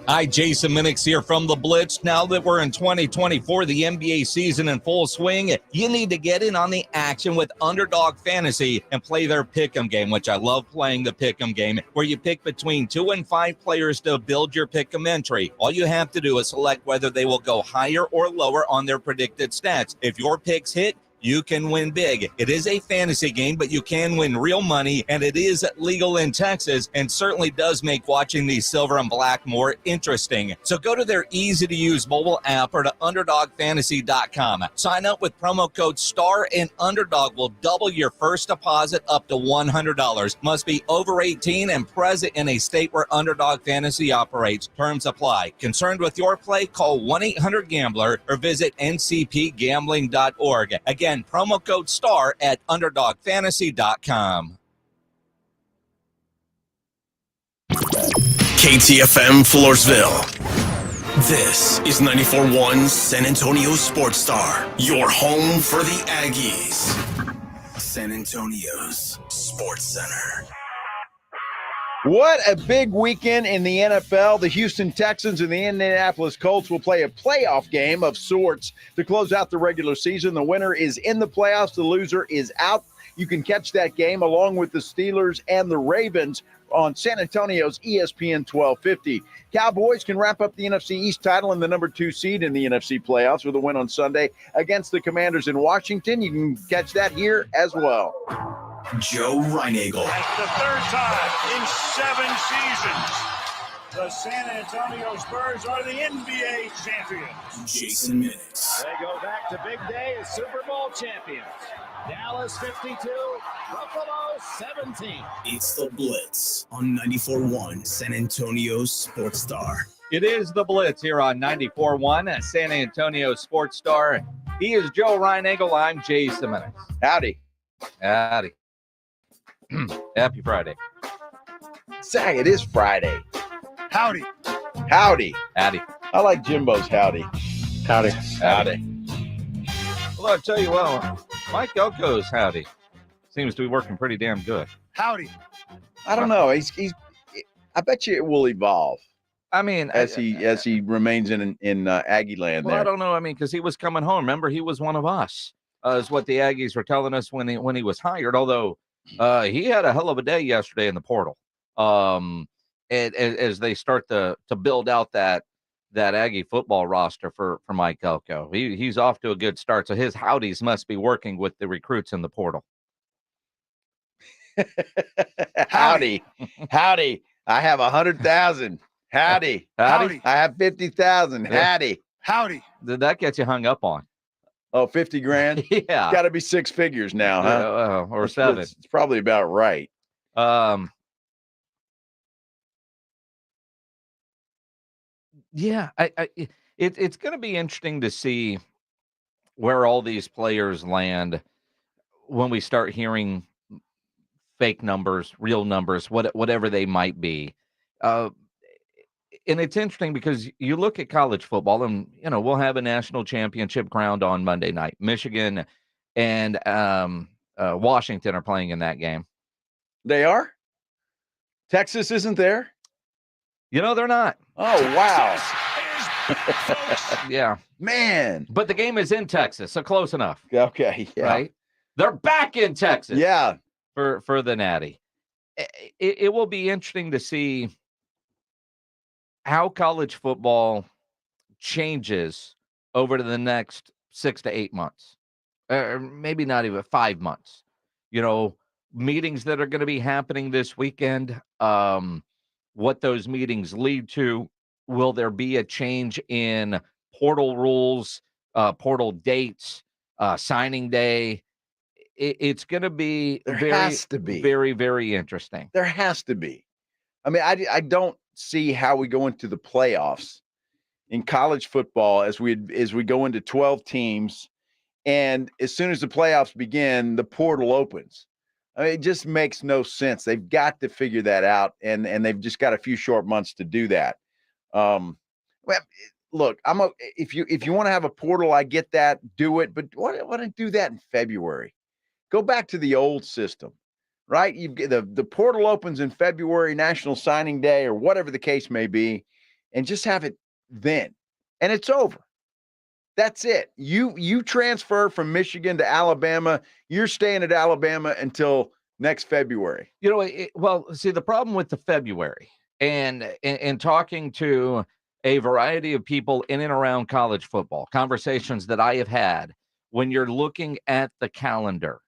Hi, Jason Minix here from the Blitz. Now that we're in 2024, the NBA season in full swing, you need to get in on the action with Underdog Fantasy and play their Pick'em game, which I love playing the Pick'em game, where you pick between 2 and 5 players to build your Pick'em entry. All you have to do is select whether they will go higher or lower on their predicted stats. If your picks hit, you can win big. It is a fantasy game, but you can win real money, and it is legal in Texas and certainly does make watching the silver and black more interesting. So go to their easy-to-use mobile app or to UnderdogFantasy.com. Sign up with promo code STAR, and Underdog will double your first deposit up to $100. Must be over 18 and present in a state where Underdog Fantasy operates. Terms apply. Concerned with your play? Call 1-800-GAMBLER or visit ncpgambling.org. Again, promo code STAR at UnderdogFantasy.com. KTFM Floresville. This is 94.1 San Antonio Sports Star, your home for the Aggies. San Antonio's Sports Center. What a big weekend in the NFL. The Houston Texans and the Indianapolis Colts will play a playoff game of sorts to close out the regular season. The winner is in the playoffs. The loser is out. You can catch that game along with the Steelers and the Ravens on San Antonio's ESPN 1250. Cowboys can wrap up the NFC East title and the number 2 seed in the NFC playoffs with a win on Sunday against the Commanders in Washington. You can catch that here as well. Joe Reinagel. That's the third time in 7 seasons the San Antonio Spurs are the NBA champions. Jason Minix. They go back to big day as Super Bowl champions. Dallas 52, Buffalo 17. It's the Blitz on 94.1 San Antonio Sports Star. It is the Blitz here on 94.1 San Antonio Sports Star. He is Joe Reinagel. I'm Jason Minix. Howdy. Howdy. Happy Friday. Say, it is Friday. Howdy. Howdy. Howdy. I like Jimbo's howdy. Howdy. Howdy. Well, I'll tell you what, Mike Elko's howdy seems to be working pretty damn good. Howdy. I don't know. He's I bet you it will evolve. I mean, as he remains in Aggie land well, there. I don't know. I mean, because he was coming home. Remember, he was one of us, is what the Aggies were telling us when he was hired. Although he had a hell of a day yesterday in the portal. As they start to build out that Aggie football roster for Mike Elko. He's off to a good start. So his howdies must be working with the recruits in the portal. Howdy. Howdy. I have 100,000. Howdy. Howdy. I have 50,000. Howdy. Howdy. Did that get you hung up on? Oh, 50 grand? Yeah. Got to be 6 figures now, huh? Or 7. It's probably about right. Yeah, it's going to be interesting to see where all these players land when we start hearing fake numbers, real numbers, whatever they might be. And it's interesting because you look at college football, and we'll have a national championship crowned on Monday night. Michigan and Washington are playing in that game. They are? Texas isn't there? They're not. Oh, wow. Yeah. Man. But the game is in Texas, so close enough. Okay. Yeah. Right? They're back in Texas. Yeah. For the Natty. It will be interesting to see how college football changes over to the next 6 to 8 months. Or maybe not even 5 months. Meetings that are going to be happening this weekend. What those meetings lead to. Will there be a change in portal rules, portal dates, signing day? It's going to be very, very interesting. There has to be. I mean, I don't see how we go into the playoffs in college football as we go into 12 teams, and as soon as the playoffs begin, the portal opens. I mean, it just makes no sense. They've got to figure that out, and they've just got a few short months to do that. Well, look, if you want to have a portal, I get that. Do it, but why don't do that in February? Go back to the old system, right? You get the portal opens in February, National Signing Day, or whatever the case may be, and just have it then. And it's over. That's it. You transfer from Michigan to Alabama. You're staying at Alabama until next February. You know, well, see, the problem with the February and talking to a variety of people in and around college football, conversations that I have had, when you're looking at the calendar,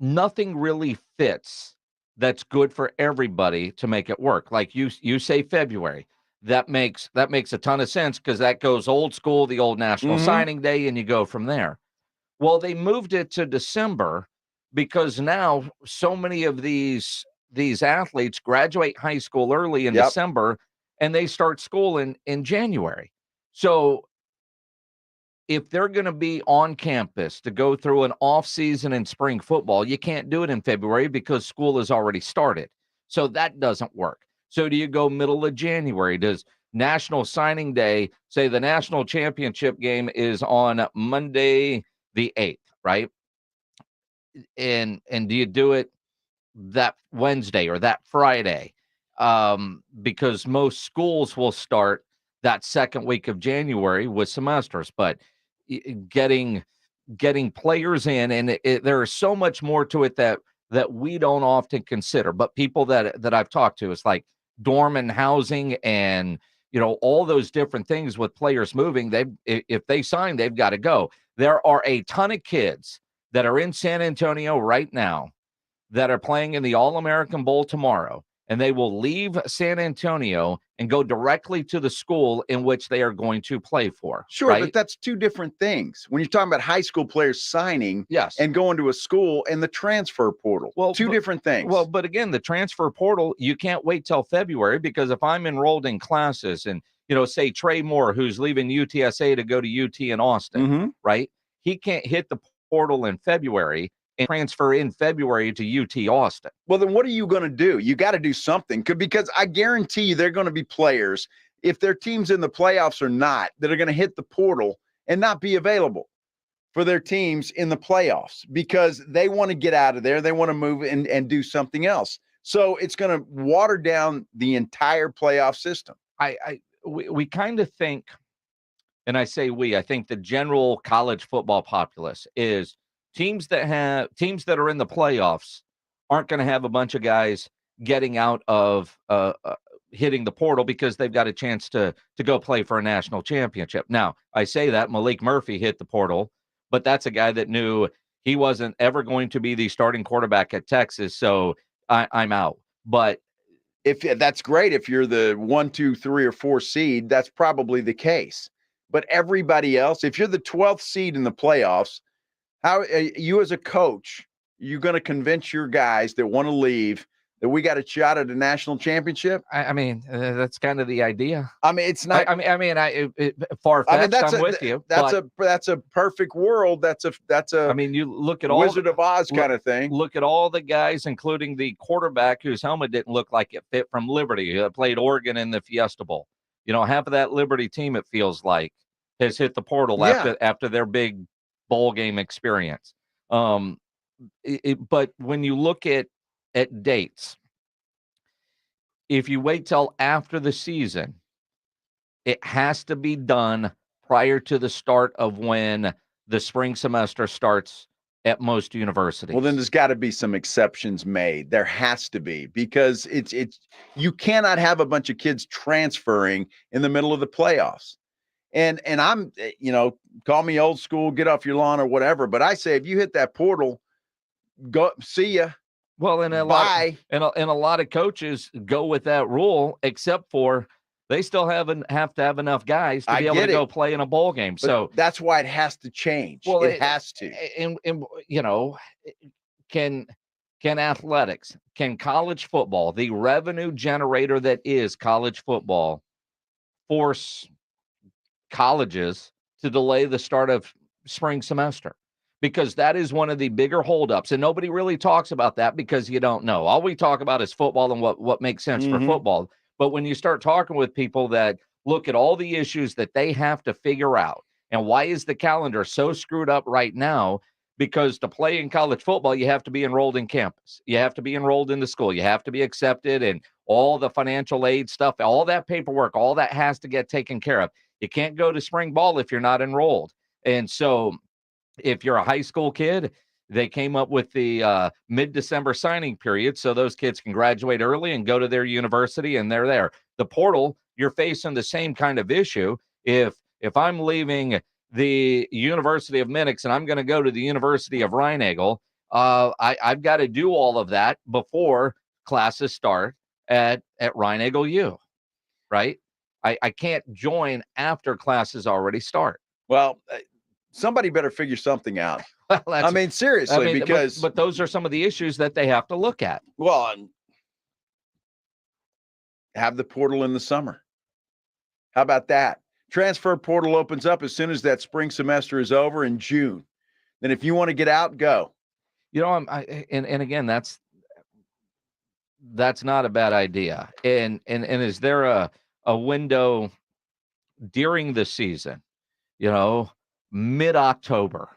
nothing really fits that's good for everybody to make it work. Like you say February. That makes a ton of sense because that goes old school, the old National Signing Day, and you go from there. Well, they moved it to December because now so many of these athletes graduate high school early in December and they start school in January. So if they're going to be on campus to go through an off season in spring football, you can't do it in February because school has already started. So that doesn't work. So do you go middle of January? Does National Signing Day say the national championship game is on Monday the 8th, right? And do you do it that Wednesday or that Friday? Because most schools will start that second week of January with semesters, but getting players in, and there is so much more to it that we don't often consider. But people that I've talked to, it's like dorm and housing and, you know, all those different things with players moving. If they sign, they've got to go. There are a ton of kids that are in San Antonio right now that are playing in the All-American Bowl tomorrow, and they will leave San Antonio and go directly to the school in which they are going to play for. Sure, right? but that's two different things. When you're talking about high school players signing yes, and going to a school and the transfer portal, two different things. Well, but again, the transfer portal, you can't wait till February, because if I'm enrolled in classes and, you know, say Trey Moore, who's leaving UTSA to go to UT in Austin, right? He can't hit the portal in February and transfer in February to UT Austin. Well, then what are you going to do? You got to do something, because I guarantee you they're going to be players, if their team's in the playoffs or not, that are going to hit the portal and not be available for their teams in the playoffs because they want to get out of there. They want to move and do something else. So it's going to water down the entire playoff system. We kind of think, and I say I think the general college football populace is teams that are in the playoffs aren't going to have a bunch of guys getting out of hitting the portal because they've got a chance to go play for a national championship. Now, I say that Malik Murphy hit the portal, but that's a guy that knew he wasn't ever going to be the starting quarterback at Texas, so I'm out. But if that's great, if you're the 1, 2, 3, or 4 seed, that's probably the case. But everybody else, if you're the 12th seed in the playoffs, how you as a coach, you're going to convince your guys that want to leave that we got a shot at a national championship? I mean, that's kind of the idea. I mean, it's not. Far-fetched. I'm with you. That's a perfect world. That's a. I mean, you look at Wizard of Oz kind of thing. Look at all the guys, including the quarterback whose helmet didn't look like it fit from Liberty, who played Oregon in the Fiesta Bowl. You know, half of that Liberty team, it feels like, has hit the portal after their big bowl game experience. But when you look at dates, if you wait till after the season, it has to be done prior to the start of when the spring semester starts at most universities. Well, then there's got to be some exceptions made. There has to be, because it's you cannot have a bunch of kids transferring in the middle of the playoffs. And I'm, you know, call me old school, get off your lawn or whatever, but I say if you hit that portal, go see ya. Well, and a lot of coaches go with that rule, except for they still have to have enough guys to be able to go play in a bowl game. But so that's why it has to change. Well, it has to. And you know, can athletics, can college football, the revenue generator that is college football, force colleges to delay the start of spring semester? Because that is one of the bigger holdups, and nobody really talks about that because you don't know. All we talk about is football and what makes sense for football. But when you start talking with people that look at all the issues that they have to figure out, and why is the calendar so screwed up right now? Because to play in college football, you have to be enrolled in campus. You have to be enrolled in the school. You have to be accepted, and all the financial aid stuff, all that paperwork, all that has to get taken care of. You can't go to spring ball if you're not enrolled. And so if you're a high school kid, they came up with the mid-December signing period so those kids can graduate early and go to their university, and they're there. The portal, you're facing the same kind of issue. If I'm leaving the University of Minix and I'm going to go to the University of Rhine-Eagle, I've got to do all of that before classes start at Rhine-Eagle U, right? I can't join after classes already start. Well, somebody better figure something out. I mean, seriously, because but those are some of the issues that they have to look at. Well, have the portal in the summer. How about that? Transfer portal opens up as soon as that spring semester is over in June. Then if you want to get out, go. You know, and again, that's not a bad idea. And is there a window during the season, you know, mid-October?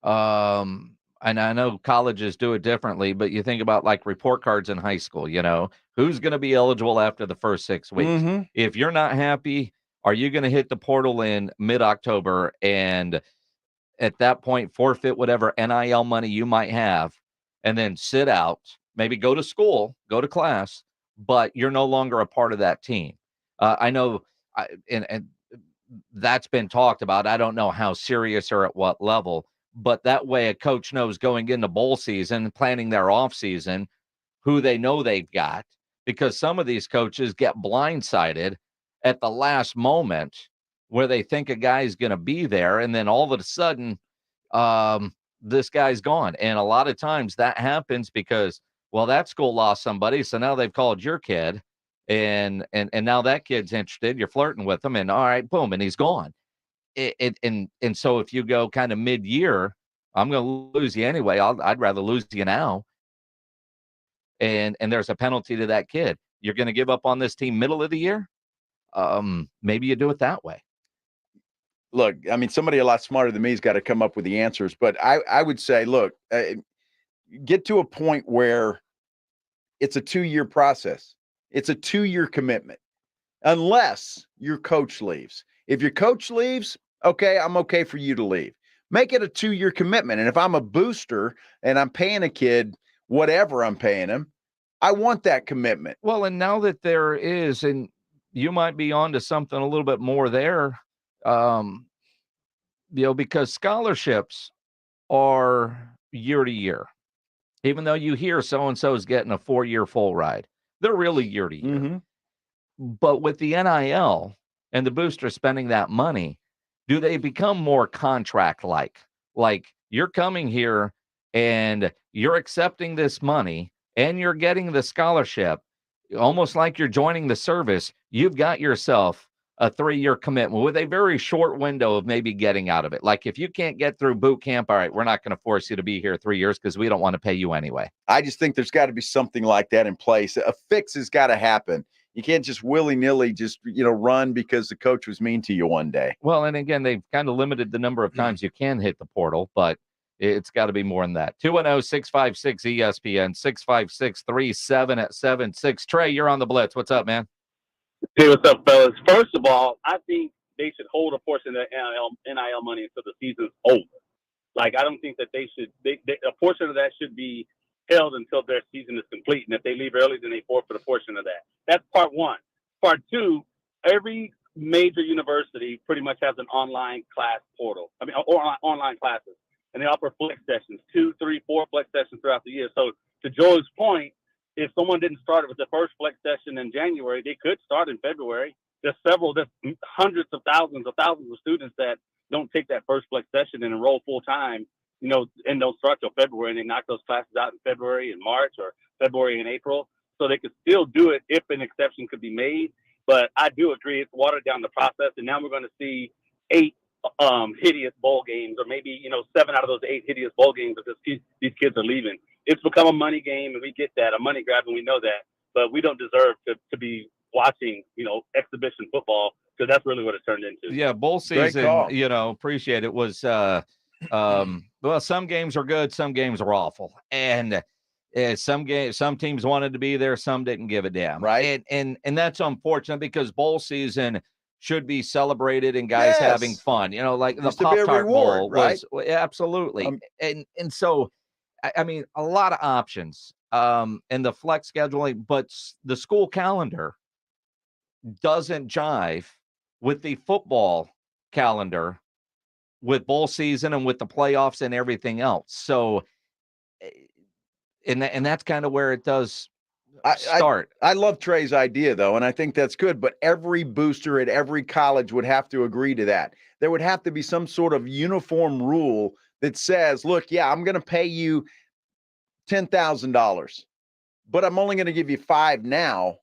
And I know colleges do it differently, but you think about like report cards in high school, you know, who's going to be eligible after the first 6 weeks? Mm-hmm. If you're not happy, are you going to hit the portal in mid-October and at that point forfeit whatever NIL money you might have and then sit out, maybe go to school, go to class, but you're no longer a part of that team? I know, and that's been talked about. I don't know how serious or at what level, but that way a coach knows going into bowl season, planning their off season, who they know they've got, because some of these coaches get blindsided at the last moment where they think a guy's going to be there. And then all of a sudden, this guy's gone. And a lot of times that happens because, well, that school lost somebody. So now they've called your kid and now that kid's interested. You're flirting with him and all right, boom, and he's gone. And so if you go kind of mid-year, I'm going to lose you anyway. I'd rather lose you now. And there's a penalty to that kid. You're going to give up on this team middle of the year? Maybe you do it that way. Look, I mean, somebody a lot smarter than me has got to come up with the answers. But I would say, look, get to a point where it's a 2-year process. It's a 2-year commitment, unless your coach leaves. If your coach leaves, okay, I'm okay for you to leave. Make it a 2-year commitment. And if I'm a booster and I'm paying a kid whatever I'm paying him, I want that commitment. Well, and now that there is, and you might be onto something a little bit more there, you know, because scholarships are year to year. Even though you hear so-and-so is getting a 4-year full ride, they're really year to year. Mm-hmm. But with the NIL and the booster spending that money, do they become more contract-like? Like you're coming here and you're accepting this money and you're getting the scholarship, almost like you're joining the service. You've got yourself a 3-year commitment with a very short window of maybe getting out of it. Like if you can't get through boot camp, all right, we're not going to force you to be here 3 years because we don't want to pay you anyway. I just think there's got to be something like that in place. A fix has got to happen. You can't just willy-nilly just, you know, run because the coach was mean to you one day. Well, and again, they've kind of limited the number of times you can hit the portal, but it's got to be more than that. 210-656-ESPN, 656-3776. Trey, you're on the Blitz. What's up, man? Hey, what's up, fellas? First of all, I think they should hold a portion of the NIL money until the season's over. Like, I don't think that they should. A portion of that should be held until their season is complete. And if they leave early, then they forfeit a portion of that. That's part one. Part two, every major university pretty much has an online class portal. I mean, or online classes. And they offer flex sessions, 2, 3, 4 flex sessions throughout the year. So to Joe's point, if someone didn't start it with the first flex session in January, they could start in February. There's hundreds of thousands of students that don't take that first flex session and enroll full time, you know, and don't start till February, and they knock those classes out in February and March or February and April. So they could still do it if an exception could be made. But I do agree it's watered down the process, and now we're going to see 8 hideous bowl games, or maybe, you know, 7 out of those 8 hideous bowl games because these kids are leaving. It's become a money game, and we get that, a money grab, and we know that. But we don't deserve to be watching, you know, exhibition football, because that's really what it turned into. Yeah, bowl season, you know, appreciate it, was well, some games are good, some games are awful. And Some teams wanted to be there, some didn't give a damn. Right. And that's unfortunate because bowl season should be celebrated and guys having fun. You know, like the Pop-Tart Bowl was absolutely. And so, I mean, a lot of options and the flex scheduling, but the school calendar doesn't jive with the football calendar, with bowl season and with the playoffs and everything else. So, and that's kind of where it does start. I love Trey's idea, though, and I think that's good. But every booster at every college would have to agree to that. There would have to be some sort of uniform rule that says, look, yeah, I'm going to pay you $10,000, but I'm only going to give you $5 now.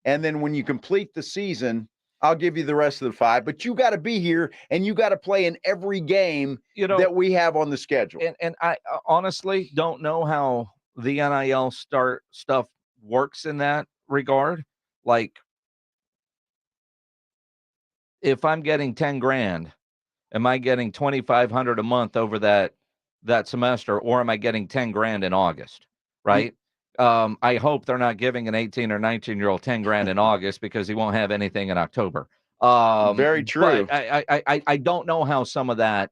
And then when you complete the season, I'll give you the rest of the $5. But you got to be here and you got to play in every game that we have on the schedule. And I honestly don't know how the NIL stuff works in that regard. Like, if I'm getting 10 grand, am I getting 2,500 a month over that semester, or am I getting 10 grand in August? Right. I hope they're not giving an 18 or 19-year-old 10 grand in August because he won't have anything in October. Very true. But I don't know how some of that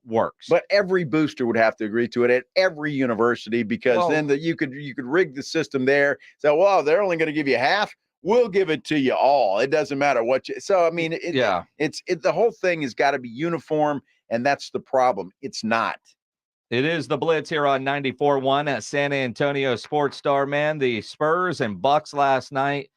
works. But every booster would have to agree to it at every university, because then you could rig the system there. So, well, they're only going to give you half. We'll give it to you all. It doesn't matter what you. So, I mean, the whole thing has got to be uniform, and that's the problem. It's not. It is the Blitz here on 94.1 at San Antonio Sports Star. Man, the Spurs and Bucks last night,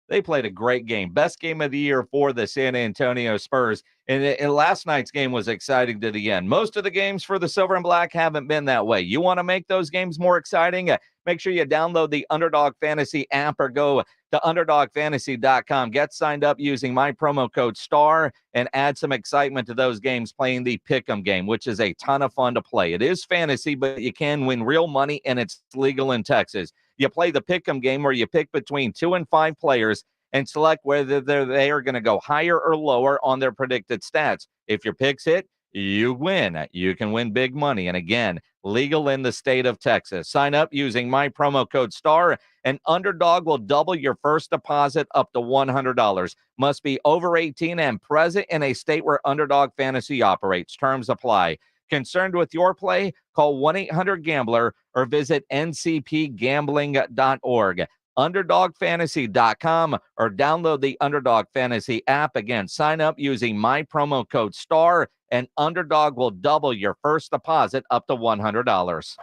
they played a great game. Best game of the year for the San Antonio Spurs. And last night's game was exciting to the end. Most of the games for the Silver and Black haven't been that way. You want to make those games more exciting? Make sure you download the Underdog Fantasy app or go to UnderdogFantasy.com. Get signed up using my promo code STAR and add some excitement to those games playing the Pick'em game, which is a ton of fun to play. It is fantasy, but you can win real money, and it's legal in Texas. You play the Pick'em game where you pick between 2 and 5 players and select whether they are going to go higher or lower on their predicted stats. If your picks hit, you win. You can win big money. And again, legal in the state of Texas. Sign up using my promo code STAR, and Underdog will double your first deposit up to $100. Must be over 18 and present in a state where Underdog Fantasy operates. Terms apply. Concerned with your play? Call 1-800-GAMBLER or visit ncpgambling.org. UnderdogFantasy.com or download the Underdog Fantasy app. Again, sign up using my promo code STAR, and Underdog will double your first deposit up to $100.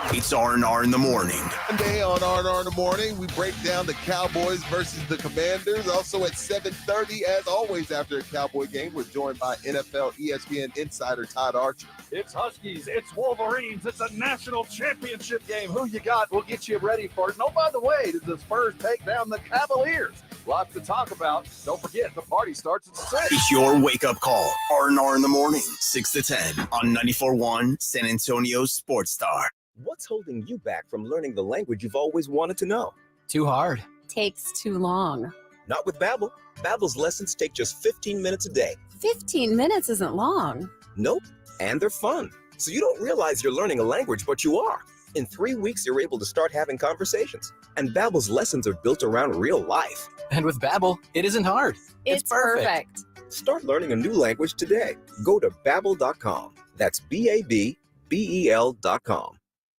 It's R&R in the morning. Monday on R&R in the morning, we break down the Cowboys versus the Commanders. Also at 7:30, as always, after a Cowboy game, we're joined by NFL ESPN insider Todd Archer. It's Huskies, it's Wolverines, it's a national championship game. Who you got? We'll get you ready for it. And oh, by the way, did the Spurs take down the Cavaliers? Lots to talk about. Don't forget, the party starts at 6. It's your wake-up call. R&R in the morning, 6 to 10 on 94.1 San Antonio Sports Star. What's holding you back from learning the language you've always wanted to know? Too hard. Takes too long. Not with Babbel. Babbel's lessons take just 15 minutes a day. 15 minutes isn't long. Nope. And they're fun. So you don't realize you're learning a language, but you are. In 3 weeks, you're able to start having conversations. And Babbel's lessons are built around real life. And with Babbel, it isn't hard. It's perfect. Start learning a new language today. Go to Babbel.com. That's BABBEL.com.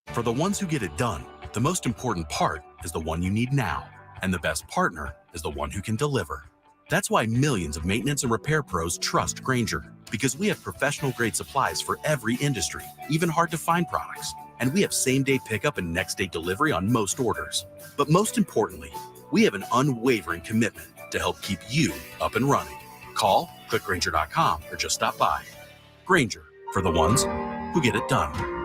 For the ones who get it done, the most important part is the one you need now. And the best partner is the one who can deliver. That's why millions of maintenance and repair pros trust Grainger, because we have professional-grade supplies for every industry, even hard-to-find products. And we have same-day pickup and next-day delivery on most orders. But most importantly, we have an unwavering commitment to help keep you up and running. Call, click Grainger.com, or just stop by. Grainger, for the ones who get it done.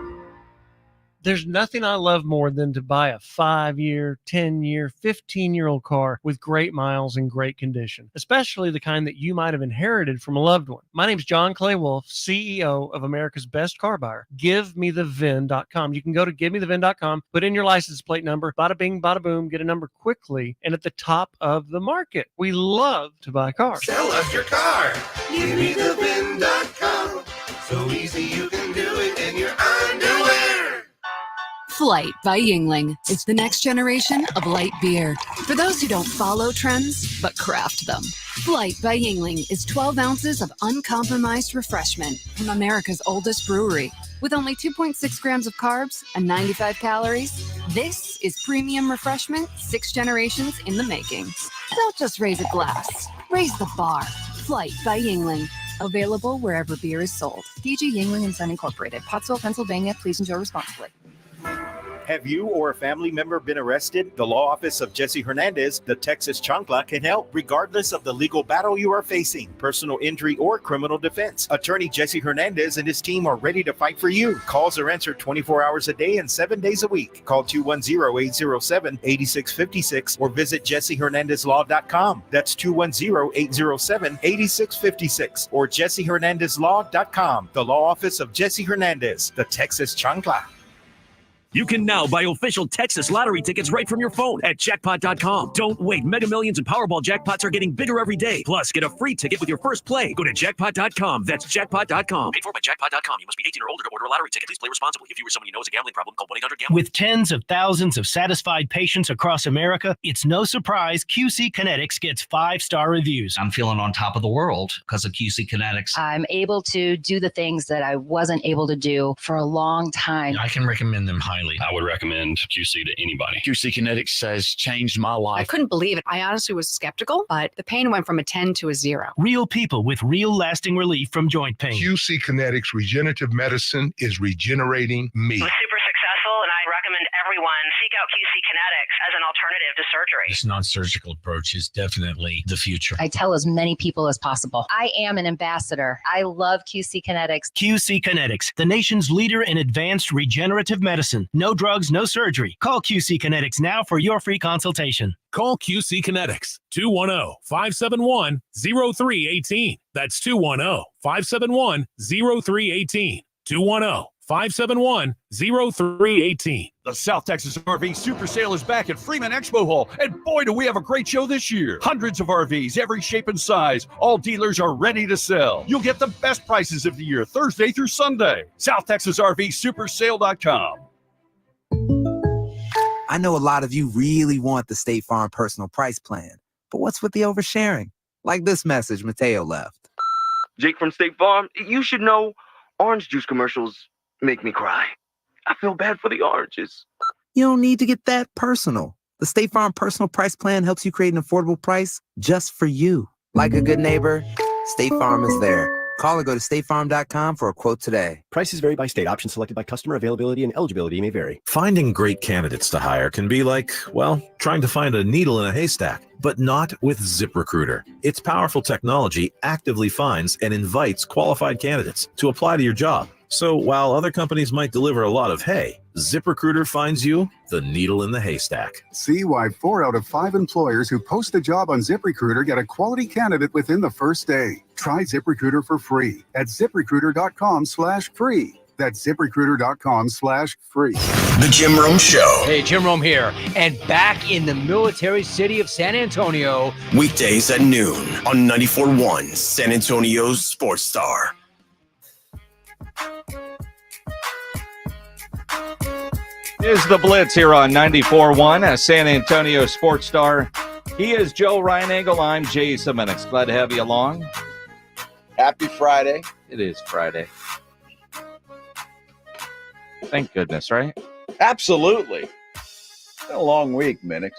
There's nothing I love more than to buy a 5-year, 10-year, 15-year-old car with great miles and great condition, especially the kind that you might have inherited from a loved one. My name is John Clay Wolf, CEO of America's Best Car Buyer. GiveMeTheVIN.com. You can go to GiveMeTheVIN.com, put in your license plate number, bada bing, bada boom, get a number quickly and at the top of the market. We love to buy cars. Sell us your car. GiveMeTheVIN.com. So easy you can do it in your underwear. Flight by Yingling. It's the next generation of light beer. For those who don't follow trends, but craft them. Flight by Yingling is 12 ounces of uncompromised refreshment from America's oldest brewery. With only 2.6 grams of carbs and 95 calories, this is premium refreshment 6 generations in the making. Don't just raise a glass, raise the bar. Flight by Yingling. Available wherever beer is sold. DG Yingling & Son Incorporated, Pottsville, Pennsylvania. Please enjoy responsibly. Have you or a family member been arrested? The law office of Jesse Hernandez, the Texas Chancla, can help regardless of the legal battle you are facing, personal injury or criminal defense. Attorney Jesse Hernandez and his team are ready to fight for you. Calls are answered 24 hours a day and 7 days a week. Call 210-807-8656 or visit jessehernandezlaw.com. That's 210-807-8656 or jessehernandezlaw.com. The law office of Jesse Hernandez, the Texas Chancla. You can now buy official Texas lottery tickets right from your phone at jackpot.com. Don't wait. Mega Millions and Powerball jackpots are getting bigger every day. Plus, get a free ticket with your first play. Go to jackpot.com. That's jackpot.com. Paid for by jackpot.com. You must be 18 or older to order a lottery ticket. Please play responsibly. If you or someone you know has a gambling problem, call 1-800-GAMBLER. With tens of thousands of satisfied patients across America, it's no surprise QC Kinetics gets 5-star reviews. I'm feeling on top of the world because of QC Kinetics. I'm able to do the things that I wasn't able to do for a long time. I can recommend them highly. I would recommend QC to anybody. QC Kinetics has changed my life. I couldn't believe it. I honestly was skeptical, but the pain went from a 10 to a 0. Real people with real lasting relief from joint pain. QC Kinetics Regenerative Medicine is regenerating me. I was super successful, and I recommend everyone seek out QC Kinetics as an alternative to surgery. This non-surgical approach is definitely the future. I tell as many people as possible. I am an ambassador. I love QC Kinetics. QC Kinetics, the nation's leader in advanced regenerative medicine. No drugs, no surgery. Call QC Kinetics now for your free consultation. Call QC Kinetics, 210-571-0318. That's 210-571-0318. 210-571-0318. The South Texas RV Super Sale is back at Freeman Expo Hall, and boy, do we have a great show this year. Hundreds of RVs, every shape and size. All dealers are ready to sell. You'll get the best prices of the year, Thursday through Sunday. SouthTexasRVSupersale.com. I know a lot of you really want the State Farm personal price plan, but what's with the oversharing? Like this message Mateo left. Jake from State Farm, you should know orange juice commercials make me cry. I feel bad for the oranges. You don't need to get that personal. The State Farm personal price plan helps you create an affordable price just for you. Like a good neighbor, State Farm is there. Call or go to statefarm.com for a quote today. Prices vary by state. Options selected by customer. Availability and eligibility may vary. Finding great candidates to hire can be like, well, trying to find a needle in a haystack, but not with ZipRecruiter. Its powerful technology actively finds and invites qualified candidates to apply to your job. So while other companies might deliver a lot of hay, ZipRecruiter finds you the needle in the haystack. See why 4 out of 5 employers who post a job on ZipRecruiter get a quality candidate within the first day. Try ZipRecruiter for free at ZipRecruiter.com/free. That's ZipRecruiter.com/free. The Jim Rome Show. Hey, Jim Rome here, and back in the military city of San Antonio. Weekdays at noon on 94.1 San Antonio's Sports Star. Is the Blitz here on 94.1 San Antonio Sports Star. He is Joe Reinagel. I'm Jay Simmons. Glad to have you along. Happy Friday. It is Friday. Thank goodness, right? Absolutely. It's been a long week, Minix.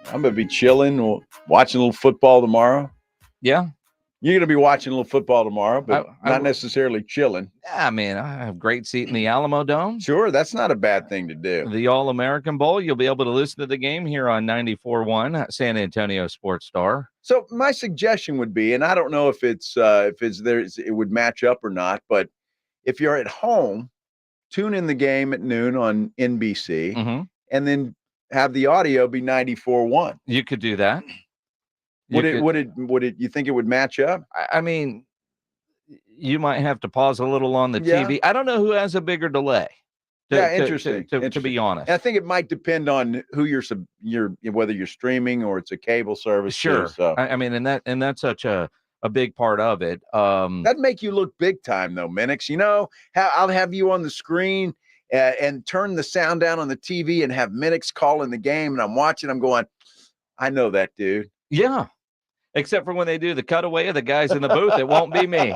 I'm going to be chilling, watching a little football tomorrow. Yeah. You're going to be watching a little football tomorrow, but not necessarily chilling. Yeah, I mean, I have a great seat in the Alamo Dome. Sure, that's not a bad thing to do. The All-American Bowl. You'll be able to listen to the game here on 94.1 San Antonio Sports Star. So my suggestion would be, and I don't know if it would match up or not, but if you're at home, tune in the game at noon on NBC, and then have the audio be 94.1. You could do that. Would it? You think it would match up? I mean, you might have to pause a little on the TV. I don't know who has a bigger delay. Interesting. To be honest, and I think it might depend on who you're whether you're streaming or it's a cable service. Sure. Too, so. I mean, and that's such a a big part of it. That'd make you look big time, though, Minix. You know, I'll have you on the screen and turn the sound down on the TV and have Minix calling the game, and I'm watching. I'm going, I know that dude. Yeah, except for when they do the cutaway of the guys in the booth, it won't be me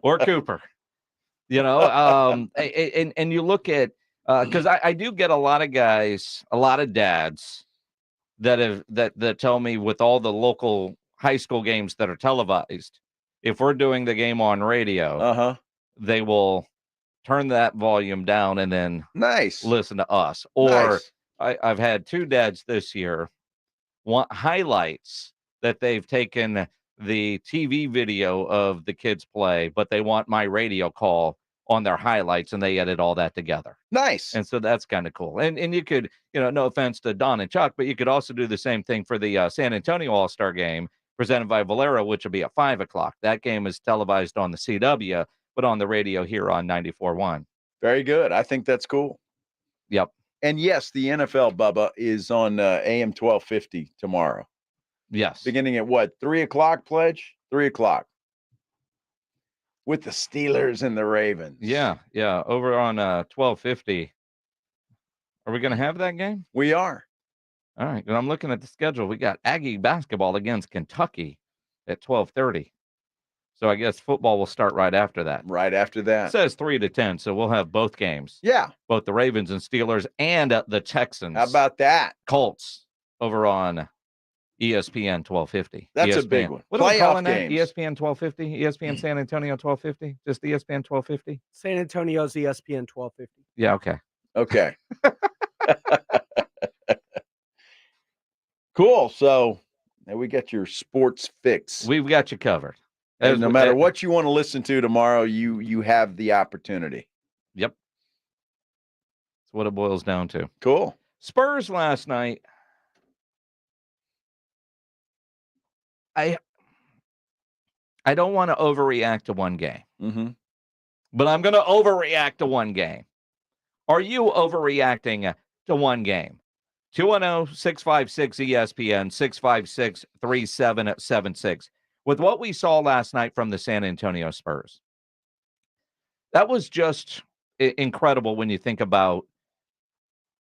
or Cooper. You know, and you look at because I do get a lot of guys, a lot of dads that tell me with all the local high school games that are televised, if we're doing the game on radio, they will turn that volume down and then listen to us. Or I've had two dads this year want highlights that they've taken the TV video of the kids play, but they want my radio call on their highlights, and they edit all that together. Nice. And so that's kind of cool. And you could, you know, no offense to Don and Chuck, but you could also do the same thing for the San Antonio All-Star game presented by Valero, which will be at 5:00. That game is televised on the CW, but on the radio here on 94.1. Very good. I think that's cool. Yep. And yes, the NFL, Bubba, is on AM 1250 tomorrow. Yes. Beginning at what? 3:00, Pledge? 3:00. With the Steelers and the Ravens. Yeah. Over on 1250. Are we going to have that game? We are. All right. And I'm looking at the schedule. We got Aggie basketball against Kentucky at 12:30. So I guess football will start right after that. Right after that. It says 3 to 10, so we'll have both games. Yeah. Both the Ravens and Steelers and the Texans. How about that? Colts over on ESPN 1250. That's ESPN. a big one. What are we calling Playoff that? ESPN 1250? ESPN San Antonio 1250? Just ESPN 1250? San Antonio's ESPN 1250. Yeah, okay. Okay. Cool. So now we got your sports fix. We've got you covered. And no matter what you want to listen to tomorrow, you have the opportunity. Yep. That's what it boils down to. Cool. Spurs last night. I don't want to overreact to one game, but I'm going to overreact to one game. Are you overreacting to one game? 210-656-ESPN, 656-3776. With what we saw last night from the San Antonio Spurs, that was just incredible when you think about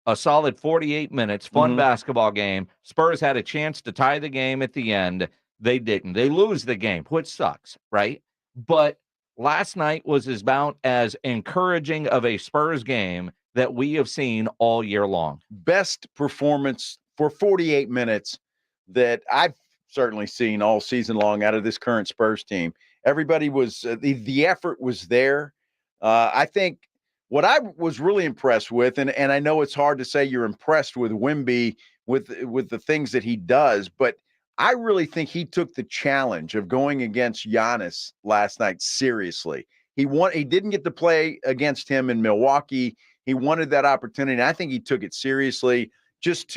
a solid 48 minutes, fun basketball game. Spurs had a chance to tie the game at the end. They didn't. They lose the game, which sucks, right? But last night was about as encouraging of a Spurs game that we have seen all year long. Best performance for 48 minutes that I've certainly seen all season long out of this current Spurs team. Everybody was, the effort was there. I think what I was really impressed with, and I know it's hard to say you're impressed with Wemby with the things that he does, but I really think he took the challenge of going against Giannis last night seriously. He didn't get to play against him in Milwaukee. He wanted that opportunity, and I think he took it seriously just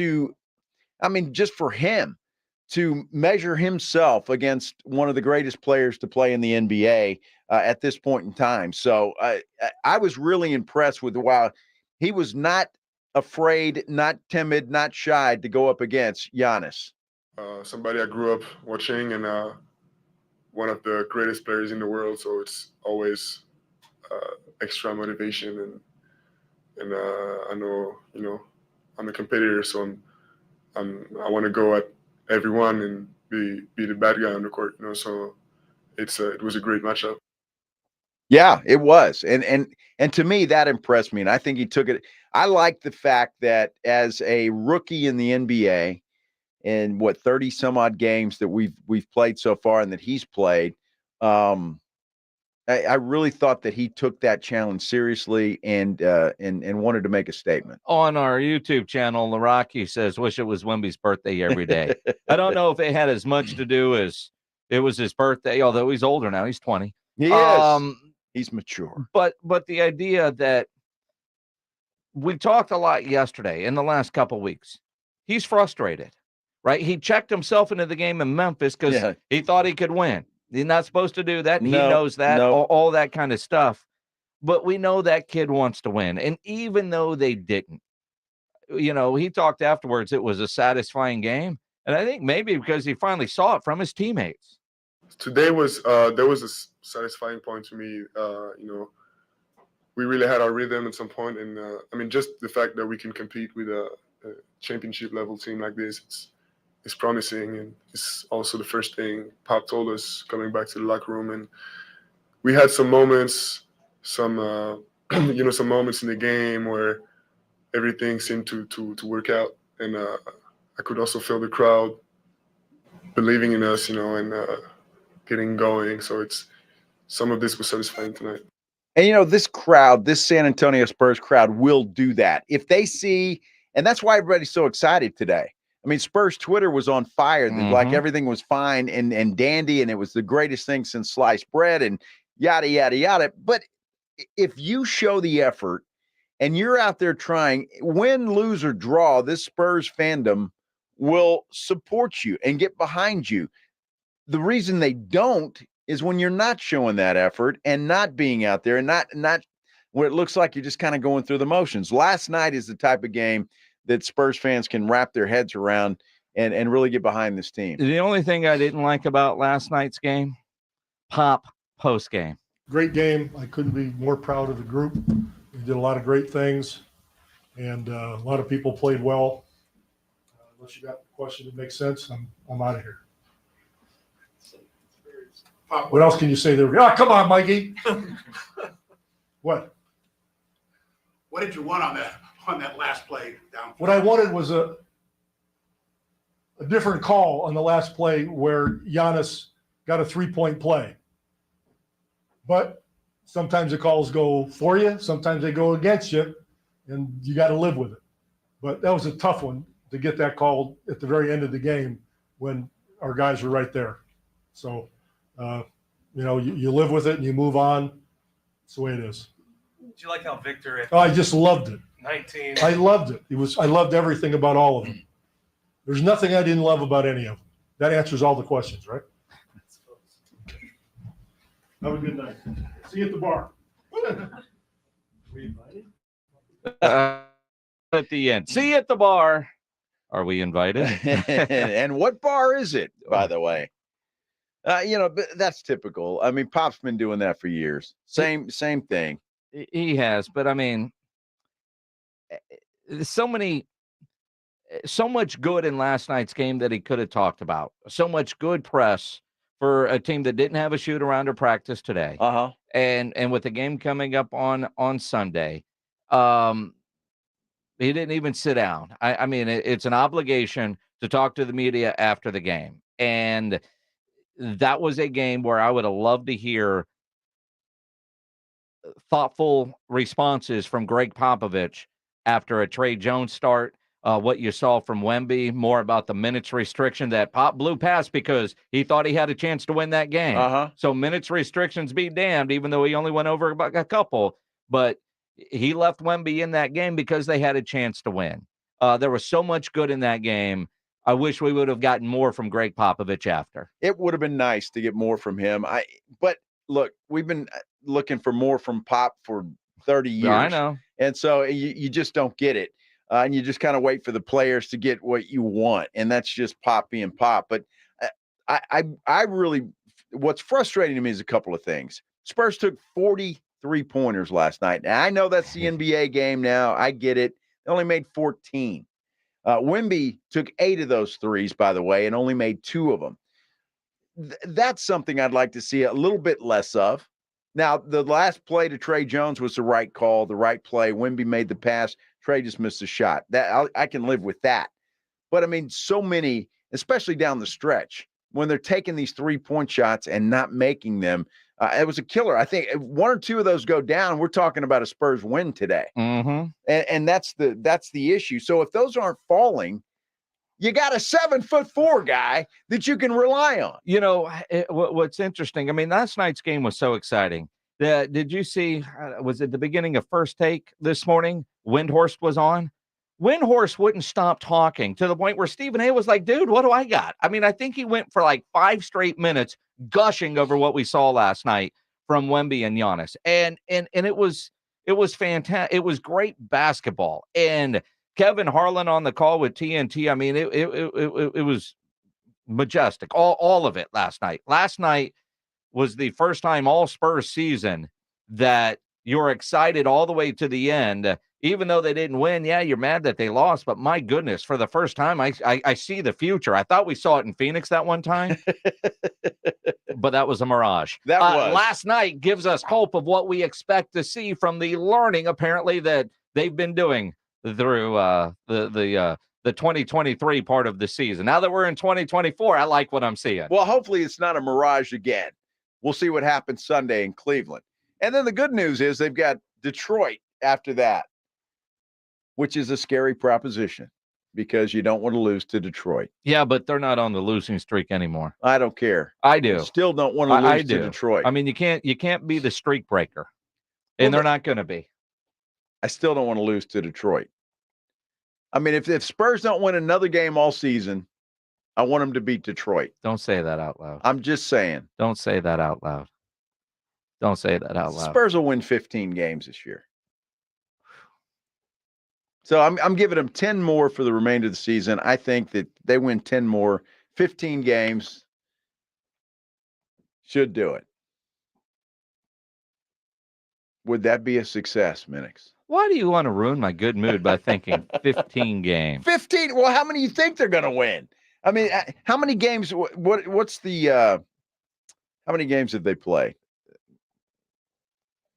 for him to measure himself against one of the greatest players to play in the NBA at this point in time. So I was really impressed with while he was not afraid, not timid, not shy to go up against Giannis. Somebody I grew up watching and one of the greatest players in the world. So it's always extra motivation. And I know, I'm a competitor, so I want to go at everyone and be the bad guy on the court, so it was a great matchup. Yeah, it was. And to me, that impressed me. And I think he took it. I like the fact that as a rookie in the NBA, in 30 some odd games that we've played so far and that he's played, I really thought that he took that challenge seriously and wanted to make a statement. On our YouTube channel, Laraki says, wish it was Wemby's birthday every day. I don't know if it had as much to do as it was his birthday, although he's older now. He's 20. He is. He's mature. But the idea that we talked a lot yesterday in the last couple of weeks, he's frustrated, right? He checked himself into the game in Memphis because he thought he could win. He's not supposed to do that. He knows that, all that kind of stuff. But we know that kid wants to win. And even though they didn't, he talked afterwards, it was a satisfying game. And I think maybe because he finally saw it from his teammates. today was there was a satisfying point to me. We really had our rhythm at some point, and I mean, just the fact that we can compete with a championship level team like this, it's promising, and it's also the first thing Pop told us coming back to the locker room. And we had some moments, some moments in the game where everything seemed to work out, and I could also feel the crowd believing in us, and getting going. So some of this was satisfying tonight. And this crowd, this San Antonio Spurs crowd will do that. If they see, and that's why everybody's so excited today. I mean, Spurs Twitter was on fire. Like everything was fine and dandy, and it was the greatest thing since sliced bread and yada, yada, yada. But if you show the effort and you're out there trying, win, lose, or draw, this Spurs fandom will support you and get behind you. The reason they don't is when you're not showing that effort and not being out there and not where it looks like you're just kind of going through the motions. Last night is the type of game that Spurs fans can wrap their heads around and really get behind this team. The only thing I didn't like about last night's game, Pop post game. Great game. I couldn't be more proud of the group. We did a lot of great things, and a lot of people played well. Unless you got a question that makes sense, I'm out of here. What else can you say there? Oh, come on, Mikey. What? What did you want on that last play down? What I wanted was a different call on the last play where Giannis got a 3-point play. But sometimes the calls go for you, sometimes they go against you, and you got to live with it. But that was a tough one to get that call at the very end of the game when our guys were right there. So, you live with it and you move on. That's the way it is. Did you like how Victor? I just loved it. 19. I loved it. I loved everything about all of them. There's nothing I didn't love about any of them. That answers all the questions, right? Have a good night. See you at the bar. We invited? At the end. See you at the bar. Are we invited? And what bar is it, by the way? But that's typical. I mean, Pop's been doing that for years. Same thing. He has, but I mean, so much good in last night's game that he could have talked about. So much good press for a team that didn't have a shoot around or practice today. And with the game coming up on Sunday, he didn't even sit down. I mean, it's an obligation to talk to the media after the game. And that was a game where I would have loved to hear thoughtful responses from Greg Popovich after a Trey Jones start. What you saw from Wemby, more about the minutes restriction that Pop blew past because he thought he had a chance to win that game. So minutes restrictions be damned, even though he only went over about a couple. But he left Wemby in that game because they had a chance to win. There was so much good in that game. I wish we would have gotten more from Greg Popovich after. It would have been nice to get more from him. But look, we've been looking for more from Pop for 30 years. I know. And so you just don't get it. And you just kind of wait for the players to get what you want. And that's just Pop being Pop. But I really, what's frustrating to me is a couple of things. Spurs took 43 pointers last night. Now, I know that's the NBA game now. I get it. They only made 14. Wemby took 8 of those threes, by the way, and only made 2 of them. That's something I'd like to see a little bit less of. Now, the last play to Trey Jones was the right call, the right play. Wemby made the pass. Trey just missed a shot. That I can live with that. But, I mean, so many, especially down the stretch, when they're taking these 3-point shots and not making them, it was a killer. I think if 1 or 2 of those go down, we're talking about a Spurs win today. And that's the issue. So if those aren't falling, you got a 7'4" guy that you can rely on. What's interesting, I mean, last night's game was so exciting. Did you see, was it the beginning of First Take this morning? Windhorst was on. Windhorst wouldn't stop talking to the point where Stephen A was like, dude, what do I got? I mean, I think he went for like 5 straight minutes gushing over what we saw last night from Wemby and Giannis. And it was fantastic. It was great basketball. And Kevin Harlan on the call with TNT. I mean, it was Majestic. All of it last night. Last night was the first time all Spurs season that you're excited all the way to the end. Even though they didn't win, yeah, you're mad that they lost. But my goodness, for the first time, I see the future. I thought we saw it in Phoenix that one time, but that was a mirage. That was. Last night gives us hope of what we expect to see from the learning, apparently, that they've been doing through the 2023 part of the season. Now that we're in 2024, I like what I'm seeing. Well, hopefully it's not a mirage again. We'll see what happens Sunday in Cleveland. And then the good news is they've got Detroit after that, which is a scary proposition because you don't want to lose to Detroit. Yeah, but they're not on the losing streak anymore. I don't care. I do. I still don't want to lose to Detroit. I mean, you can't be the streak breaker, and they're not going to be. I still don't want to lose to Detroit. I mean, if Spurs don't win another game all season, I want them to beat Detroit. Don't say that out loud. I'm just saying. Don't say that out loud. Don't say that out loud. Spurs will win 15 games this year. So I'm giving them 10 more for the remainder of the season. I think that they win 10 more, 15 games. Should do it. Would that be a success, Minix? Why do you want to ruin my good mood by thinking 15 games? 15? Well, how many do you think they're going to win? I mean, how many games? What's the? How many games did they play?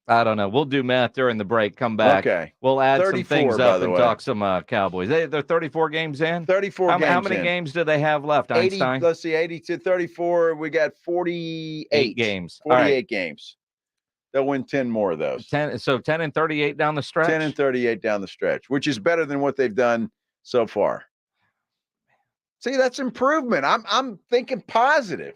I don't know. We'll do math during the break. Come back. Okay. We'll add some things up and way. talk some Cowboys. They're 34 games in? 34 games How many games do they have left, Einstein? 80, let's see, 80 to 34. We got 48. 8 games. 48 games. They'll win 10 more of those. 10 and 38 down the stretch? 10 and 38 down the stretch, which is better than what they've done so far. See, that's improvement. I'm thinking positive.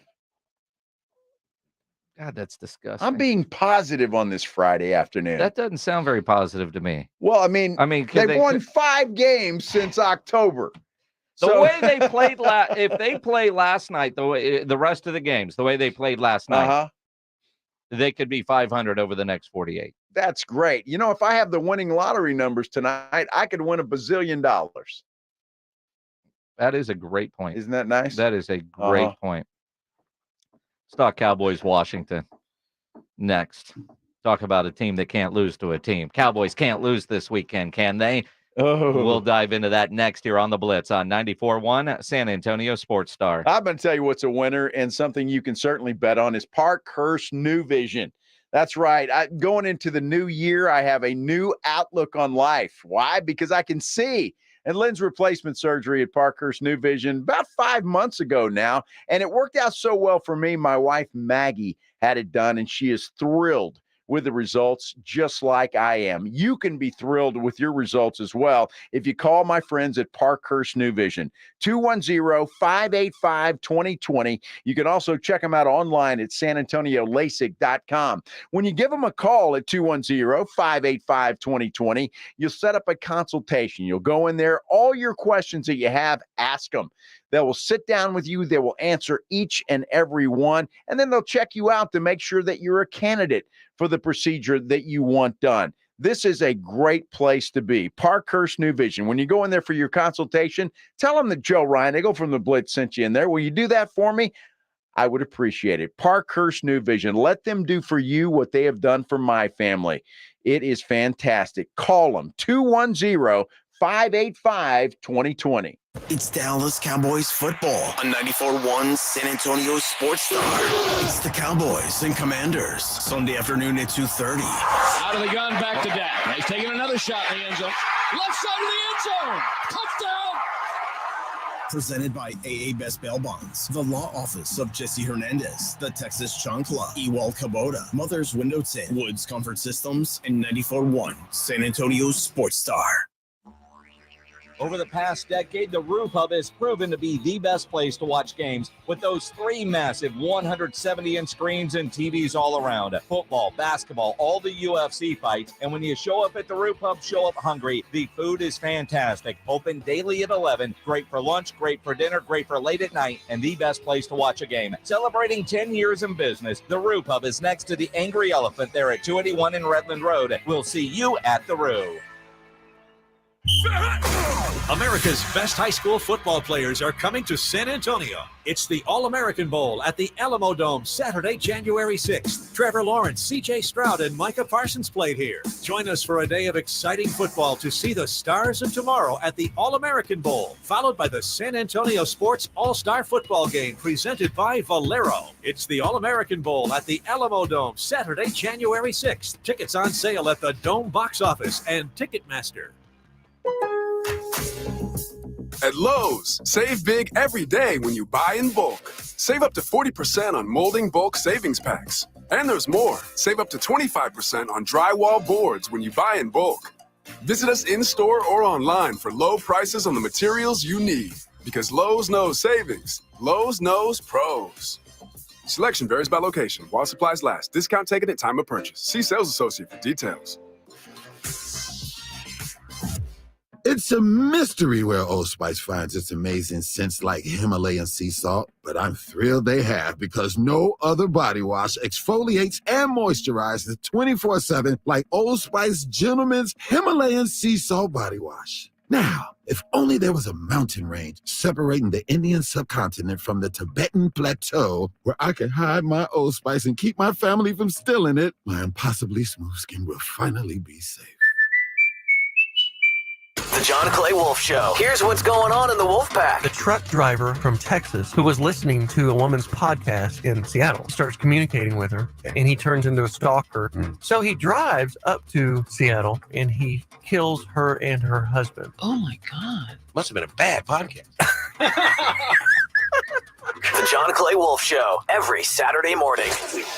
God, that's disgusting. I'm being positive on this Friday afternoon. That doesn't sound very positive to me. Well, I mean they've won 5 games since October. The way they played if they play last night, the rest of the games, the way they played last night, they could be 500 over the next 48. That's great. You know, if I have the winning lottery numbers tonight, I could win $1 bazillion. That is a great point. Isn't that nice? That is a great point. Let's talk Cowboys, Washington next. Talk about a team that can't lose to a team. Cowboys can't lose this weekend, can they? Oh. We'll dive into that next here on the Blitz on 94.1 San Antonio Sports Star. I'm going to tell you what's a winner, and something you can certainly bet on is Parkhurst New Vision. That's right. Going into the new year, I have a new outlook on life. Why? Because I can see. And lens replacement surgery at Parkhurst New Vision about 5 months ago now. And it worked out so well for me. My wife, Maggie, had it done, and she is thrilled with the results, just like I am. You can be thrilled with your results as well if you call my friends at Parkhurst New Vision, 210-585-2020. You can also check them out online at sanantoniolasik.com. When you give them a call at 210-585-2020, you'll set up a consultation. You'll go in there, all your questions that you have, ask them. They will sit down with you. They will answer each and every one, and then they'll check you out to make sure that you're a candidate for the procedure that you want done. This is a great place to be. Parkhurst New Vision. When you go in there for your consultation, tell them that Joe Reinigle from the Blitz sent you in there. Will you do that for me? I would appreciate it. Parkhurst New Vision. Let them do for you what they have done for my family. It is fantastic. Call them, 210-585-2020. It's Dallas Cowboys football on 94.1 San Antonio Sports Star. It's the Cowboys and Commanders. Sunday afternoon at 2:30. Out of the gun, back to Dak. He's taking another shot in the end zone. Left side of the end zone. Touchdown. Presented by AA Best Bail Bonds, the law office of Jesse Hernandez, the Texas Chancla, Ewald Kubota, Mother's Window Tint, Woods Comfort Systems, and 94.1 San Antonio Sports Star. Over the past decade, the Roof Hub has proven to be the best place to watch games with those 3 massive 170-inch screens and TVs all around. Football, basketball, all the UFC fights. And when you show up at the Roof Hub, show up hungry. The food is fantastic. Open daily at 11. Great for lunch, great for dinner, great for late at night, and the best place to watch a game. Celebrating 10 years in business, the Roof Hub is next to the Angry Elephant there at 281 in Redland Road. We'll see you at the Roo. America's best high school football players are coming to San Antonio. It's the All-American Bowl at the Alamo Dome, Saturday, January 6th. Trevor Lawrence, C.J. Stroud, and Micah Parsons played here. Join us for a day of exciting football to see the stars of tomorrow at the All-American Bowl, followed by the San Antonio Sports All-Star Football Game presented by Valero. It's the All-American Bowl at the Alamo Dome, Saturday, January 6th. Tickets on sale at the Dome box office and Ticketmaster. At Lowe's, save big every day when you buy in bulk. Save up to 40% on molding bulk savings packs. And there's more. Save up to 25% on drywall boards when you buy in bulk. Visit us in-store or online for low prices on the materials you need. Because Lowe's knows savings. Lowe's knows pros. Selection varies by location. While supplies last. Discount taken at time of purchase. See sales associate for details. It's a mystery where Old Spice finds its amazing scents like Himalayan sea salt, but I'm thrilled they have because no other body wash exfoliates and moisturizes 24/7 like Old Spice Gentleman's Himalayan sea salt body wash. Now, if only there was a mountain range separating the Indian subcontinent from the Tibetan plateau where I could hide my Old Spice and keep my family from stealing it, my impossibly smooth skin will finally be safe. The John Clay Wolf Show. Here's what's going on in the Wolf Pack. The truck driver from Texas who was listening to a woman's podcast in Seattle starts communicating with her, and he turns into a stalker. So he drives up to Seattle, and he kills her and her husband. Oh, my God. Must have been a bad podcast. The John Clay Wolf Show, every Saturday morning.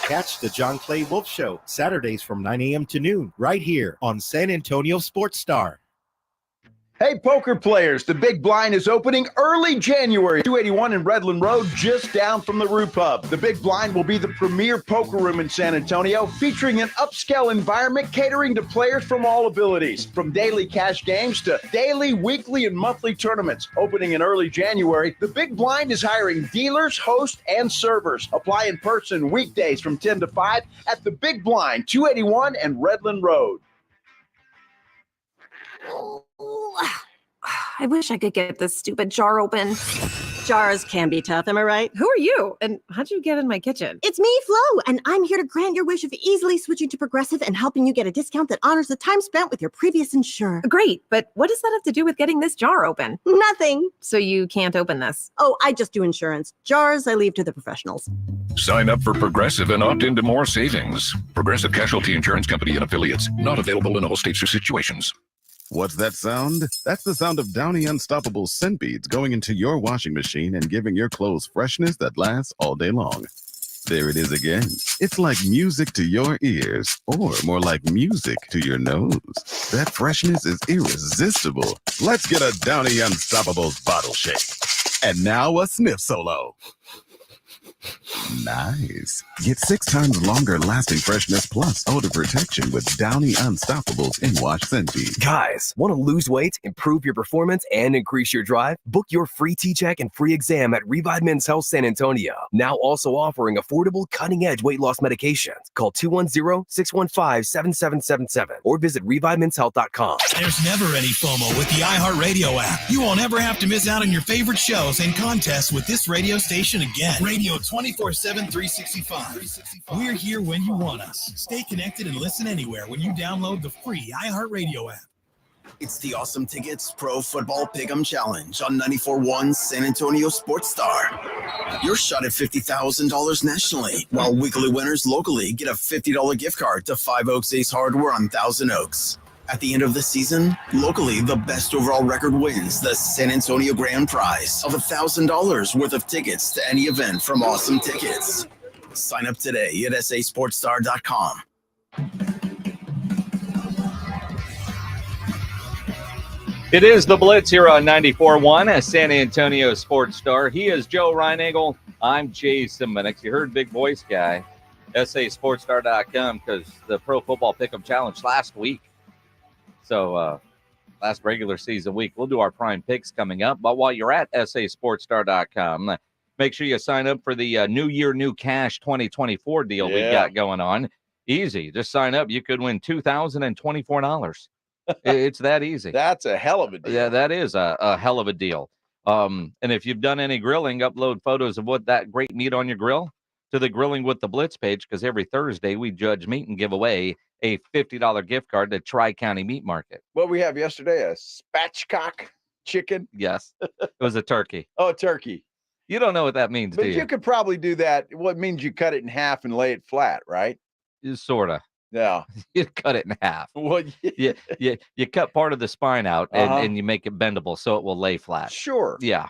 Catch the John Clay Wolf Show, Saturdays from 9 a.m. to noon, right here on San Antonio Sports Star. Hey, poker players, the Big Blind is opening early January, 281 in Redland Road, just down from the Roo Pub. The Big Blind will be the premier poker room in San Antonio, featuring an upscale environment catering to players from all abilities, from daily cash games to daily, weekly, and monthly tournaments. Opening in early January, the Big Blind is hiring dealers, hosts, and servers. Apply in person weekdays from 10 to 5 at the Big Blind, 281 and Redland Road. I wish I could get this stupid jar open. Jars can be tough, am I right? Who are you? And how'd you get in my kitchen? It's me, Flo, and I'm here to grant your wish of easily switching to Progressive and helping you get a discount that honors the time spent with your previous insurer. Great, but what does that have to do with getting this jar open? Nothing. So you can't open this? Oh, I just do insurance. Jars, I leave to the professionals. Sign up for Progressive and opt into more savings. Progressive Casualty Insurance Company and Affiliates. Not available in all states or situations. What's that sound? That's the sound of Downy Unstoppable scent beads going into your washing machine and giving your clothes freshness that lasts all day long. There it is again. It's like music to your ears, or more like music to your nose. That freshness is irresistible. Let's get a Downy Unstoppables bottle shake. And now a sniff solo. Nice. Get 6 times longer lasting freshness plus odor protection with Downy Unstoppables in wash scent beads. Guys, want to lose weight, improve your performance, and increase your drive? Book your free T-check and free exam at Revive Men's Health San Antonio. Now also offering affordable, cutting-edge weight loss medications. Call 210-615-7777 or visit ReviveMen'sHealth.com. There's never any FOMO with the iHeartRadio app. You won't ever have to miss out on your favorite shows and contests with this radio station again. Radio 24/7, 365. We're here when you want us. Stay connected and listen anywhere when you download the free iHeartRadio app. It's the Awesome Tickets Pro Football Pick'em Challenge on 94.1 San Antonio Sports Star. Your shot at $50,000 nationally, while weekly winners locally get a $50 gift card to 5 Oaks Ace Hardware on Thousand Oaks. At the end of the season, locally, the best overall record wins the San Antonio Grand Prize of $1,000 worth of tickets to any event from Awesome Tickets. Sign up today at sasportstar.com. It is the Blitz here on 94.1 as San Antonio Sports Star. He is Joe Reinagel. I'm Jason Minix. You heard Big Voice Guy, sasportstar.com, because the Pro Football Pick'em Challenge last week. So last regular season week, we'll do our prime picks coming up. But while you're at sasportstar.com, make sure you sign up for the New Year, New Cash 2024 deal we've got going on. Easy. Just sign up. You could win $2,024. It's that easy. That's a hell of a deal. Yeah, that is a hell of a deal. And if you've done any grilling, upload photos of what that great meat on your grill to the Grilling with the Blitz page, because every Thursday we judge meat and give away a $50 gift card to Tri-County Meat Market. What we have yesterday, a spatchcock chicken. Yes, it was a turkey. Oh, turkey. You don't know what that means, But do you could probably do that. What means you cut it in half and lay it flat, right? Sort of. Yeah. You cut it in half. Well, you cut part of the spine out and you make it bendable so it will lay flat. Sure. Yeah.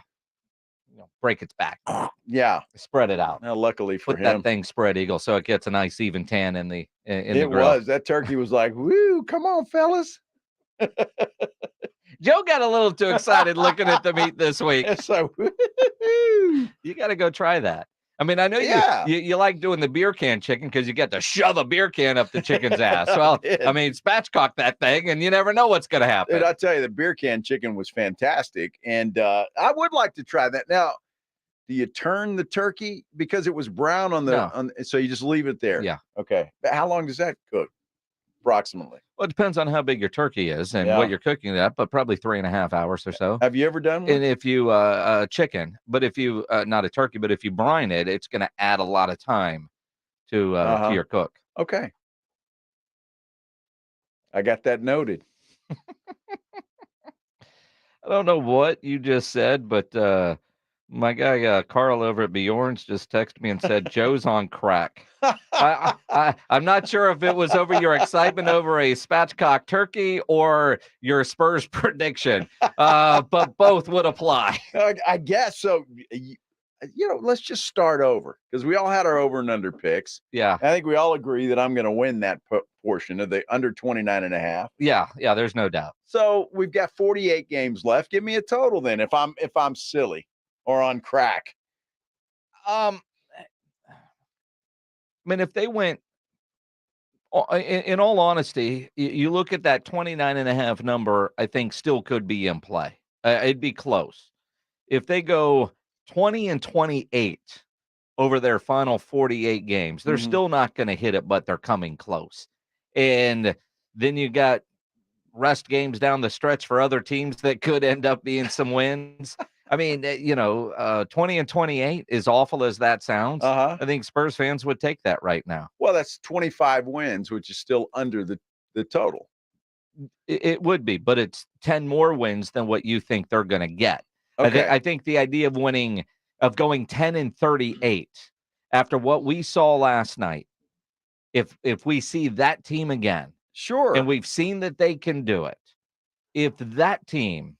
Break its back. Yeah. Spread it out. Now, luckily for Put him, that thing spread eagle so it gets a nice even tan in the in the it grill. was. That turkey was like, woo, come on, fellas. Joe got a little too excited looking at the meat this week. So you got to go try that. I mean, I know you like doing the beer can chicken because you get to shove a beer can up the chicken's ass. Well, I mean, spatchcock that thing, and you never know what's going to happen. Dude, I tell you, the beer can chicken was fantastic, and I would like to try that. Now, do you turn the turkey because it was brown on the? No. So you just leave it there? Yeah. Okay. But how long does that cook, approximately? Well, it depends on how big your turkey is and what you're cooking it at, but probably 3.5 hours or so. Have you ever done one? And if you chicken, but if you not a turkey, but if you brine it, it's going to add a lot of time to your cook. Okay. I got that noted. I don't know what you just said, but my guy Carl over at Bjorn's just texted me and said Joe's on crack. I'm not sure if it was over your excitement over a spatchcock turkey or your Spurs prediction, but both would apply. I guess so. Let's just start over because we all had our over and under picks. Yeah. I think we all agree that I'm going to win that portion of the under 29.5. Yeah. There's no doubt. So we've got 48 games left. Give me a total then if I'm silly or on crack. I mean, if they went, in all honesty, you look at that 29.5 number, I think still could be in play. It'd be close. If they go 20-28 over their final 48 games, they're still not going to hit it, but they're coming close. And then you got rest games down the stretch for other teams that could end up being some wins. I mean, 20-28, as awful as that sounds, I think Spurs fans would take that right now. Well, that's 25 wins, which is still under the total. It would be, but it's 10 more wins than what you think they're going to get. Okay. I think the idea of going 10-38 after what we saw last night, if we see that team again, sure, and we've seen that they can do it, if that team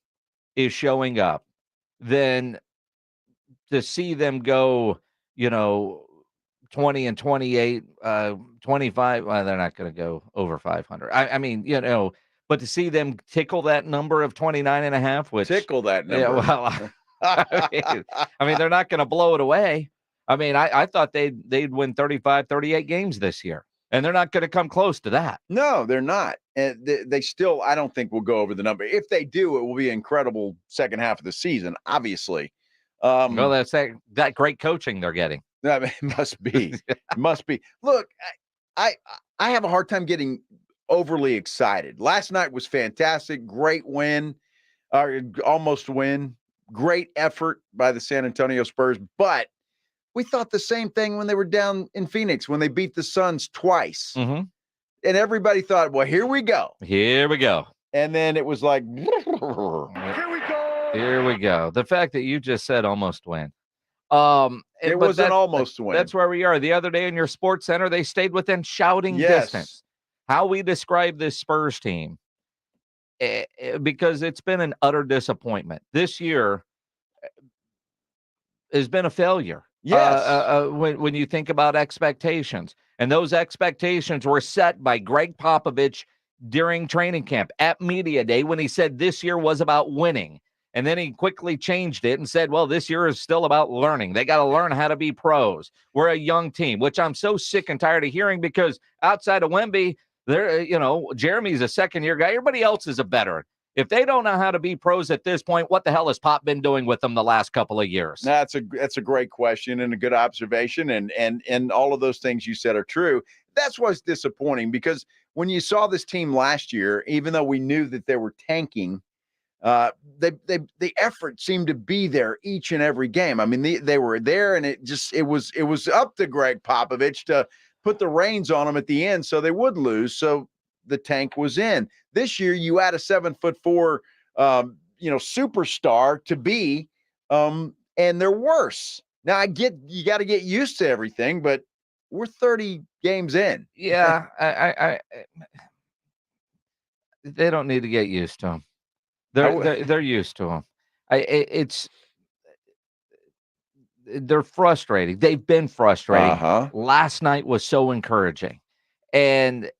is showing up, then to see them go, 20-28, 25, well, they're not going to go over 500. I mean, but to see them tickle that number of 29.5, which tickle that number. Yeah, well, I mean, they're not going to blow it away. I mean, I thought they'd win 35, 38 games this year, and they're not going to come close to that. No, they're not. And they still, I don't think will go over the number. If they do, it will be an incredible second half of the season, obviously. Well, that's that great coaching they're getting. I mean, it must be. It must be. Look, I have a hard time getting overly excited. Last night was fantastic. Great win, almost win. Great effort by the San Antonio Spurs. But we thought the same thing when they were down in Phoenix, when they beat the Suns twice. Mm-hmm. And everybody thought, well, here we go. Here we go. And then it was like, Here we go. Here we go. The fact that you just said almost win. It was an almost win. That's where we are. The other day in your sports center, they stayed within shouting distance. How we describe this Spurs team, because it's been an utter disappointment. This year has been a failure. Yes. When you think about expectations, and those expectations were set by Greg Popovich during training camp at media day when he said this year was about winning. And then he quickly changed it and said, well, this year is still about learning. They got to learn how to be pros. We're a young team, which I'm so sick and tired of hearing, because outside of Wemby, Jeremy's a second-year guy. Everybody else is a veteran. If they don't know how to be pros at this point, what the hell has Pop been doing with them the last couple of years? That's a great question and a good observation, and all of those things you said are true. That's what's disappointing, because when you saw this team last year, even though we knew that they were tanking, the effort seemed to be there each and every game. I mean, they were there, and it was up to Greg Popovich to put the reins on them at the end so they would lose. So the tank was in. This year, you add a 7'4", superstar to be, and they're worse. Now I get you got to get used to everything, but we're 30 games in. Yeah, I they don't need to get used to him. They're used to him. They're frustrating. They've been frustrating. Last night was so encouraging, and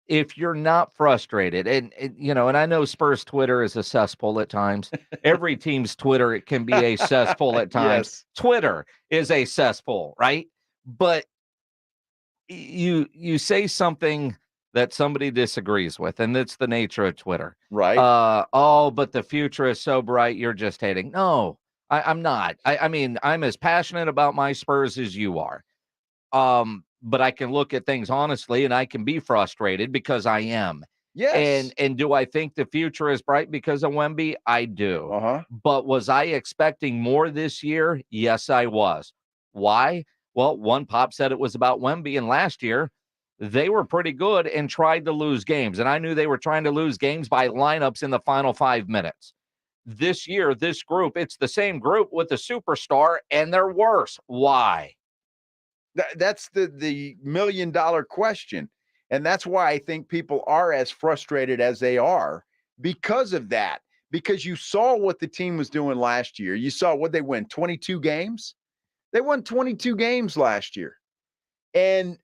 if you're not frustrated, and I know Spurs Twitter is a cesspool at times. Every team's Twitter, it can be a cesspool at times. Yes. Twitter is a cesspool, right? But you say something that somebody disagrees with, and it's the nature of Twitter. Right. But the future is so bright, you're just hating. No, I'm not. I mean, I'm as passionate about my Spurs as you are. But I can look at things honestly, and I can be frustrated because I am. Yes. And do I think the future is bright because of Wemby? I do. But was I expecting more this year? Yes, I was. Why? Well, one Pop said it was about Wemby, and last year they were pretty good and tried to lose games. And I knew they were trying to lose games by lineups in the final 5 minutes. This year, this group, it's the same group with a superstar, and they're worse. Why? That's the $1 million question. And that's why I think people are as frustrated as they are because of that. Because you saw what the team was doing last year. You saw what they win, 22 games? They won 22 games last year. And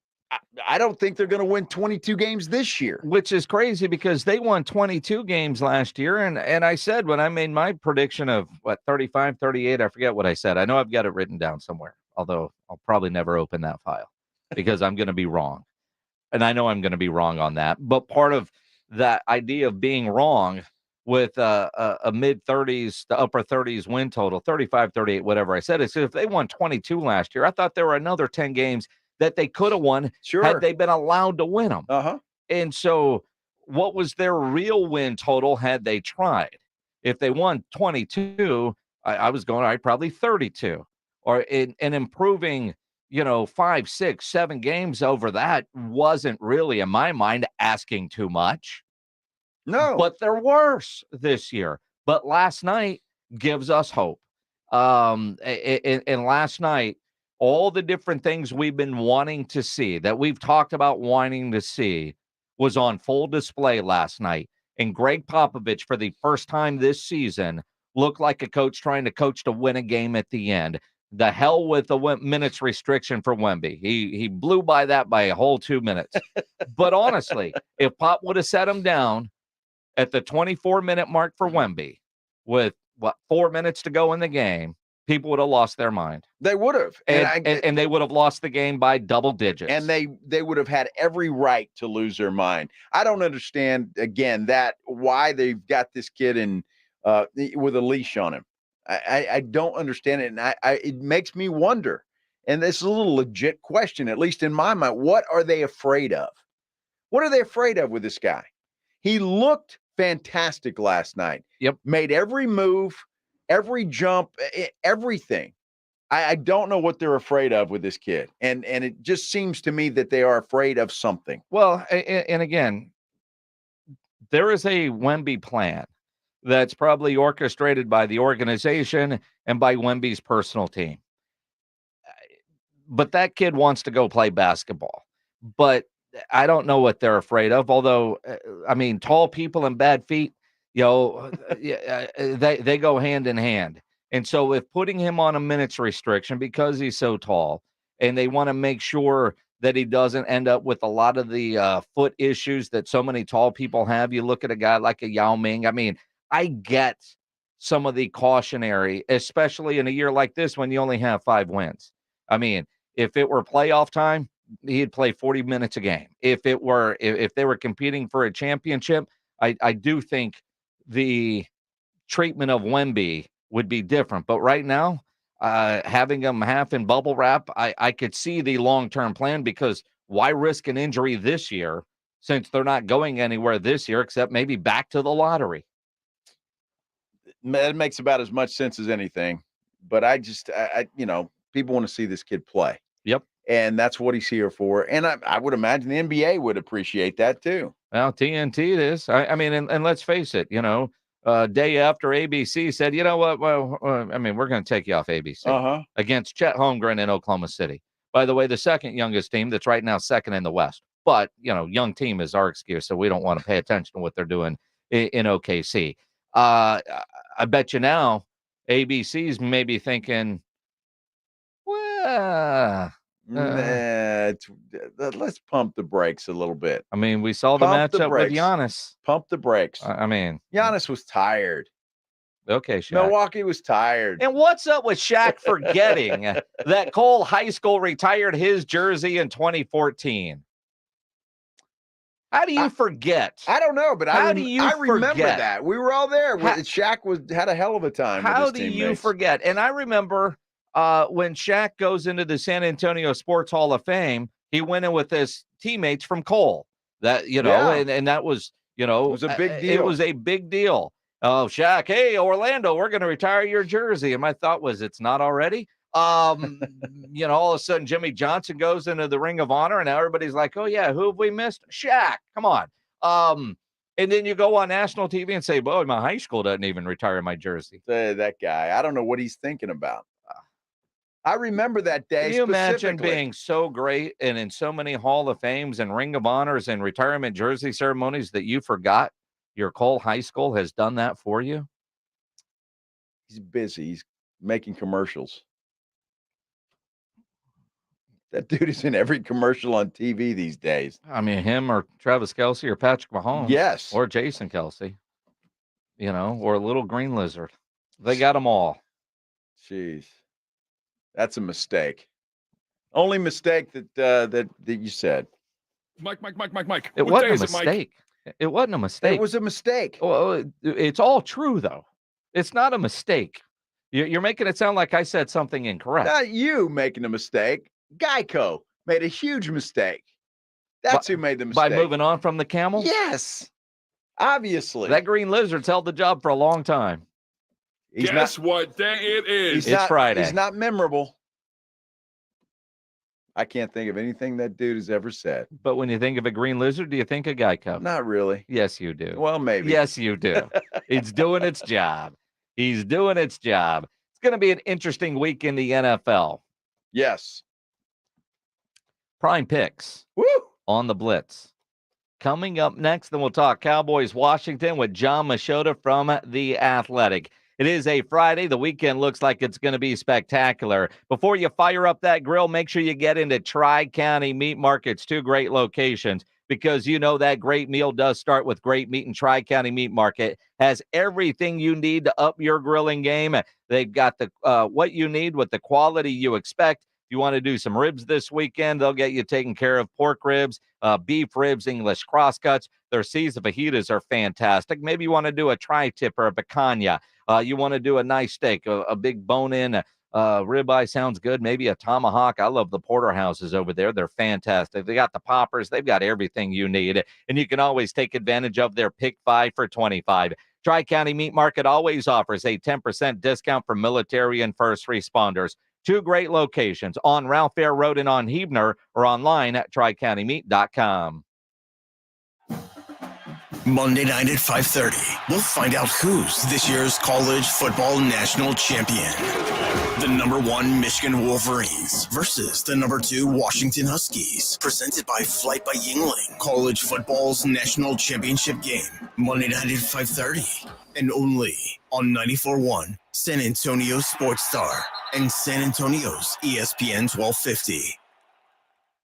I don't think they're going to win 22 games this year. Which is crazy because they won 22 games last year. And I said when I made my prediction of, 35, 38, I forget what I said. I know I've got it written down somewhere, although I'll probably never open that file because I'm going to be wrong. And I know I'm going to be wrong on that. But part of that idea of being wrong with a mid-30s to upper 30s win total, 35, 38, whatever I said, is if they won 22 last year, I thought there were another 10 games that they could have won had they been allowed to win them. And so what was their real win total had they tried? If they won 22, I was going, all right, probably 32. Or in improving, 5, 6, 7 games over that wasn't really, in my mind, asking too much. No. But they're worse this year. But last night gives us hope. And last night, all the different things we've been wanting to see, that we've talked about wanting to see, was on full display last night. And Greg Popovich, for the first time this season, looked like a coach trying to coach to win a game at the end. The hell with the minutes restriction for Wemby. He blew by that by a whole 2 minutes. But honestly, if Pop would have set him down at the 24-minute mark for Wemby with, 4 minutes to go in the game, people would have lost their mind. They would have. And they would have lost the game by double digits. And they would have had every right to lose their mind. I don't understand, again, why they've got this kid in with a leash on him. I don't understand it. And it makes me wonder. And this is a little legit question, at least in my mind. What are they afraid of? What are they afraid of with this guy? He looked fantastic last night. Yep. Made every move, every jump, everything. I don't know what they're afraid of with this kid. And it just seems to me that they are afraid of something. Well, and again, there is a Wemby plan that's probably orchestrated by the organization and by Wemby's personal team. But that kid wants to go play basketball. But I don't know what they're afraid of. Although, I mean, tall people and bad feet, they go hand in hand. And so with putting him on a minutes restriction because he's so tall, and they want to make sure that he doesn't end up with a lot of the foot issues that so many tall people have. You look at a guy like a Yao Ming. I mean, I get some of the cautionary, especially in a year like this when you only have 5 wins. I mean, if it were playoff time, he'd play 40 minutes a game. If they were competing for a championship, I do think the treatment of Wemby would be different. But right now, having him half in bubble wrap, I could see the long-term plan because why risk an injury this year since they're not going anywhere this year except maybe back to the lottery? It makes about as much sense as anything. But I people want to see this kid play. Yep. And that's what he's here for. And I would imagine the NBA would appreciate that too. Well, TNT it is. I mean, and let's face it, day after ABC said, you know what? Well, we're going to take you off ABC against Chet Holmgren in Oklahoma City. By the way, the second youngest team that's right now second in the West. But, young team is our excuse, so we don't want to pay attention to what they're doing in OKC. I bet you now ABC's maybe thinking, well, let's pump the brakes a little bit. I mean, we saw the matchup with Giannis. Pump the brakes. Giannis was tired. Okay, Shaq. Milwaukee was tired. And what's up with Shaq forgetting that Cole High School retired his jersey in 2014? How do you forget? I don't know, but I remember forget? that. We were all there. Shaq had a hell of a time with his How do you teammates. forget? And I remember when Shaq goes into the San Antonio Sports Hall of Fame, he went in with his teammates from Cole. That and that was it was a big deal. It was a big deal. Oh, Shaq, hey Orlando, we're going to retire your jersey. And my thought was, it's not already. All of a sudden Jimmy Johnson goes into the Ring of Honor, and everybody's like, oh yeah, who have we missed? Shaq, come on. And then you go on national TV and say, boy, my high school doesn't even retire my jersey. That guy, I don't know what he's thinking about. I remember that day. Can you imagine being so great and in so many Hall of Fames and Ring of Honors and retirement jersey ceremonies that you forgot your Cole High School has done that for you? He's busy. He's making commercials. That dude is in every commercial on TV these days. I mean, him or Travis Kelce or Patrick Mahomes. Yes. Or Jason Kelce, or a little green lizard. They got them all. Jeez. That's a mistake. Only mistake that you said. Mike. It wasn't a mistake. It wasn't a mistake. It was a mistake. Well, it's all true, though. It's not a mistake. You're making it sound like I said something incorrect. Not you making a mistake. Geico made a huge mistake. That's who made the mistake. By moving on from the camel? Yes. Obviously. That green lizard's held the job for a long time. Guess what day it is? It's Friday. He's not memorable. I can't think of anything that dude has ever said. But when you think of a green lizard, do you think of Geico? Not really. Yes, you do. Well, maybe. Yes, you do. It's doing its job. He's doing its job. It's going to be an interesting week in the NFL. Yes. Prime picks on the Blitz. Coming up next, then we'll talk Cowboys Washington with John Machota from The Athletic. It is a Friday. The weekend looks like it's going to be spectacular. Before you fire up that grill, make sure you get into Tri-County Meat Market's two great locations, because that great meal does start with great meat, and Tri-County Meat Market has everything you need to up your grilling game. They've got the what you need with the quality you expect. If you want to do some ribs this weekend, they'll get you taken care of. Pork ribs, beef ribs, English crosscuts. Their C's fajitas are fantastic. Maybe you want to do a tri-tip or a picanha. You want to do a nice steak, a big bone-in ribeye sounds good. Maybe a tomahawk. I love the porterhouses over there. They're fantastic. They got the poppers. They've got everything you need. And you can always take advantage of their Pick 5 for $25. Tri-County Meat Market always offers a 10% discount for military and first responders. Two great locations on Ralph Fair Road and on Huebner, or online at tricountymeat.com. Monday night at 5:30, we'll find out who's this year's college football national champion. The number 1 Michigan Wolverines versus the number 2 Washington Huskies. Presented by Flight by Yingling. College football's national championship game. Monday night at 5:30. And only on 94.1 San Antonio Sports Star and San Antonio's ESPN 1250.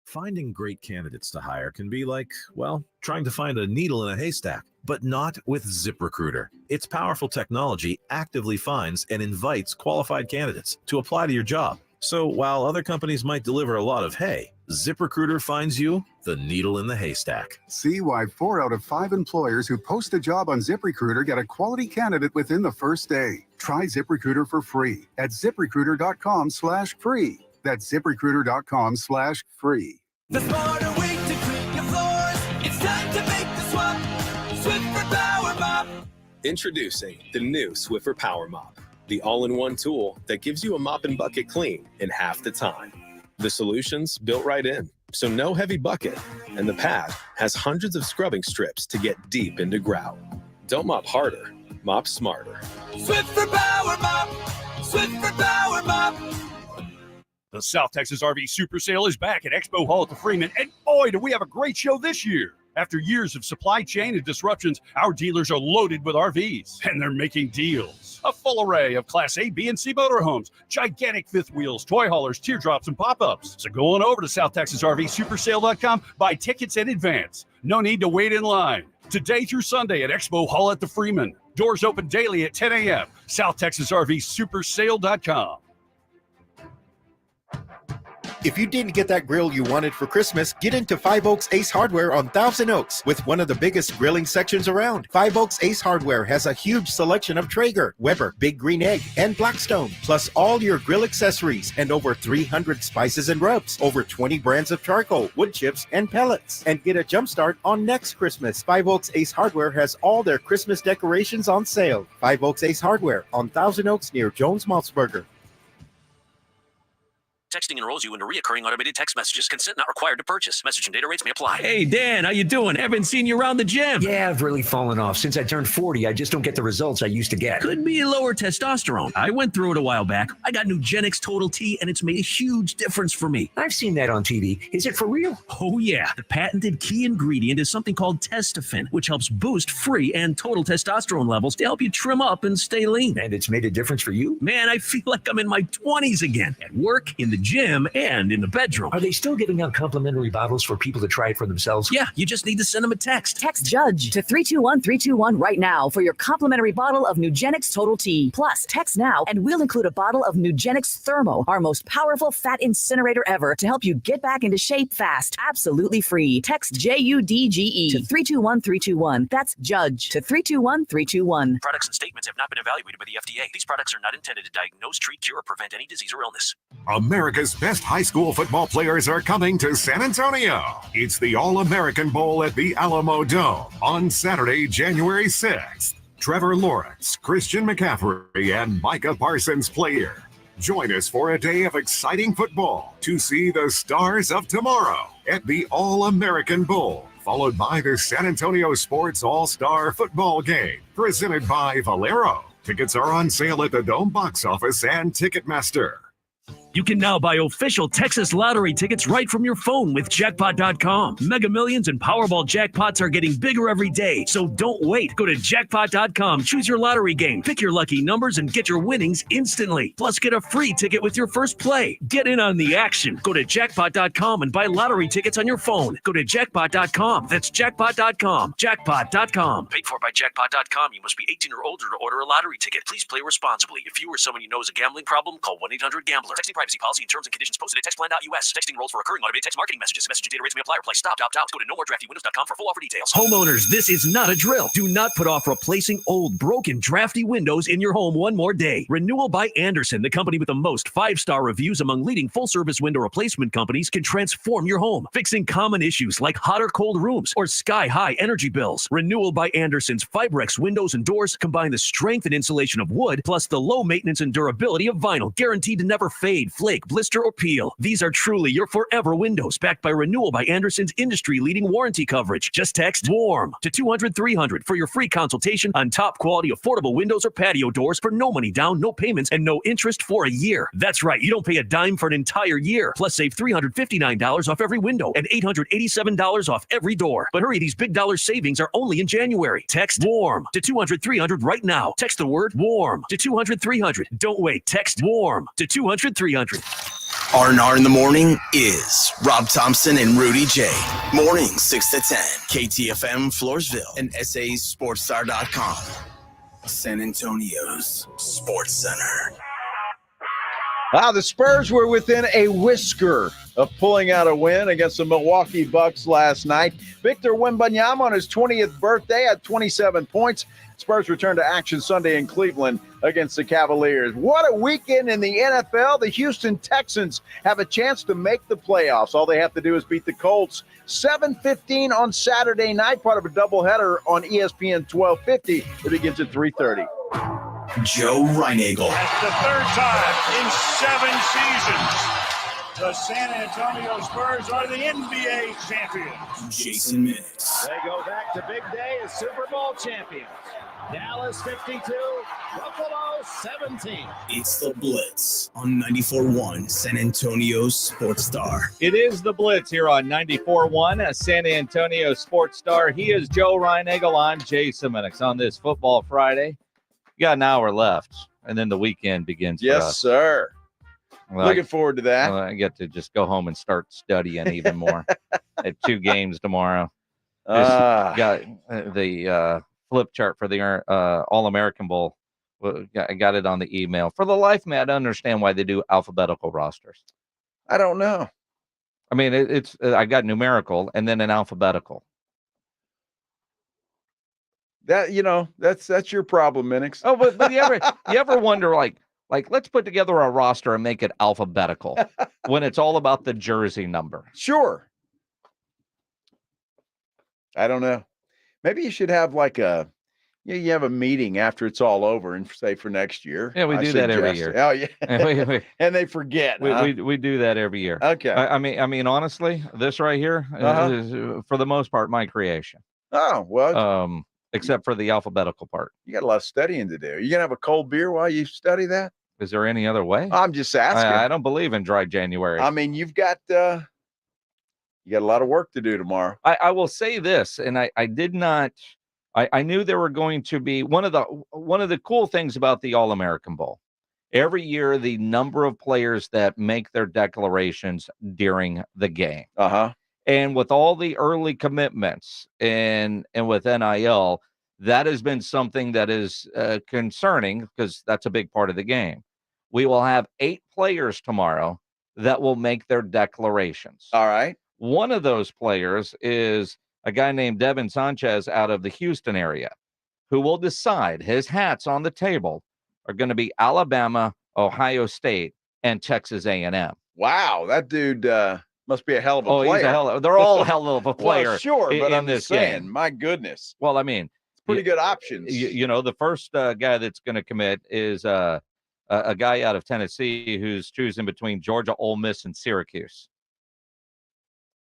Finding great candidates to hire can be like, well, trying to find a needle in a haystack, but not with ZipRecruiter. Its powerful technology actively finds and invites qualified candidates to apply to your job. So while other companies might deliver a lot of hay, ZipRecruiter finds you the needle in the haystack. See why 4 out of 5 employers who post a job on ZipRecruiter get a quality candidate within the first day. Try ZipRecruiter for free at ZipRecruiter.com/free. That's ZipRecruiter.com/free. The smarter way to clean your floors. It's time to make the swap. Swiffer Power Mop. Introducing the new Swiffer Power Mop, the all-in-one tool that gives you a mop and bucket clean in half the time. The solution's built right in, so no heavy bucket, and the pad has hundreds of scrubbing strips to get deep into grout. Don't mop harder, mop smarter. Swiffer Power Mop. Swiffer Power Mop. The South Texas RV Super Sale is back at Expo Hall at the Freeman, and boy, do we have a great show this year. After years of supply chain and disruptions, our dealers are loaded with RVs, and they're making deals. A full array of Class A, B, and C motorhomes, gigantic fifth wheels, toy haulers, teardrops, and pop-ups. So go on over to SouthTexasRVSupersale.com, buy tickets in advance. No need to wait in line. Today through Sunday at Expo Hall at the Freeman. Doors open daily at 10 a.m. SouthTexasRVSupersale.com. If you didn't get that grill you wanted for Christmas, get into Five Oaks Ace Hardware on Thousand Oaks with one of the biggest grilling sections around. Five Oaks Ace Hardware has a huge selection of Traeger, Weber, Big Green Egg, and Blackstone, plus all your grill accessories and over 300 spices and rubs, over 20 brands of charcoal, wood chips, and pellets. And get a jump start on next Christmas. Five Oaks Ace Hardware has all their Christmas decorations on sale. Five Oaks Ace Hardware on Thousand Oaks near Jones Maltzberger. Texting enrolls you into recurring automated text messages. Consent not required to purchase. Message and data rates may apply. Hey, Dan, how you doing? Haven't seen you around the gym. Yeah, I've really fallen off. Since I turned 40, I just don't get the results I used to get. Could be lower testosterone. I went through it a while back. I got Nugenix Total T, and it's made a huge difference for me. I've seen that on TV. Is it for real? Oh, yeah. The patented key ingredient is something called Testofen, which helps boost free and total testosterone levels to help you trim up and stay lean. And it's made a difference for you? Man, I feel like I'm in my 20s again. At work, in the gym, and in the bedroom. Are they still giving out complimentary bottles for people to try it for themselves? Yeah, you just need to send them a text. Text JUDGE to 321-321 right now for your complimentary bottle of Nugenix Total T. Plus, text now and we'll include a bottle of Nugenix Thermo, our most powerful fat incinerator ever, to help you get back into shape fast. Absolutely free. Text JUDGE to 321-321. That's JUDGE to 321-321. Products and statements have not been evaluated by the FDA. These products are not intended to diagnose, treat, cure, or prevent any disease or illness. America's best high school football players are coming to San Antonio. It's the All-American Bowl at the Alamo Dome on Saturday, January 6th. Trevor Lawrence, Christian McCaffrey, and Micah Parsons play here. Join us for a day of exciting football to see the stars of tomorrow at the All-American Bowl, followed by the San Antonio Sports All-Star Football Game, presented by Valero. Tickets are on sale at the Dome box office and Ticketmaster. You can now buy official Texas lottery tickets right from your phone with Jackpot.com. Mega Millions and Powerball jackpots are getting bigger every day, so don't wait. Go to Jackpot.com, choose your lottery game, pick your lucky numbers, and get your winnings instantly. Plus, get a free ticket with your first play. Get in on the action. Go to Jackpot.com and buy lottery tickets on your phone. Go to Jackpot.com. That's Jackpot.com. Jackpot.com. Paid for by Jackpot.com. You must be 18 or older to order a lottery ticket. Please play responsibly. If you or someone you know has a gambling problem, call 1-800-GAMBLER. Texting privacy policy and terms and conditions posted at textplan.us. Texting enrolls for recurring automated text marketing messages. Message and data rates may apply or apply. Stop, opt out. Go to nomoredraftywindows.com for full offer details. Homeowners, this is not a drill. Do not put off replacing old, broken, drafty windows in your home one more day. Renewal by Andersen, the company with the most 5-star reviews among leading full-service window replacement companies, can transform your home, fixing common issues like hot or cold rooms or sky-high energy bills. Renewal by Andersen's Fibrex windows and doors combine the strength and insulation of wood plus the low maintenance and durability of vinyl, guaranteed to never fade, flake, blister, or peel. These are truly your forever windows, backed by Renewal by Andersen's industry-leading warranty coverage. Just text WARM to 200-300 for your free consultation on top quality affordable windows or patio doors for no money down, no payments, and no interest for a year. That's right, you don't pay a dime for an entire year. Plus, save $359 off every window and $887 off every door. But hurry, these big dollar savings are only in January. Text WARM to 200-300 right now. Text the word WARM to 200-300. Don't wait. Text WARM to 200-300. R&R in the morning is Rob Thompson and Rudy J. Mornings 6 to 10. KTFM Floresville and SASportsStar.com. San Antonio's Sports Center. The Spurs were within a whisker of pulling out a win against the Milwaukee Bucks last night. Victor Wembanyama on his 20th birthday had 27 points. Spurs return to action Sunday in Cleveland against the Cavaliers. What a weekend in the NFL. The Houston Texans have a chance to make the playoffs. All they have to do is beat the Colts. 7:15 on Saturday night, part of a doubleheader on ESPN 1250. It begins at 3:30. Joe Reinagel. That's the third time in 7 seasons. The San Antonio Spurs are the NBA champions. Jason Minix. They go back to big day as Super Bowl champions. Dallas 52, Buffalo 17. It's the Blitz on 94.1 San Antonio Sports Star. It is the Blitz here on 94.1 San Antonio Sports Star. He is Joe Reinagel. I'm Jason Minix on this Football Friday. You got an hour left, and then the weekend begins. Yes, sir. Looking forward to that. I get to just go home and start studying even more. I have 2 games tomorrow. Got the flip chart for the All-American Bowl. I got it on the email. For the life of me, I don't understand why they do alphabetical rosters. I don't know. I mean, it's I got numerical and then an alphabetical. That that's your problem, Minix. Oh, but you ever wonder like let's put together a roster and make it alphabetical when it's all about the jersey number. Sure. I don't know. Maybe you should have like you have a meeting after it's all over and say for next year. Yeah, we do that every year. Oh yeah. And they forget. We do that every year. Okay. I mean, honestly, this right here is, for the most part, my creation. Oh, well. Except for the alphabetical part. You got a lot of studying to do. You gonna have a cold beer while you study that? Is there any other way? I'm just asking. I don't believe in dry January. I mean, you've got a lot of work to do tomorrow. I will say this, and I did not. I knew there were going to be one of the cool things about the All-American Bowl. Every year, the number of players that make their declarations during the game. And with all the early commitments and with NIL, that has been something that is concerning because that's a big part of the game. We will have 8 players tomorrow that will make their declarations. All right. One of those players is a guy named Devin Sanchez out of the Houston area who will decide his hats on the table are going to be Alabama, Ohio State, and Texas A&M. Wow, that dude must be a hell of a player. They're all hell of a player. Well, sure, but I'm this just saying, game. my goodness. Well, I mean, it's pretty good options. The first guy that's going to commit is a guy out of Tennessee who's choosing between Georgia, Ole Miss, and Syracuse.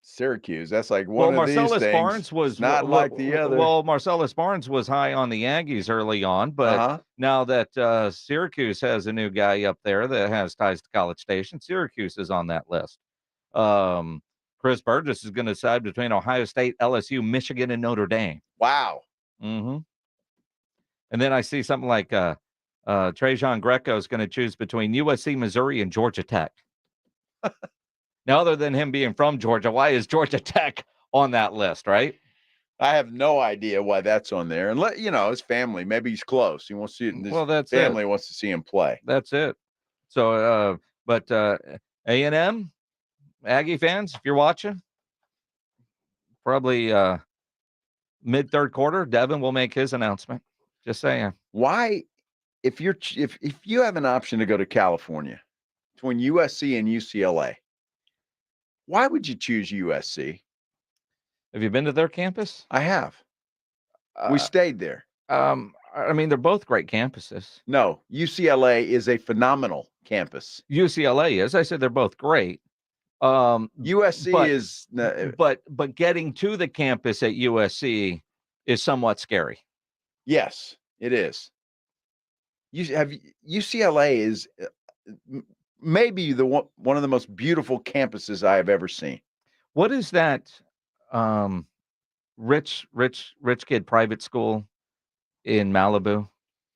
Syracuse, that's like one of Marcellus these things. Barnes was not like the other. Well, Marcellus Barnes was high on the Aggies early on, but now that Syracuse has a new guy up there that has ties to College Station, Syracuse is on that list. Chris Burgess is going to decide between Ohio State, LSU, Michigan, and Notre Dame. Wow. Mm-hmm. And then I see something like Trajan Greco is going to choose between USC, Missouri, and Georgia Tech. Now, other than him being from Georgia, why is Georgia Tech on that list, right? I have no idea why that's on there. And his family, maybe he's close. He wants to see his that's family wants to see him play. That's it. So, but A&M, Aggie fans, if you're watching, probably mid-third quarter, Devin will make his announcement. Just saying. Why, if you have an option to go to California between USC and UCLA, why would you choose USC? Have you been to their campus? I have. We stayed there. I mean, they're both great campuses. No, UCLA is a phenomenal campus. UCLA is. I said they're both great. USC is. But getting to the campus at USC is somewhat scary. Yes, it is. UCLA is maybe one of the most beautiful campuses I have ever seen. What is that rich kid private school in Malibu?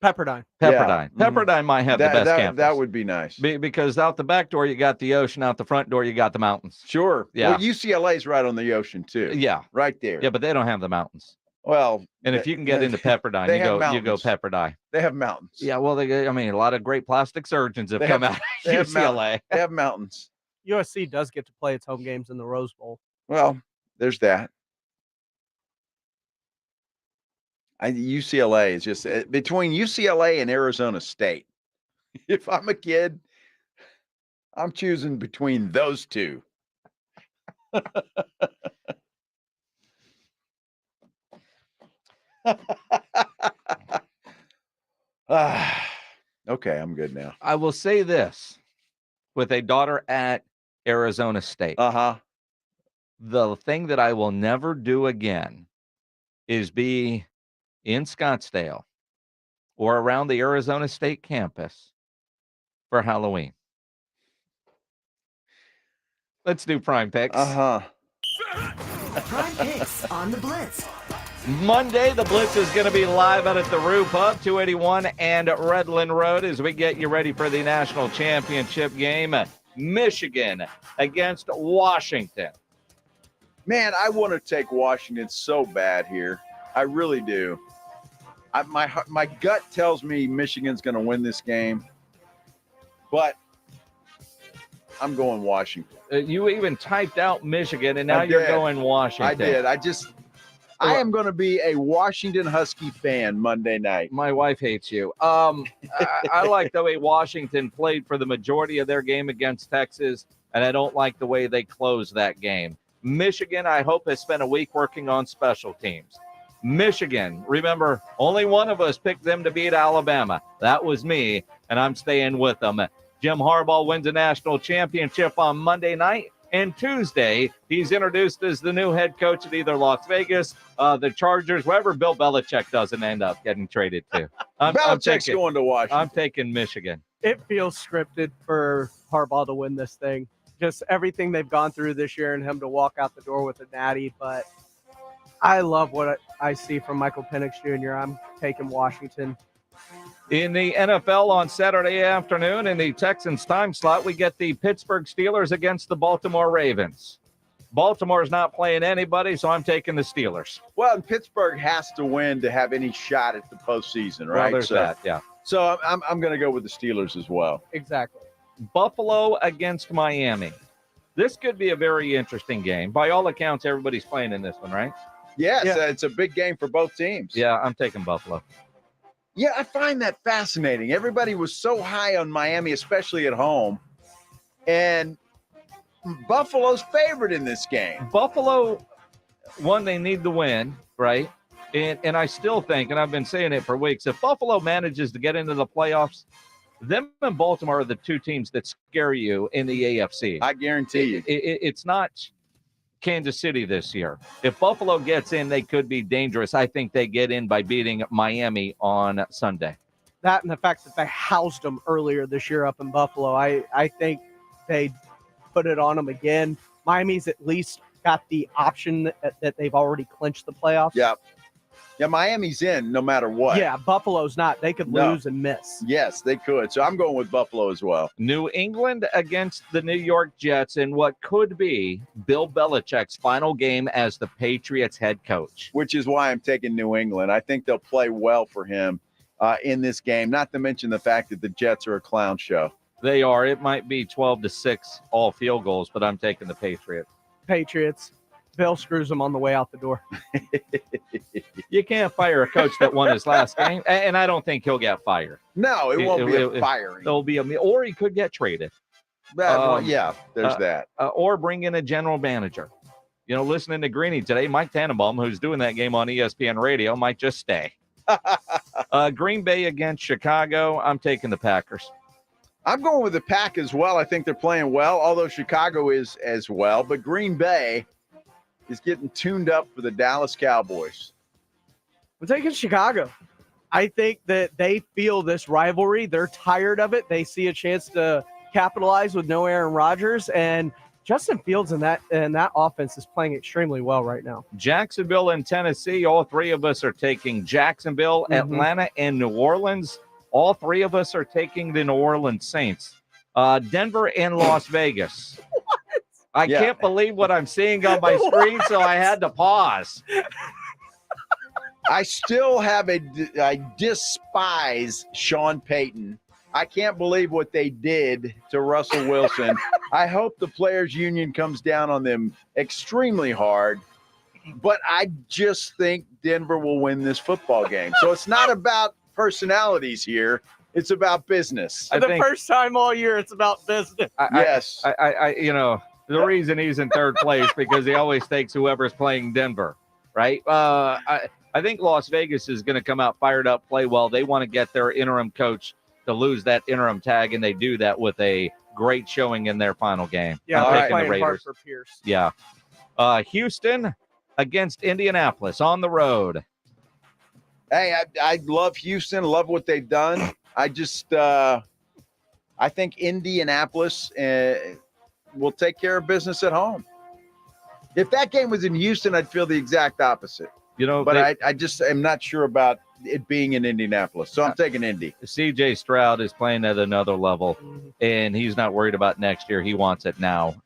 Pepperdine. Yeah. Pepperdine might have the best campus. That would be nice. Because out the back door, you got the ocean. Out the front door, you got the mountains. Sure. Yeah. Well, UCLA's right on the ocean, too. Yeah. Right there. Yeah, but they don't have the mountains. Well, and if you can get into Pepperdine, you go Pepperdine. They have mountains. Yeah, well, a lot of great plastic surgeons have come out of UCLA. They have mountains. USC does get to play its home games in the Rose Bowl. Well, there's that. UCLA is just between UCLA and Arizona State. If I'm a kid, I'm choosing between those two. Okay, I'm good now. I will say this with a daughter at Arizona State. The thing that I will never do again is be in Scottsdale or around the Arizona State campus for Halloween. Let's do Prime Picks. Prime Picks on the Blitz. Monday, the Blitz is going to be live out at the Roo Pub, 281 and Redland Road, as we get you ready for the national championship game. Michigan against Washington. Man, I want to take Washington so bad here. I really do. My gut tells me Michigan's going to win this game, but I'm going Washington. You even typed out Michigan, and now you're going Washington. I did. I am going to be a Washington Husky fan Monday night. My wife hates you. I like the way Washington played for the majority of their game against Texas, and I don't like the way they closed that game. Michigan, I hope, has spent a week working on special teams. Michigan, remember, only one of us picked them to beat Alabama. That was me, and I'm staying with them. Jim Harbaugh wins a national championship on Monday night. And Tuesday, he's introduced as the new head coach at either Las Vegas, the Chargers, wherever Bill Belichick doesn't end up getting traded to. Belichick's going to Washington. I'm taking Michigan. It feels scripted for Harbaugh to win this thing. Just everything they've gone through this year and him to walk out the door with a natty. But I love what I see from Michael Penix Jr. I'm taking Washington. In the NFL on Saturday afternoon, in the Texans time slot, we get the Pittsburgh Steelers against the Baltimore Ravens. Baltimore's not playing anybody, so I'm taking the Steelers. Well, and Pittsburgh has to win to have any shot at the postseason, right? Well, there's that, yeah. So I'm going to go with the Steelers as well. Exactly. Buffalo against Miami. This could be a very interesting game. By all accounts, everybody's playing in this one, right? Yes, it's a big game for both teams. Yeah, I'm taking Buffalo. Yeah, I find that fascinating. Everybody was so high on Miami, especially at home. And Buffalo's favored in this game. Buffalo, one, they need to win, right? And I still think, and I've been saying it for weeks, if Buffalo manages to get into the playoffs, them and Baltimore are the two teams that scare you in the AFC. I guarantee you. It's not Kansas City this year. If Buffalo gets in, they could be dangerous. I think they get in by beating Miami on Sunday. That and the fact that they housed them earlier this year up in Buffalo, I think they put it on them again. Miami's at least got the option that they've already clinched the playoffs. Yeah, Miami's in no matter what. Yeah, Buffalo's not. They could lose and miss. Yes, they could. So I'm going with Buffalo as well. New England against the New York Jets in what could be Bill Belichick's final game as the Patriots head coach. Which is why I'm taking New England. I think they'll play well for him in this game, not to mention the fact that the Jets are a clown show. They are. It might be 12-6 all field goals, but I'm taking the Patriots. Bill screws them on the way out the door. You can't fire a coach that won his last game, and I don't think he'll get fired. No, it won't be a firing. There'll be or he could get traded. Yeah, there's that. Or bring in a general manager. You know, listening to Greeny today, Mike Tannenbaum, who's doing that game on ESPN Radio, might just stay. Green Bay against Chicago. I'm taking the Packers. I'm going with the Pack as well. I think they're playing well, although Chicago is as well. But Green Bay is getting tuned up for the Dallas Cowboys. I'm taking Chicago. I think that they feel this rivalry. They're tired of it. They see a chance to capitalize with no Aaron Rodgers, and Justin Fields in that offense is playing extremely well right now. Jacksonville and Tennessee, all three of us are taking Jacksonville, Atlanta, and New Orleans. All three of us are taking the New Orleans Saints. Denver and Las Vegas. I can't believe what I'm seeing on my screen, so I had to pause. I still have I despise Sean Payton. I can't believe what they did to Russell Wilson. I hope the players' union comes down on them extremely hard. But I just think Denver will win this football game. So it's not about personalities here. It's about business. First time all year, it's about business. Yes. The reason he's in third place because he always takes whoever's playing Denver, right? I think Las Vegas is going to come out fired up, play well. They want to get their interim coach to lose that interim tag, and they do that with a great showing in their final game. Yeah, I'm they're taking the playing hard Raiders. for Pierce. Yeah. Houston against Indianapolis on the road. Hey, I love Houston. Love what they've done. I just I think Indianapolis will take care of business at home. If that game was in Houston, I'd feel the exact opposite. But I just am not sure about it being in Indianapolis. So I'm taking Indy. CJ Stroud is playing at another level, and he's not worried about next year. He wants it now.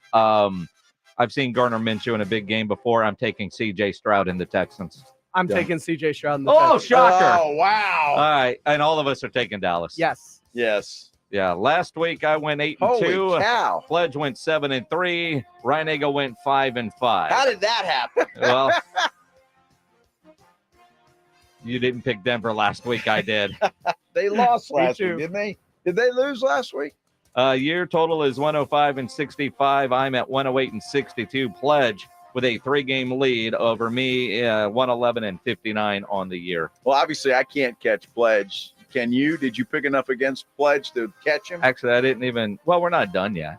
I've seen Gardner Minshew in a big game before. I'm taking CJ Stroud in the Texans. I'm taking CJ Stroud in the Oh, Texans. shocker. Oh, wow. All right. And all of us are taking Dallas. Yes. Yes. Yeah. Last week I went 8-2. Holy cow. Pledge went 7-3. Ryan Eagle went 5-5. How did that happen? Well, you didn't pick Denver last week. I did. They lost Me last too. week, didn't they? Did they lose last week? Year total is 105-65. I'm at 108-62. Pledge with a 3-game lead over me, 111-59 on the year. Well, obviously, I can't catch Pledge. Can you? Did you pick enough against Pledge to catch him? Actually, I didn't even. Well, we're not done yet.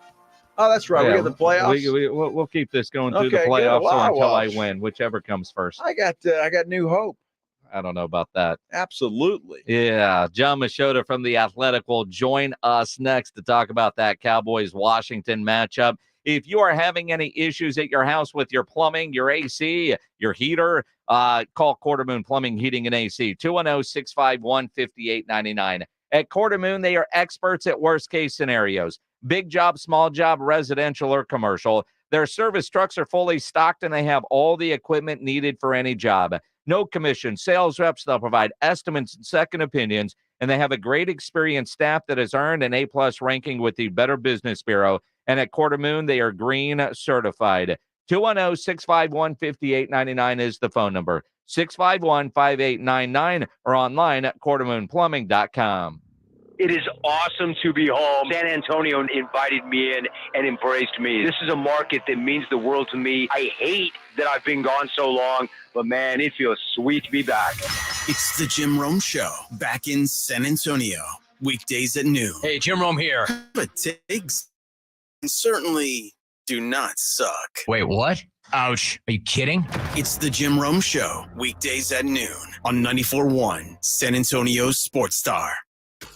Oh, that's right. Yeah, We got the playoffs. We'll keep this going through the Okay, good. playoffs Wow, until I well, win, whichever comes first. I got new hope. I don't know about that. Absolutely. Yeah, John Machota from The Athletic will join us next to talk about that Cowboys-Washington matchup. If you are having any issues at your house with your plumbing, your AC, your heater, call Quarter Moon Plumbing, Heating, and AC, 210-651-5899. At Quarter Moon, they are experts at worst-case scenarios. Big job, small job, residential or commercial. Their service trucks are fully stocked, and they have all the equipment needed for any job. No commission, sales reps. They'll provide estimates and second opinions, and they have a great experienced staff that has earned an A-plus ranking with the Better Business Bureau. And at Quarter Moon, they are green certified. 210-651-5899 is the phone number. 651-5899 or online at quartermoonplumbing.com. It is awesome to be home. San Antonio invited me in and embraced me. This is a market that means the world to me. I hate that I've been gone so long, but man, it feels sweet to be back. It's the Jim Rome Show, back in San Antonio, weekdays at noon. Hey, Jim Rome here. But takes certainly do not suck. Wait, what? Ouch. Are you kidding? It's the Jim Rome Show, weekdays at noon on 94.1 San Antonio's Sports Star.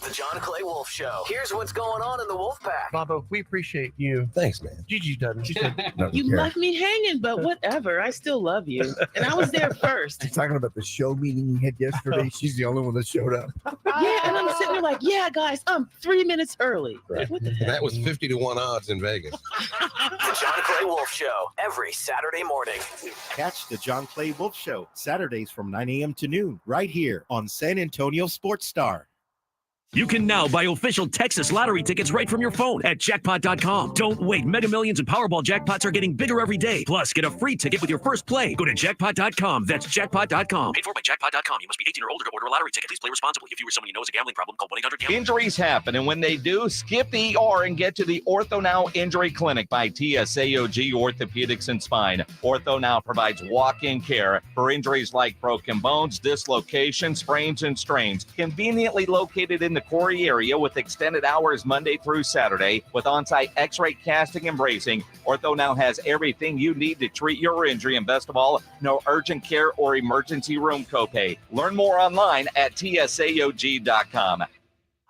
The John Clay Wolf Show. Here's what's going on in the Wolf Pack. Baba, we appreciate you. Thanks, man. Gigi doesn't. She said, You left me hanging, but whatever. I still love you. And I was there first. She's talking about the show meeting you had yesterday. She's the only one that showed up. Yeah, and I'm sitting there like, yeah, guys, I'm 3 minutes early. Right. What the heck? That was 50-1 odds in Vegas. The John Clay Wolf Show. Every Saturday morning. Catch the John Clay Wolf Show Saturdays from 9 a.m. to noon right here on San Antonio Sports Star. You can now buy official Texas lottery tickets right from your phone at jackpot.com. Don't wait. Mega Millions and Powerball jackpots are getting bigger every day. Plus, get a free ticket with your first play. Go to jackpot.com. That's jackpot.com. Paid for by jackpot.com. You must be 18 or older to order a lottery ticket. Please play responsibly. If you or someone you know has a gambling problem, call 1-800-GAMBLER. Injuries happen, and when they do, skip the ER and get to the Ortho Now Injury Clinic by TSAOG Orthopedics and Spine. Ortho Now provides walk-in care for injuries like broken bones, dislocations, sprains, and strains. Conveniently located in the Corey area with extended hours Monday through Saturday with on-site x-ray casting and bracing. Ortho Now has everything you need to treat your injury, and best of all, no urgent care or emergency room copay. Learn more online at tsaog.com.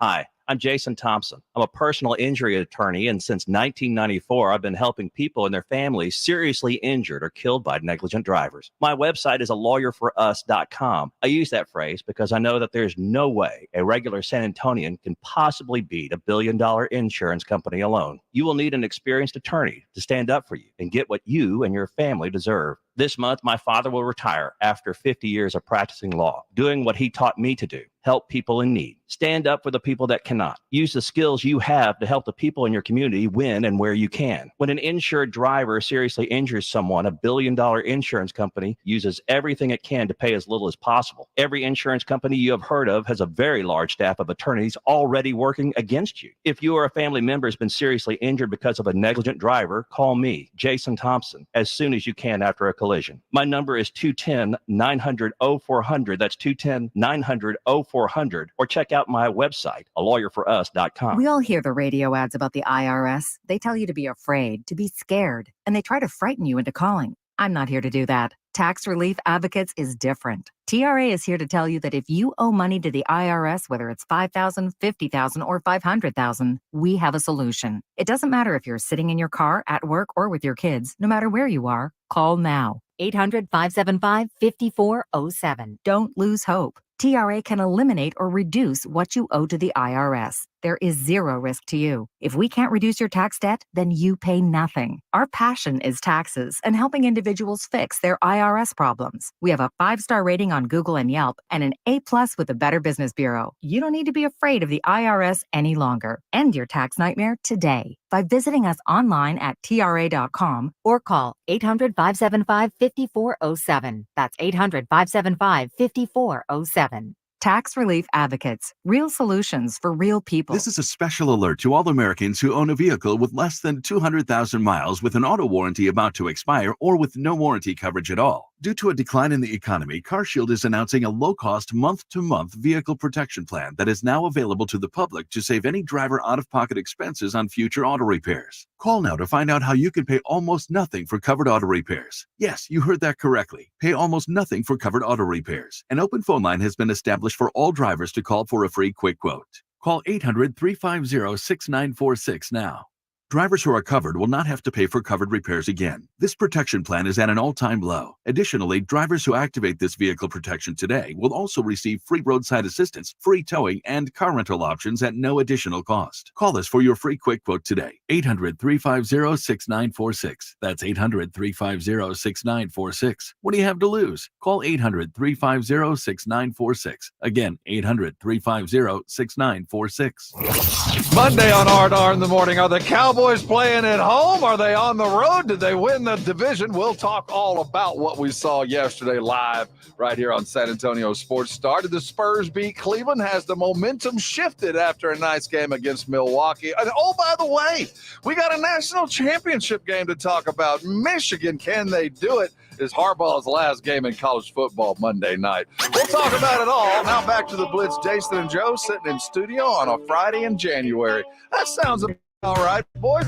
Hi, I'm Jason Thompson. I'm a personal injury attorney, and since 1994, I've been helping people and their families seriously injured or killed by negligent drivers. My website is alawyer4us.com. I use that phrase because I know that there's no way a regular San Antonian can possibly beat a billion-dollar insurance company alone. You will need an experienced attorney to stand up for you and get what you and your family deserve. This month, my father will retire after 50 years of practicing law, doing what he taught me to do, Help people in need. Stand up for the people that cannot. Use the skills you have to help the people in your community win and where you can. When an insured driver seriously injures someone, a billion-dollar insurance company uses everything it can to pay as little as possible. Every insurance company you have heard of has a very large staff of attorneys already working against you. If you or a family member has been seriously injured because of a negligent driver, call me, Jason Thompson, as soon as you can after a collision. My number is 210-900-0400. That's 210-900-0400. Or check out my website, alawyerforus.com. We all hear the radio ads about the IRS. They tell you to be afraid, to be scared, and they try to frighten you into calling. I'm not here to do that. Tax Relief Advocates is different. TRA is here to tell you that if you owe money to the IRS, whether it's $5,000, $50,000, or $500,000, we have a solution. It doesn't matter if you're sitting in your car, at work, or with your kids. No matter where you are, call now. 800-575-5407. Don't lose hope. TRA can eliminate or reduce what you owe to the IRS. There is zero risk to you. If we can't reduce your tax debt, then you pay nothing. Our passion is taxes and helping individuals fix their IRS problems. We have a 5-star rating on Google and Yelp and an A+ with the Better Business Bureau. You don't need to be afraid of the IRS any longer. End your tax nightmare today by visiting us online at TRA.com or call 800-575-5407. That's 800-575-5407. Tax Relief Advocates. Real solutions for real people. This is a special alert to all Americans who own a vehicle with less than 200,000 miles with an auto warranty about to expire or with no warranty coverage at all. Due to a decline in the economy, CarShield is announcing a low-cost month-to-month vehicle protection plan that is now available to the public to save any driver out-of-pocket expenses on future auto repairs. Call now to find out how you can pay almost nothing for covered auto repairs. Yes, you heard that correctly. Pay almost nothing for covered auto repairs. An open phone line has been established for all drivers to call for a free quick quote. Call 800-350-6946 now. Drivers who are covered will not have to pay for covered repairs again. This protection plan is at an all-time low. Additionally, drivers who activate this vehicle protection today will also receive free roadside assistance, free towing, and car rental options at no additional cost. Call us for your free quick quote today. 800-350-6946. That's 800-350-6946. What do you have to lose? Call 800-350-6946. Again, 800-350-6946. Monday on R&R in the morning. Are the Cowboys playing at home? Are they on the road? Did they win the division? We'll talk all about what we saw yesterday live right here on San Antonio Sports Star. Did the Spurs beat Cleveland? Has the momentum shifted after a nice game against Milwaukee? And oh, by the way, we got a national championship game to talk about. Michigan, can they do it? Is Harbaugh's last game in college football Monday night. We'll talk about it all. Now back to the Blitz. Jason and Joe sitting in studio on a Friday in January. That sounds all right, boys.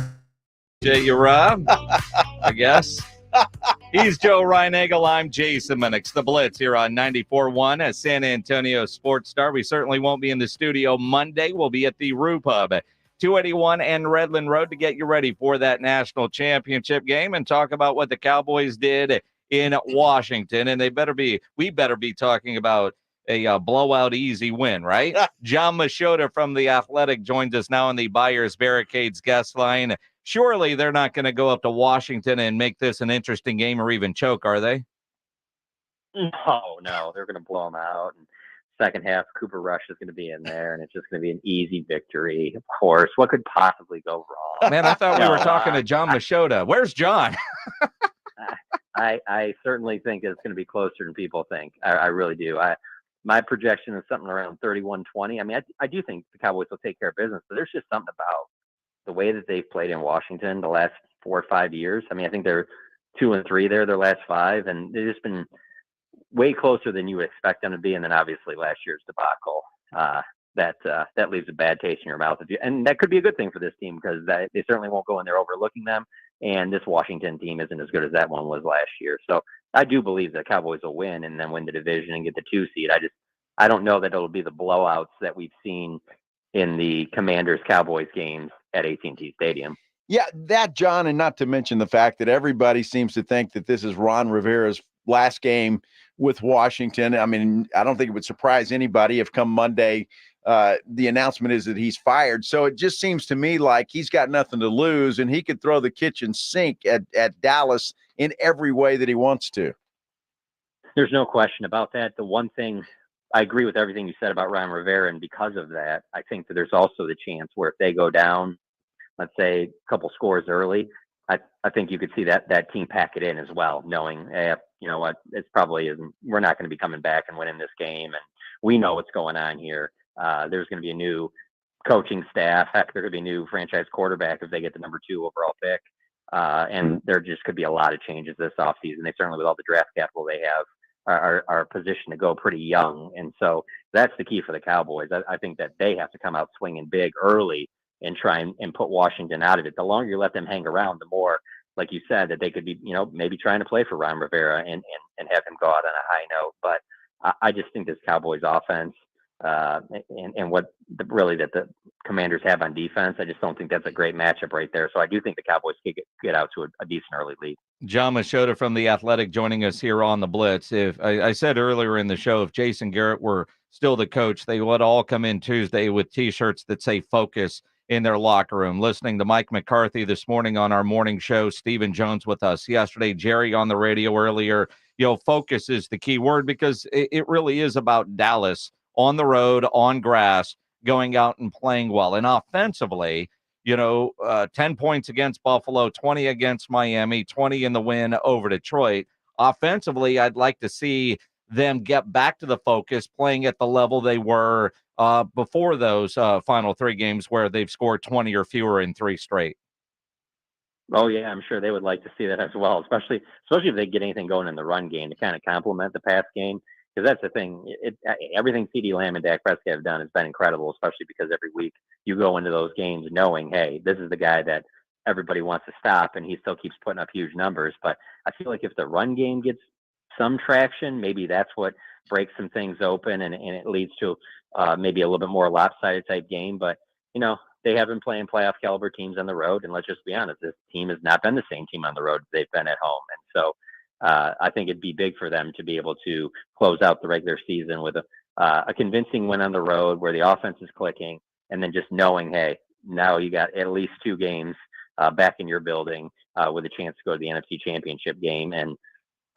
Jay, you Rob, I guess. He's Joe Reinagel. I'm Jason Minix. The Blitz here on 94.1 at San Antonio Sports Star. We certainly won't be in the studio Monday. We'll be at the Rue Pub at 281 and Redland Road to get you ready for that national championship game and talk about what the Cowboys did in Washington. And we better be talking about a blowout easy win, right? John Machota from The Athletic joins us now on the Buyers Barricades guest line. Surely they're not going to go up to Washington and make this an interesting game or even choke, are they? No, they're going to blow them out. And second half, Cooper Rush is going to be in there, and it's just going to be an easy victory. Of course, what could possibly go wrong? Man, I thought we were talking to John Machota. Where's John? I certainly think it's going to be closer than people think. I really do. My projection is something around 31-20. I mean, I do think the Cowboys will take care of business, but there's just something about the way that they've played in Washington the last 4 or 5 years. I mean, I think they're 2-3 there their last 5, and they've just been way closer than you would expect them to be. And then obviously last year's debacle, that leaves a bad taste in your mouth. And that could be a good thing for this team because they certainly won't go in there overlooking them. And this Washington team isn't as good as that one was last year. So I do believe the Cowboys will win and then win the division and get the 2 seed. I don't know that it'll be the blowouts that we've seen in the Commanders-Cowboys games at AT&T Stadium. Yeah, that, John, and not to mention the fact that everybody seems to think that this is Ron Rivera's last game with Washington. I mean, I don't think it would surprise anybody if come Monday the announcement is that he's fired. So it just seems to me like he's got nothing to lose and he could throw the kitchen sink at Dallas in every way that he wants to. There's no question about that. The one thing I agree with everything you said about Ryan Rivera, and because of that, I think that there's also the chance where if they go down, let's say a couple scores early, I think you could see that team pack it in as well, knowing, you know what, it's probably isn't. We're not going to be coming back and winning this game, and we know what's going on here. There's going to be a new coaching staff. Heck, there could be a new franchise quarterback if they get the number 2 overall pick, and there just could be a lot of changes this offseason. They certainly, with all the draft capital they have, are positioned to go pretty young, and so that's the key for the Cowboys. I think that they have to come out swinging big early and try and put Washington out of it. The longer you let them hang around, the more, like you said, that they could be, you know, maybe trying to play for Ron Rivera and have him go out on a high note. But I just think this Cowboys offense and what really that the Commanders have on defense, I just don't think that's a great matchup right there. So I do think the Cowboys could get out to a decent early lead. John Machota from The Athletic joining us here on the Blitz. If I said earlier in the show, if Jason Garrett were still the coach, they would all come in Tuesday with T-shirts that say "Focus" in their locker room. Listening to Mike McCarthy this morning on our morning show, Stephen Jones with us yesterday, Jerry on the radio earlier. You know, focus is the key word because it really is about Dallas on the road, on grass, going out and playing well. And offensively, you know, 10 points against Buffalo, 20 against Miami, 20 in the win over Detroit. Offensively, I'd like to see them get back to the focus, playing at the level they were before those final 3 games where they've scored 20 or fewer in 3 straight. Oh yeah, I'm sure they would like to see that as well, especially if they get anything going in the run game to kind of complement the pass game. Because that's the thing. Everything CeeDee Lamb and Dak Prescott have done has been incredible, especially because every week you go into those games knowing, hey, this is the guy that everybody wants to stop, and he still keeps putting up huge numbers. But I feel like if the run game gets some traction, maybe that's what breaks some things open, and it leads to maybe a little bit more lopsided type game. But, you know, they have been playing playoff caliber teams on the road, and let's just be honest, this team has not been the same team on the road they've been at home. And so I think it'd be big for them to be able to close out the regular season with a convincing win on the road where the offense is clicking, and then just knowing, hey, now you got at least 2 games back in your building with a chance to go to the NFC Championship game. And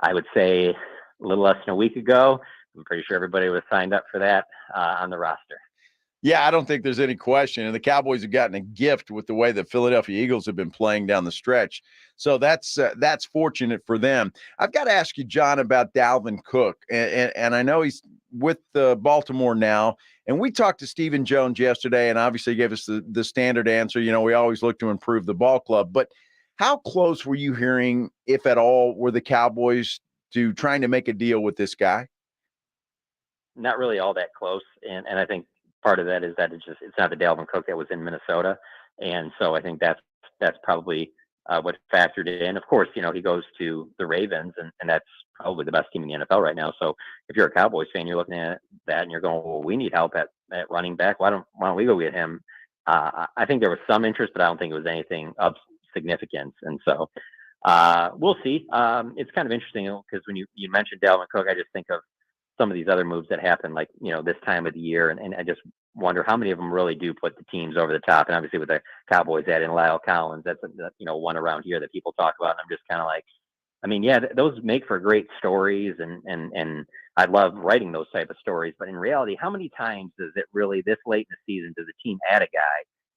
I would say a little less than a week ago, I'm pretty sure everybody was signed up for that on the roster. Yeah, I don't think there's any question. And the Cowboys have gotten a gift with the way the Philadelphia Eagles have been playing down the stretch. So that's fortunate for them. I've got to ask you, John, about Dalvin Cook. And I know he's with Baltimore now. And we talked to Stephen Jones yesterday, and obviously gave us the standard answer. You know, we always look to improve the ball club. But how close were you hearing, if at all, were the Cowboys to trying to make a deal with this guy? Not really all that close. And I think part of that is that it's not the Dalvin Cook that was in Minnesota. And so I think that's probably what factored in. Of course, you know, he goes to the Ravens, and that's probably the best team in the NFL right now. So if you're a Cowboys fan, you're looking at that and you're going, well, we need help at running back. Why don't we go get him? I think there was some interest, but I don't think it was anything of significance. And so we'll see. It's kind of interesting because when you mentioned Dalvin Cook, I just think of some of these other moves that happen, like, you know, this time of the year. And I just wonder how many of them really do put the teams over the top. And obviously with the Cowboys adding Lyle Collins, that's you know, one around here that people talk about. And I'm just kind of like, I mean, yeah, those make for great stories. And I love writing those type of stories. But in reality, how many times is it really this late in the season does a team add a guy,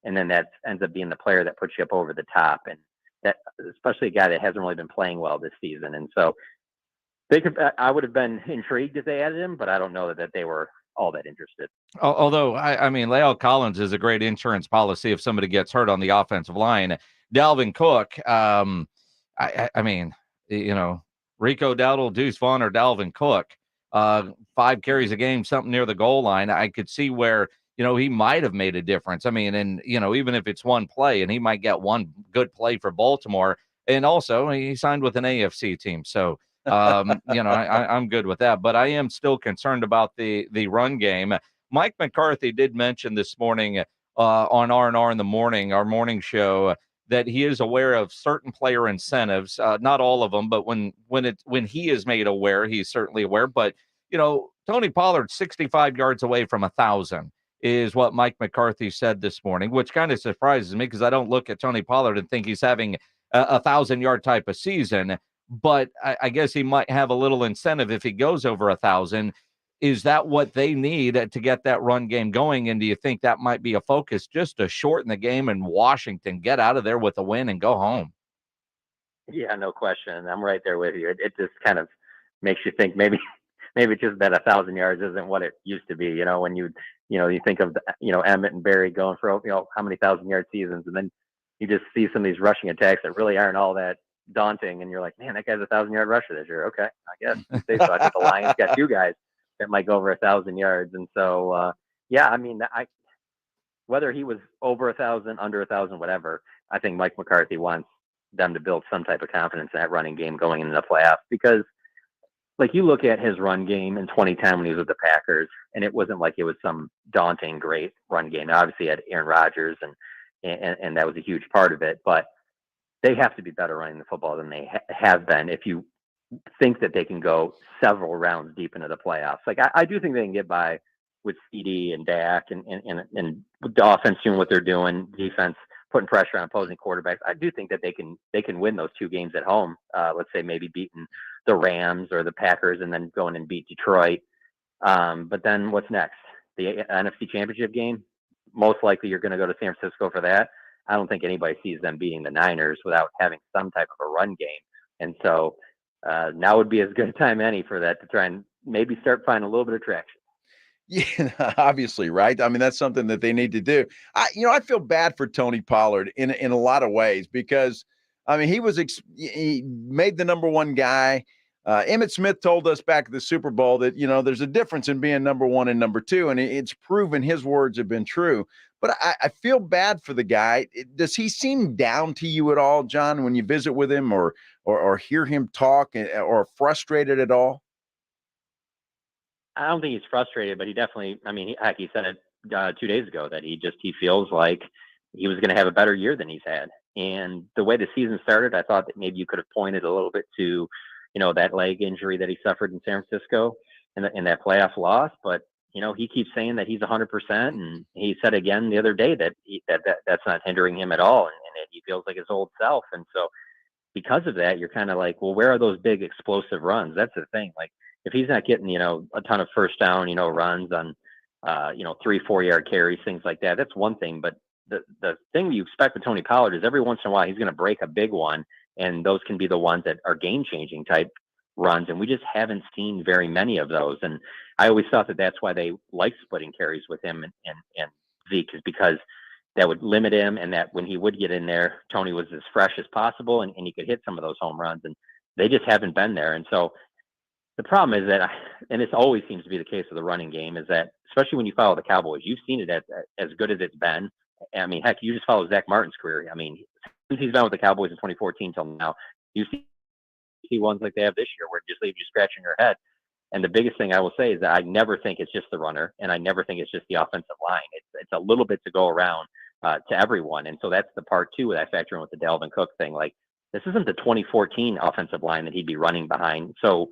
and then that ends up being the player that puts you up over the top? And that, especially a guy that hasn't really been playing well this season. And so I would have been intrigued if they added him, but I don't know that they were all that interested. Although, I mean, Lyle Collins is a great insurance policy if somebody gets hurt on the offensive line. Dalvin Cook, I mean, you know, Rico Dowdle, Deuce Vaughn, or Dalvin Cook, 5 carries a game, something near the goal line. I could see where, you know, he might have made a difference. I mean, and, you know, even if it's one play, and he might get one good play for Baltimore. And also, he signed with an AFC team. So, you know, I'm good with that, but I am still concerned about the run game. Mike McCarthy did mention this morning on R&R in the morning, our morning show, that he is aware of certain player incentives, not all of them, but when he is made aware, he's certainly aware. But, you know, Tony Pollard 65 yards away from 1,000 is what Mike McCarthy said this morning, which kind of surprises me because I don't look at Tony Pollard and think he's having a 1,000-yard type of season. But I guess he might have a little incentive if he goes over 1,000. Is that what they need to get that run game going? And do you think that might be a focus just to shorten the game in Washington, get out of there with a win and go home? Yeah, no question. I'm right there with you. It just kind of makes you think maybe just that 1,000 yards isn't what it used to be. You know, when you think of Emmett and Barry going for how many 1,000-yard seasons, and then you just see some of these rushing attacks that really aren't all that daunting, and you're like, man, that guy's a 1,000-yard rusher this year. Okay, I guess you say so. I think the Lions got two guys that might go over 1,000 yards, and so yeah, I mean, whether he was over 1,000, under 1,000, whatever, I think Mike McCarthy wants them to build some type of confidence in that running game going into the playoffs, because like you look at his run game in 2010 when he was with the Packers, and it wasn't like it was some daunting great run game. Obviously, he had Aaron Rodgers, and that was a huge part of it, but they have to be better running the football than they have been if you think that they can go several rounds deep into the playoffs. Like I do think they can get by with CD and Dak and the offense doing what they're doing, defense putting pressure on opposing quarterbacks. I do think that they can win those two games at home. Let's say maybe beating the Rams or the Packers and then going and beat Detroit. But then what's next? The NFC Championship game? Most likely you're going to go to San Francisco for that. I don't think anybody sees them beating the Niners without having some type of a run game. And so now would be as good a time any for that to try and maybe start finding a little bit of traction. Yeah, obviously, right? I mean, that's something that they need to do. I feel bad for Tony Pollard in a lot of ways, because, I mean, he made the number one guy. Emmitt Smith told us back at the Super Bowl that, there's a difference in being number one and number two, and it's proven his words have been true. But I feel bad for the guy. Does he seem down to you at all, John, when you visit with him or hear him talk, or frustrated at all? I don't think he's frustrated, but he definitely, I mean, he said it 2 days ago that he feels like he was going to have a better year than he's had. And the way the season started, I thought that maybe you could have pointed a little bit to, that leg injury that he suffered in San Francisco and that playoff loss. But, he keeps saying that he's 100%. And he said again the other day that that's not hindering him at all. And that he feels like his old self. And so because of that, you're kind of like, well, where are those big explosive runs? That's the thing. Like, if he's not getting, a ton of first down, runs on, 3-4 yard carries, things like that, that's one thing. But the thing you expect with Tony Pollard is every once in a while he's going to break a big one, and those can be the ones that are game changing type runs. And we just haven't seen very many of those. And I always thought that that's why they like splitting carries with him and Zeke, is because that would limit him, and that when he would get in there, Tony was as fresh as possible and he could hit some of those home runs. And they just haven't been there. And so the problem is that, and this always seems to be the case with the running game, is that especially when you follow the Cowboys, you've seen it as good as it's been. I mean, heck, you just follow Zach Martin's career. I mean, since he's been with the Cowboys in 2014 till now, you see ones like they have this year where it just leaves you scratching your head. And the biggest thing I will say is that I never think it's just the runner, and I never think it's just the offensive line. It's a little bit to go around to everyone. And so that's the part two that I factor in with the Dalvin Cook thing. Like, this isn't the 2014 offensive line that he'd be running behind. So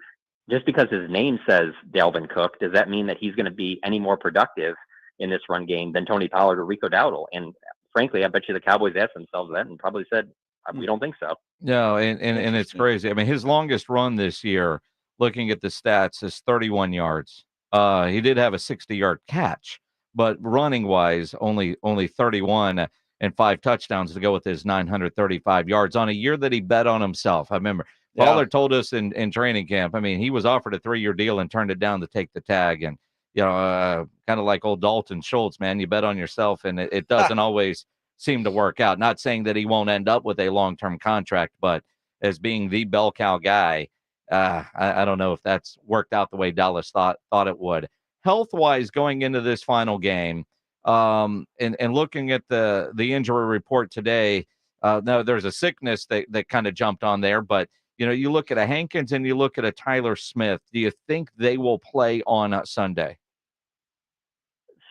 just because his name says Dalvin Cook, does that mean that he's going to be any more productive in this run game than Tony Pollard or Rico Dowdle? And frankly, I bet you the Cowboys asked themselves that and probably said, we don't think so. No, and it's crazy. I mean, his longest run this year, looking at the stats, is 31 yards. He did have a 60-yard catch, but running wise, only 31 and 5 touchdowns to go with his 935 yards on a year that he bet on himself. I remember Pollard told us in training camp, I mean, he was offered a 3-year deal and turned it down to take the tag. And, kind of like old Dalton Schultz, man, you bet on yourself, and it doesn't always seem to work out. Not saying that he won't end up with a long-term contract, but as being the bell cow guy, I don't know if that's worked out the way Dallas thought it would. Health-wise, going into this final game, and looking at the injury report today, now there's a sickness that kind of jumped on there, but you look at a Hankins and you look at a Tyler Smith. Do you think they will play on Sunday?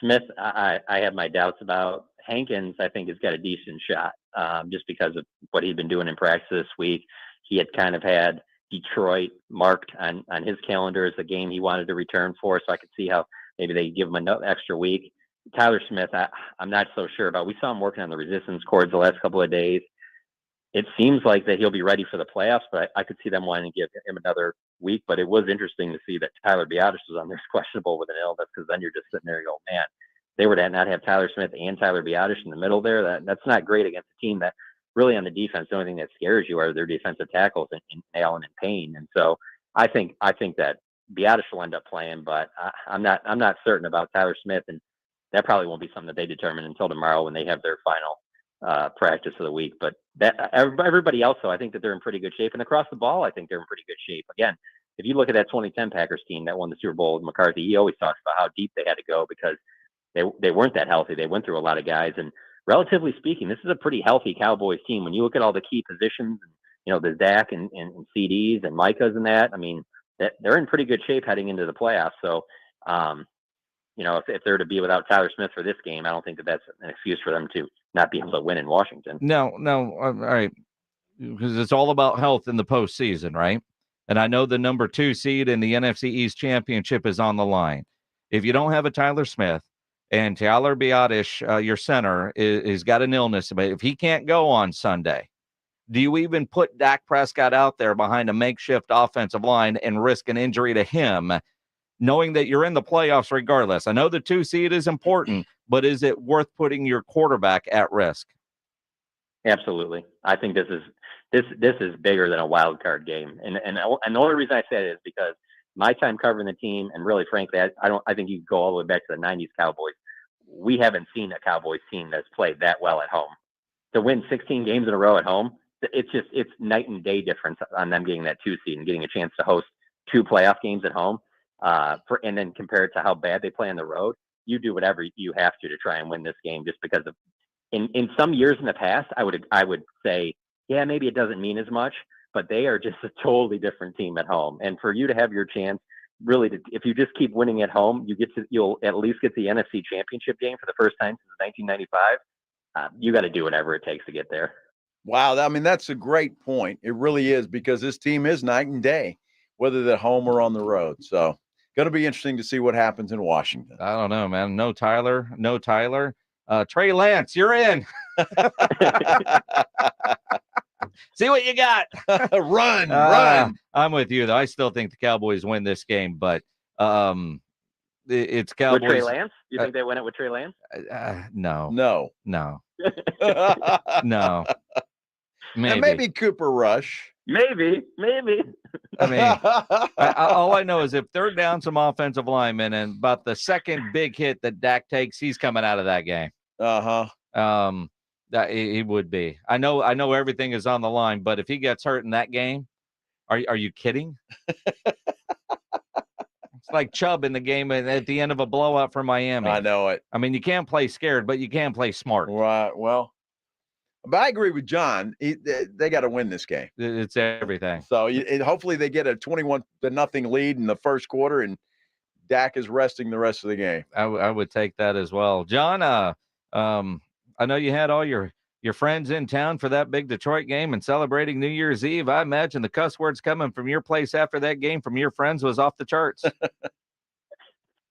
Smith, I have my doubts about. Hankins, I think, has got a decent shot, just because of what he'd been doing in practice this week. He had kind of had Detroit marked on his calendar as the game he wanted to return for, so I could see how maybe they give him another extra week. Tyler Smith, I'm not so sure about. We saw him working on the resistance cords the last couple of days. it seems like that he'll be ready for the playoffs, but I could see them wanting to give him another week. But it was interesting to see that Tyler Biadasz was on there questionable with an illness, because then you're just sitting there and go, man, they were to not have Tyler Smith and Tyler Biadasz in the middle there. That's not great against a team that really on the defense, the only thing that scares you are their defensive tackles in Allen and Payne. And so I think that Biadasz will end up playing, but I'm not certain about Tyler Smith, and that probably won't be something that they determine until tomorrow when they have their final practice of the week. But that everybody else, though, I think that they're in pretty good shape, and across the ball, I think they're in pretty good shape. Again, if you look at that 2010 Packers team that won the Super Bowl with McCarthy, he always talks about how deep they had to go because they weren't that healthy. They went through a lot of guys, and relatively speaking, this is a pretty healthy Cowboys team. When you look at all the key positions, the Dak and CDs and Micahs and that, I mean, they're in pretty good shape heading into the playoffs. So, if they're to be without Tyler Smith for this game, I don't think that that's an excuse for them to not be able to win in Washington. No, all right, because it's all about health in the postseason, right? And I know the number 2 seed in the NFC East Championship is on the line. If you don't have a Tyler Smith and Tyler Biadasz, your center, is got an illness, but if he can't go on Sunday, do you even put Dak Prescott out there behind a makeshift offensive line and risk an injury to him, knowing that you're in the playoffs regardless? I know the 2 seed is important, but is it worth putting your quarterback at risk? Absolutely. I think this is bigger than a wild card game. And the only reason I say it is because my time covering the team, and really, frankly, I think you can go all the way back to the 90s Cowboys. We haven't seen a Cowboys team that's played that well at home. To win 16 games in a row at home, it's night and day difference on them getting that 2 seed and getting a chance to host 2 playoff games at home. And then compared to how bad they play on the road, you do whatever you have to try and win this game, just because of in some years in the past, I would say, yeah, maybe it doesn't mean as much, but they are just a totally different team at home. And for you to have your chance, really, if you just keep winning at home, you'll at least get the NFC Championship game for the first time since 1995. You got to do whatever it takes to get there. Wow, I mean, that's a great point. It really is, because this team is night and day, whether they're home or on the road. So, going to be interesting to see what happens in Washington. I don't know, man. No Tyler. Trey Lance, you're in. See what you got. Run. I'm with you, though. I still think the Cowboys win this game, but it's Cowboys. With Trey Lance? You think they win it with Trey Lance? No. No. No. Maybe. And maybe Cooper Rush. Maybe. I mean, all I know is if they're down some offensive linemen, and about the second big hit that Dak takes, he's coming out of that game. That he would be. I know everything is on the line, but if he gets hurt in that game, are you kidding? It's like Chubb in the game at the end of a blowout for Miami. I know it. I mean, you can't play scared, but you can play smart. Right. Well, but I agree with John. They got to win this game. It's everything. So hopefully they get a 21-0 lead in the first quarter, and Dak is resting the rest of the game. I would take that as well. John, I know you had all your friends in town for that big Detroit game and celebrating New Year's Eve. I imagine the cuss words coming from your place after that game from your friends was off the charts.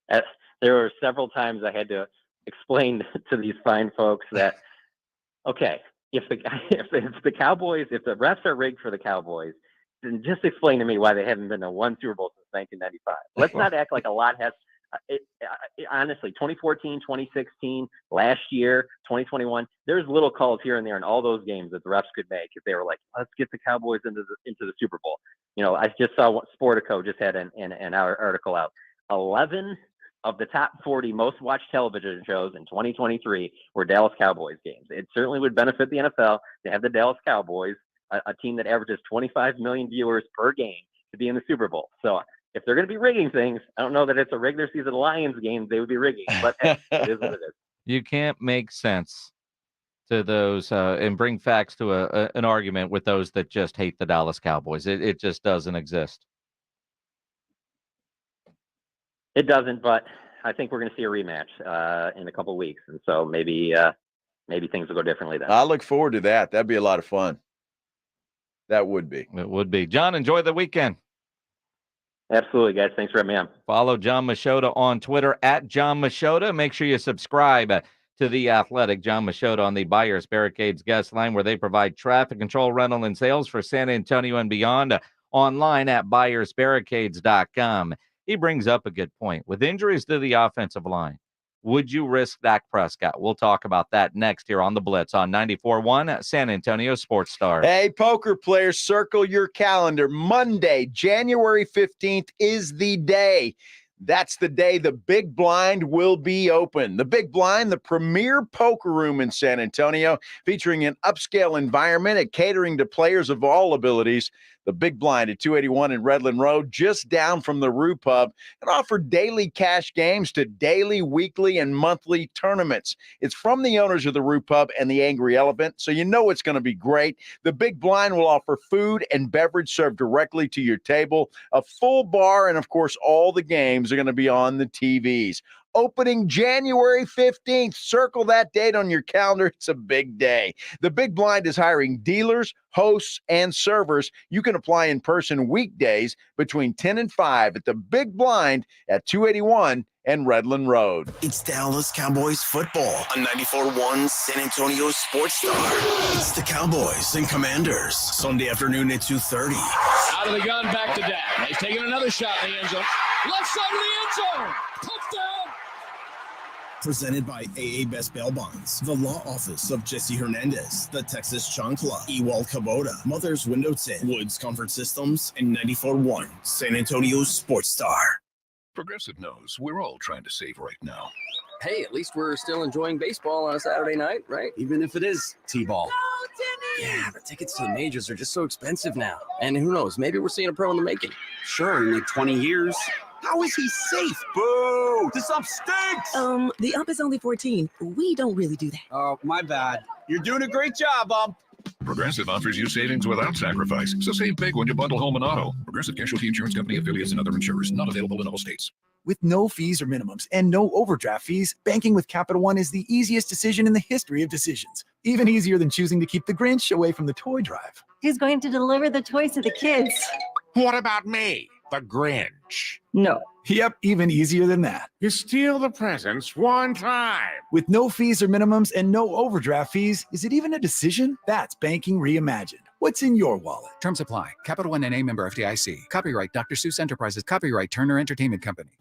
There were several times I had to explain to these fine folks that, okay, if the Cowboys, if the refs are rigged for the Cowboys, then just explain to me why they haven't been to one Super Bowl since 1995. Let's not act like a lot has. Honestly, 2014, 2016, last year, 2021, there's little calls here and there in all those games that the refs could make if they were like, let's get the Cowboys into the Super Bowl. I just saw what Sportico just had an article out. 11 of the top 40 most watched television shows in 2023 were Dallas Cowboys games. It certainly would benefit the NFL to have the Dallas Cowboys, a team that averages 25 million viewers per game, to be in the Super Bowl. So if they're going to be rigging things, I don't know that it's a regular season Lions game they would be rigging, but it is what it is. You can't make sense to those and bring facts to an argument with those that just hate the Dallas Cowboys. It just doesn't exist. It doesn't, but I think we're going to see a rematch in a couple of weeks, and so maybe things will go differently then. I look forward to that. That'd be a lot of fun. That would be. It would be. John, enjoy the weekend. Absolutely, guys. Thanks for having me on. Follow John Machota on Twitter @John Machota. Make sure you subscribe to The Athletic. John Machota on the Buyers Barricades guest line, where they provide traffic control, rental, and sales for San Antonio and beyond. Online at buyersbarricades.com. He brings up a good point. With injuries to the offensive line, would you risk Dak Prescott? We'll talk about that next here on The Blitz on 94.1 San Antonio Sports Star. Hey, poker players, circle your calendar. Monday, January 15th is the day. That's the day the Big Blind will be open. The Big Blind, the premier poker room in San Antonio, featuring an upscale environment and catering to players of all abilities. The Big Blind at 281 in Redland Road, just down from the Rue Pub, and offer daily cash games to daily, weekly, and monthly tournaments. It's from the owners of the Rue Pub and the Angry Elephant, so you know it's going to be great. The Big Blind will offer food and beverage served directly to your table, a full bar, and of course, all the games are going to be on the TVs. Opening January 15th. Circle that date on your calendar. It's a big day. The Big Blind is hiring dealers, hosts, and servers. You can apply in person weekdays between 10 and 5 at the Big Blind at 281 and Redland Road. It's Dallas Cowboys football on 94.1 San Antonio Sports Star. It's the Cowboys and Commanders. Sunday afternoon at 2:30. Out of the gun, back to Dak. He's taking another shot in the end zone. Left side of the end zone. Touchdown. Presented by AA Best Bail Bonds, the law office of Jesse Hernandez, the Texas Chancla, Ewald Kubota, Mother's Window Tint, Woods Comfort Systems, and 94.1 San Antonio Sports Star. Progressive knows we're all trying to save right now. Hey, at least we're still enjoying baseball on a Saturday night, right? Even if it is T-ball. Yeah, the tickets to the majors are just so expensive now. And who knows, maybe we're seeing a pro in the making. Sure, in like 20 years. How is he safe? Boo! This ump stinks! The ump is only 14. We don't really do that. Oh, my bad. You're doing a great job, ump. Progressive offers you savings without sacrifice. So save big when you bundle home and auto. Progressive Casualty Insurance Company, affiliates, and other insurers. Not available in all states. With no fees or minimums and no overdraft fees, banking with Capital One is the easiest decision in the history of decisions. Even easier than choosing to keep the Grinch away from the toy drive. Who's going to deliver the toys to the kids? What about me, the Grinch? No. Yep, even easier than that. You steal the presents one time. With no fees or minimums and no overdraft fees, is it even a decision? That's banking reimagined. What's in your wallet? Terms apply. Capital One NA, member FDIC. Copyright Dr. Seuss Enterprises. Copyright Turner Entertainment Company.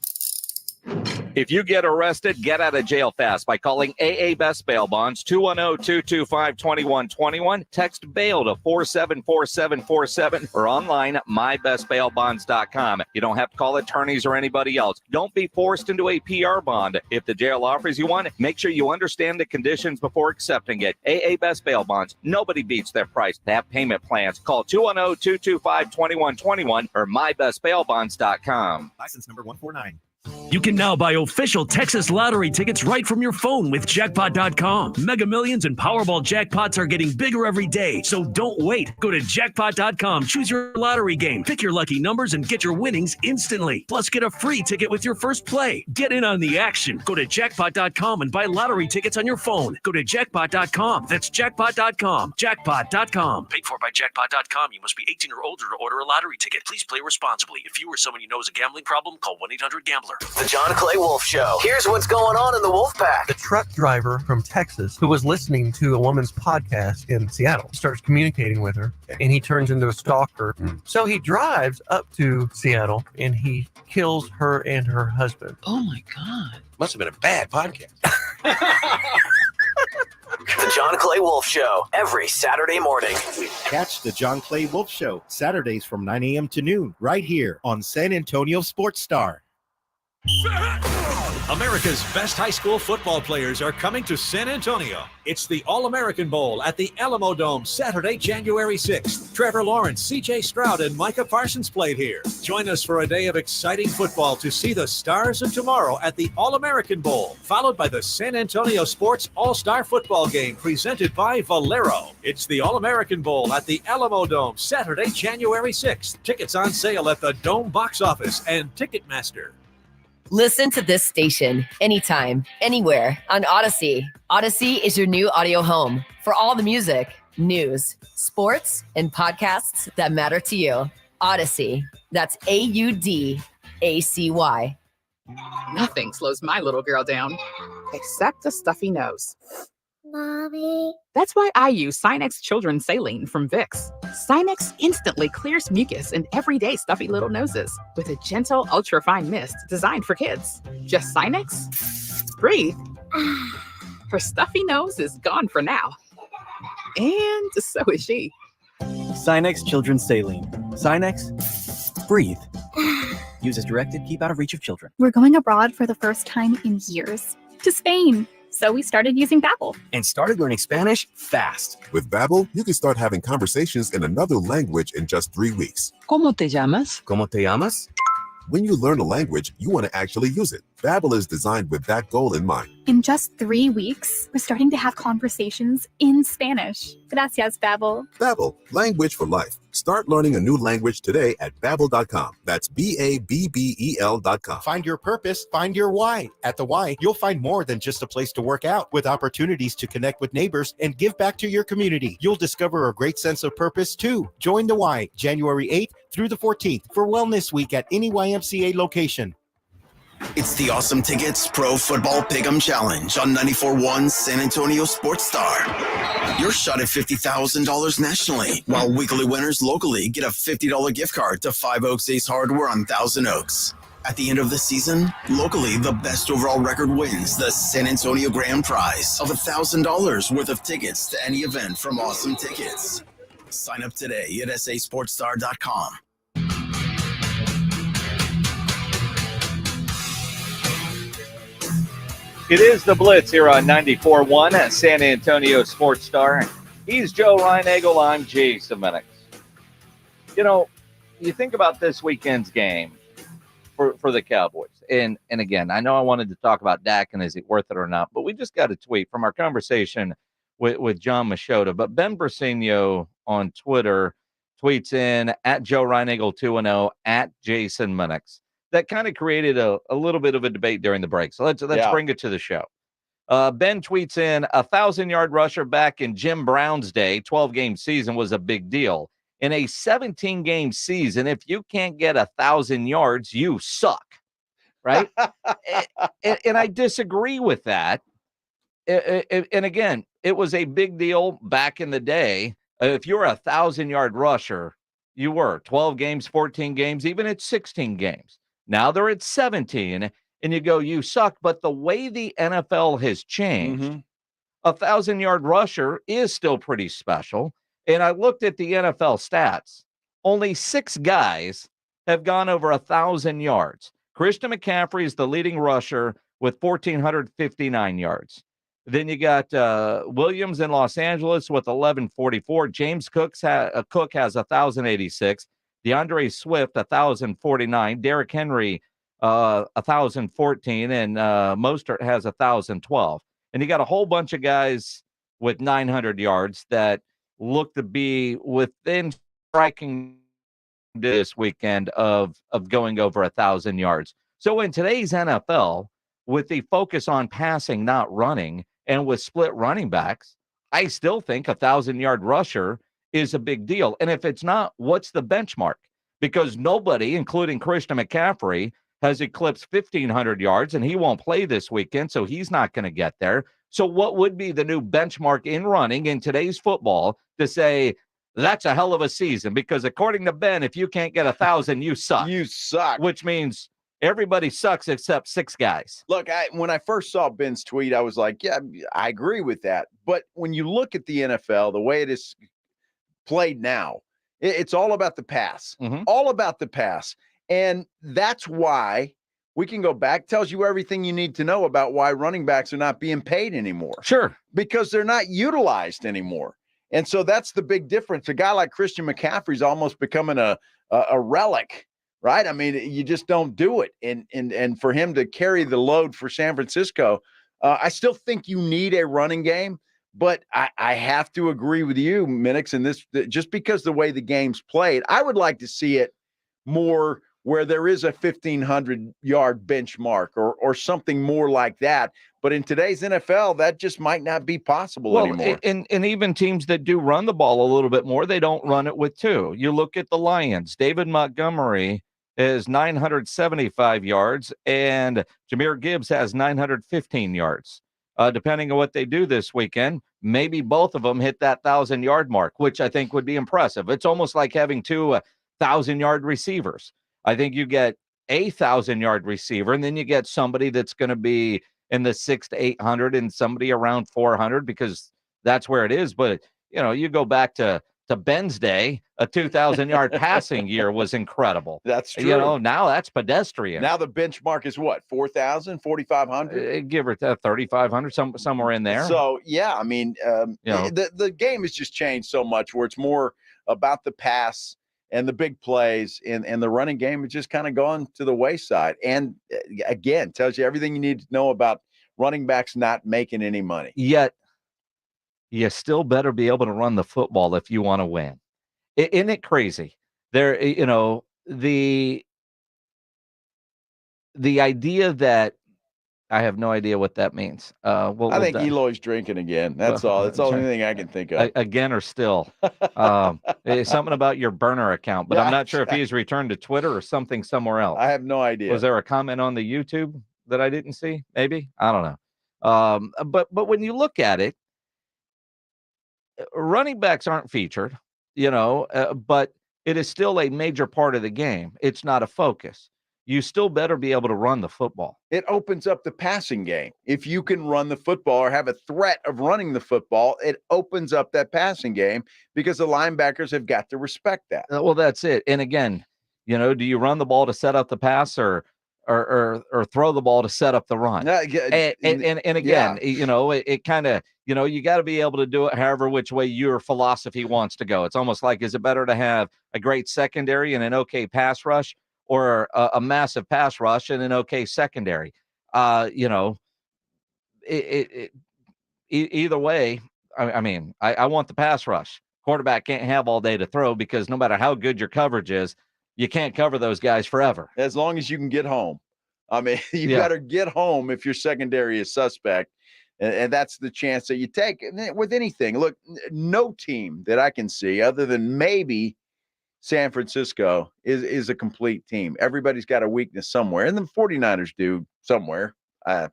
If you get arrested, get out of jail fast by calling AA Best Bail Bonds, 210-225-2121. Text bail to 474747 or online at mybestbailbonds.com. You don't have to call attorneys or anybody else. Don't be forced into a PR bond. If the jail offers you one, make sure you understand the conditions before accepting it. AA Best Bail Bonds. Nobody beats their price. They have payment plans. Call 210-225-2121 or mybestbailbonds.com. License number 149. You can now buy official Texas lottery tickets right from your phone with jackpot.com. Mega Millions and Powerball jackpots are getting bigger every day, so don't wait. Go to jackpot.com, choose your lottery game, pick your lucky numbers, and get your winnings instantly. Plus, get a free ticket with your first play. Get in on the action. Go to jackpot.com and buy lottery tickets on your phone. Go to jackpot.com. That's jackpot.com. Jackpot.com. Paid for by jackpot.com. You must be 18 or older to order a lottery ticket. Please play responsibly. If you or someone you know has a gambling problem, call 1-800-GAMBLER. The John Clay Wolf Show. Here's what's going on in the Wolf Pack. The truck driver from Texas who was listening to a woman's podcast in Seattle starts communicating with her, and he turns into a stalker. So he drives up to Seattle and he kills her and her husband. Oh my God. Must have been a bad podcast. The John Clay Wolf Show, every Saturday morning. Catch the John Clay Wolf Show, Saturdays from 9 a.m. to noon, right here on San Antonio Sports Star. America's best high school football players are coming to San Antonio. It's the All-American Bowl at the Alamo Dome, Saturday, January 6th. Trevor Lawrence, C.J. Stroud, and Micah Parsons played here. Join us for a day of exciting football to see the stars of tomorrow at the All-American Bowl, followed by the San Antonio Sports All-Star Football Game presented by Valero. It's the All-American Bowl at the Alamo Dome, Saturday, January 6th. Tickets on sale at the Dome box office and Ticketmaster. Listen to this station anytime, anywhere on Odyssey. Odyssey is your new audio home for all the music, news, sports, and podcasts that matter to you. Odyssey. That's AUDACY. Nothing slows my little girl down. except a stuffy nose. Mommy. That's why I use Sinex Children's Saline from Vicks. Sinex instantly clears mucus in everyday stuffy little noses with a gentle, ultra-fine mist designed for kids. Just Sinex? Breathe. Her stuffy nose is gone for now. And so is she. Sinex Children's Saline. Sinex, breathe. Use as directed, keep out of reach of children. We're going abroad for the first time in years. To Spain. So we started using Babbel. And started learning Spanish fast. With Babbel, you can start having conversations in another language in just 3 weeks. ¿Cómo te llamas? ¿Cómo te llamas? When you learn a language, you want to actually use it. Babbel is designed with that goal in mind. In just 3 weeks, we're starting to have conversations in Spanish. Gracias, Babbel. Babbel, language for life. Start learning a new language today at Babbel.com. That's Babbel.com. Find your purpose, find your why. At the Y, you'll find more than just a place to work out, with opportunities to connect with neighbors and give back to your community. You'll discover a great sense of purpose too. Join the Y, January 8th through the 14th for Wellness Week at any YMCA location. It's the Awesome Tickets Pro Football Pick'em Challenge on 94.1 San Antonio Sports Star. Your shot at $50,000 nationally, while weekly winners locally get a $50 gift card to Five Oaks Ace Hardware on Thousand Oaks. At the end of the season, locally, the best overall record wins the San Antonio Grand Prize of $1,000 worth of tickets to any event from Awesome Tickets. Sign up today at sasportstar.com. It is the Blitz here on 94.1 at San Antonio Sports Star. He's Joe Reinagel. I'm Jason Minix. You know, you think about this weekend's game for the Cowboys. And again, I know I wanted to talk about Dak and is it worth it or not, but we just got a tweet from our conversation with John Machota. But Ben Briseno on Twitter tweets in at Joe Reinagel 210 at Jason Minix. That kind of created a little bit of a debate during the break. So let's bring it to the show. Ben tweets in, 1,000-yard rusher back in Jim Brown's day, 12-game season was a big deal. In a 17-game season, if you can't get 1,000 yards, you suck, right? and I disagree with that. And again, it was a big deal back in the day. If you're a 1,000-yard rusher, you were 12 games, 14 games, even at 16 games. Now they're at 17, and you go, you suck. But the way the NFL has changed, a 1,000-yard rusher is still pretty special. And I looked at the NFL stats. Only 6 guys have gone over 1,000 yards. Christian McCaffrey is the leading rusher with 1,459 yards. Then you got Williams in Los Angeles with 1,144. James Cook has 1,086. DeAndre Swift, 1,049. Derrick Henry, 1,014. And Mostert has 1,012. And you got a whole bunch of guys with 900 yards that look to be within striking this weekend of going over 1,000 yards. So in today's NFL, with the focus on passing, not running, and with split running backs, I still think 1,000-yard rusher is a big deal. And if it's not, what's the benchmark? Because nobody, including Christian McCaffrey, has eclipsed 1,500 yards, and he won't play this weekend, so he's not going to get there. So what would be the new benchmark in running in today's football to say that's a hell of a season? Because according to Ben, if you can't get 1,000, you suck. You suck. Which means everybody sucks except 6 guys. Look, when I first saw Ben's tweet, I was like, yeah, I agree with that. But when you look at the NFL, the way it is played now, it's all about the pass. All about the pass. And that's why we can go back, tells you everything you need to know about why running backs are not being paid anymore. Sure. Because they're not utilized anymore. And so that's the big difference. A guy like Christian McCaffrey's almost becoming a relic, right? I mean, you just don't do it. And for him to carry the load for San Francisco, I still think you need a running game. But I have to agree with you, Minix, in this, just because the way the game's played, I would like to see it more where there is a 1,500-yard benchmark or something more like that. But in today's NFL, that just might not be possible anymore. And even teams that do run the ball a little bit more, they don't run it with 2. You look at the Lions. David Montgomery is 975 yards, and Jahmyr Gibbs has 915 yards. Depending on what they do this weekend, maybe both of them hit that 1,000-yard mark, which I think would be impressive. It's almost like having two 1,000-yard receivers. I think you get a 1,000-yard receiver, and then you get somebody that's going to be in the 600 to 800 and somebody around 400 because that's where it is. But, you go back to Ben's day, a 2,000-yard passing year was incredible. That's true. Now that's pedestrian. Now the benchmark is what, 4,000, 4,500? Give or take 3,500, somewhere in there. So, yeah, I mean, the game has just changed so much where it's more about the pass and the big plays, and the running game has just kind of gone to the wayside. And, again, tells you everything you need to know about running backs not making any money. Yet, you still better be able to run the football if you want to win. Isn't it crazy? There, the idea that I have no idea what that means. I think Eloy's drinking again. That's all. That's the only thing I can think of. Again or still. It's something about your burner account, but I'm not sure if he's returned to Twitter or something somewhere else. I have no idea. Was there a comment on the YouTube that I didn't see? Maybe. I don't know. But when you look at it, running backs aren't featured, but it is still a major part of the game. It's not a focus. You still better be able to run the football. It opens up the passing game. If you can run the football or have a threat of running the football, it opens up that passing game because the linebackers have got to respect that. Well, that's it. And again, do you run the ball to set up the pass or throw the ball to set up the run? And again, it kind of, you got to be able to do it however which way your philosophy wants to go. It's almost like, is it better to have a great secondary and an okay pass rush, or a massive pass rush and an okay secondary? Either way, I want the pass rush. Quarterback can't have all day to throw because no matter how good your coverage is, you can't cover those guys forever. As long as you can get home. You better get home if your secondary is suspect. And that's the chance that you take with anything. Look, no team that I can see other than maybe San Francisco is a complete team. Everybody's got a weakness somewhere, and the 49ers do somewhere. I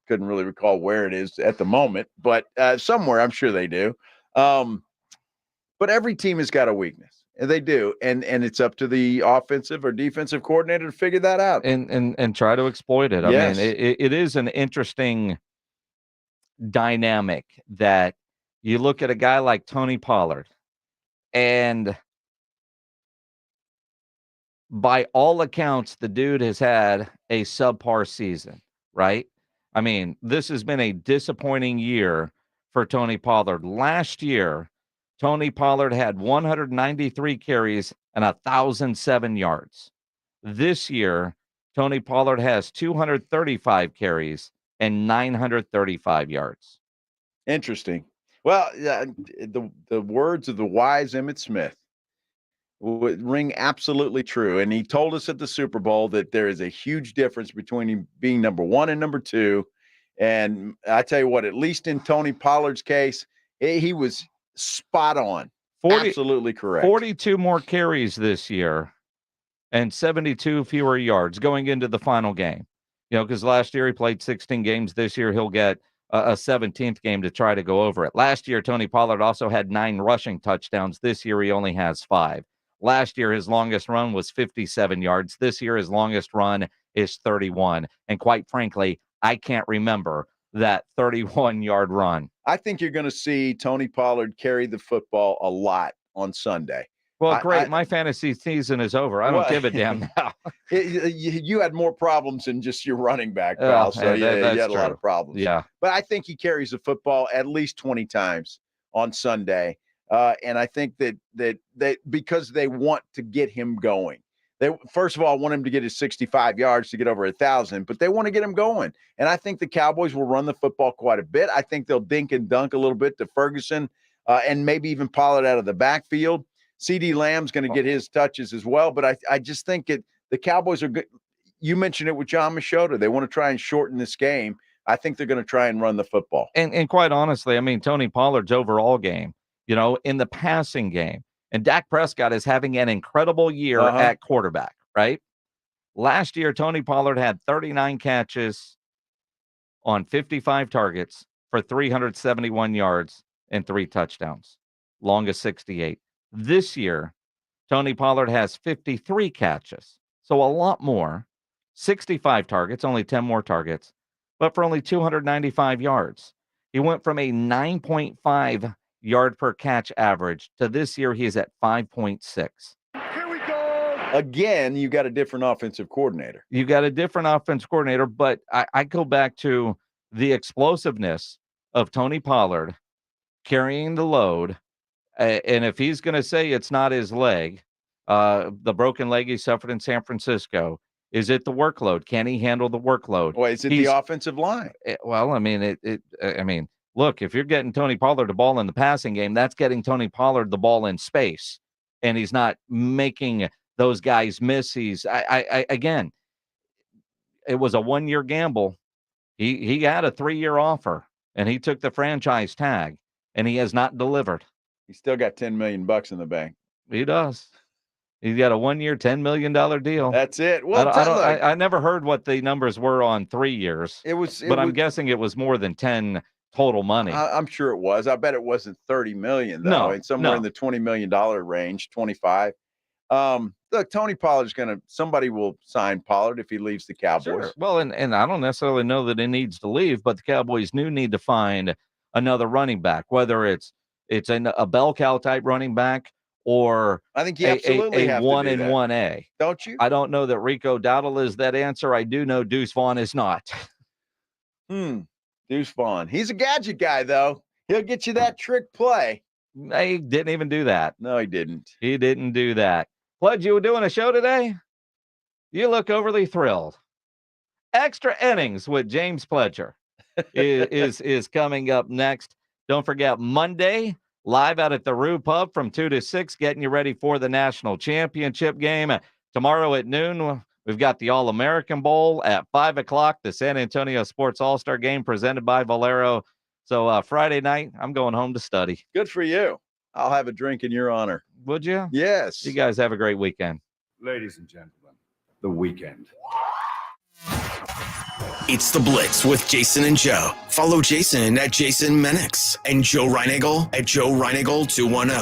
couldn't really recall where it is at the moment, but somewhere I'm sure they do. But every team has got a weakness, and they do, and it's up to the offensive or defensive coordinator to figure that out and try to exploit it. Yes. I mean, it is an interesting dynamic that you look at a guy like Tony Pollard, and by all accounts, the dude has had a subpar season, right? I mean, this has been a disappointing year for Tony Pollard. Last year, Tony Pollard had 193 carries and 1,007 yards. This year, Tony Pollard has 235 carries and 935 yards. Interesting. Well, the words of the wise Emmitt Smith would ring absolutely true. And he told us at the Super Bowl that there is a huge difference between him being number one and number two. And I tell you what, at least in Tony Pollard's case, he was spot on. Absolutely correct. 42 more carries this year and 72 fewer yards going into the final game. Because last year he played 16 games. This year he'll get a 17th game to try to go over it. Last year, Tony Pollard also had 9 rushing touchdowns. This year he only has 5. Last year, his longest run was 57 yards. This year, his longest run is 31. And quite frankly, I can't remember that 31-yard run. I think you're going to see Tony Pollard carry the football a lot on Sunday. Well, great. My fantasy season is over. I don't give a damn now. You had more problems than just your running back, pal. So you had a lot of problems. Yeah. But I think he carries the football at least 20 times on Sunday. And I think that because they want to get him going. They first of all want him to get his 65 yards to get over 1,000, but they want to get him going. And I think the Cowboys will run the football quite a bit. I think they'll dink and dunk a little bit to Ferguson and maybe even Pollard out of the backfield. CD Lamb's going to get his touches as well. But I just think the Cowboys are good. You mentioned it with John Machota. They want to try and shorten this game. I think they're going to try and run the football. And quite honestly, I mean, Tony Pollard's overall game, in the passing game. And Dak Prescott is having an incredible year at quarterback, right? Last year, Tony Pollard had 39 catches on 55 targets for 371 yards and 3 touchdowns, longest 68. This year, Tony Pollard has 53 catches, so a lot more, 65 targets, only 10 more targets, but for only 295 yards. He went from a 9.5 yard per catch average to this year he is at 5.6. Again, you got a different offensive coordinator. You got a different offensive coordinator, but I go back to the explosiveness of Tony Pollard carrying the load. And if he's going to say it's not his leg, the broken leg he suffered in San Francisco, is it the workload? Can he handle the workload? Well, is it the offensive line? Well, I mean, look, if you're getting Tony Pollard the ball in the passing game, that's getting Tony Pollard the ball in space, and he's not making those guys miss. Again, it was a 1-year gamble. He had a 3-year offer, and he took the franchise tag, and he has not delivered. He still got $10 million in the bank. He does. He's got a 1-year, $10 million deal. That's it. Well, I never heard what the numbers were on 3 years. I'm guessing it was more than 10 total money. I'm sure it was. I bet it wasn't 30 million though. No, it's somewhere in the $20 million range, 25. Look, Tony Pollard's somebody will sign Pollard if he leaves the Cowboys. Sure. Well, and I don't necessarily know that he needs to leave, but the Cowboys do need to find another running back, whether it's a bell cow type running back or I think you absolutely have 1 to do and that. 1A. Don't you? I don't know that Rico Dowdle is that answer. I do know Deuce Vaughn is not. Deuce Vaughn. He's a gadget guy, though. He'll get you that trick play. He didn't even do that. No, he didn't. He didn't do that. Pledge, you were doing a show today? You look overly thrilled. Extra Innings with James Pledger is coming up next. Don't forget, Monday, live out at the Rue Pub from 2 to 6, getting you ready for the national championship game. Tomorrow at noon, we've got the All-American Bowl at 5 o'clock, the San Antonio Sports All-Star Game presented by Valero. So Friday night, I'm going home to study. Good for you. I'll have a drink in your honor. Would you? Yes. You guys have a great weekend. Ladies and gentlemen, the weekend. It's the Blitz with Jason and Joe. Follow Jason at Jason Menix and Joe Reinagle at Joe Reinagle 210.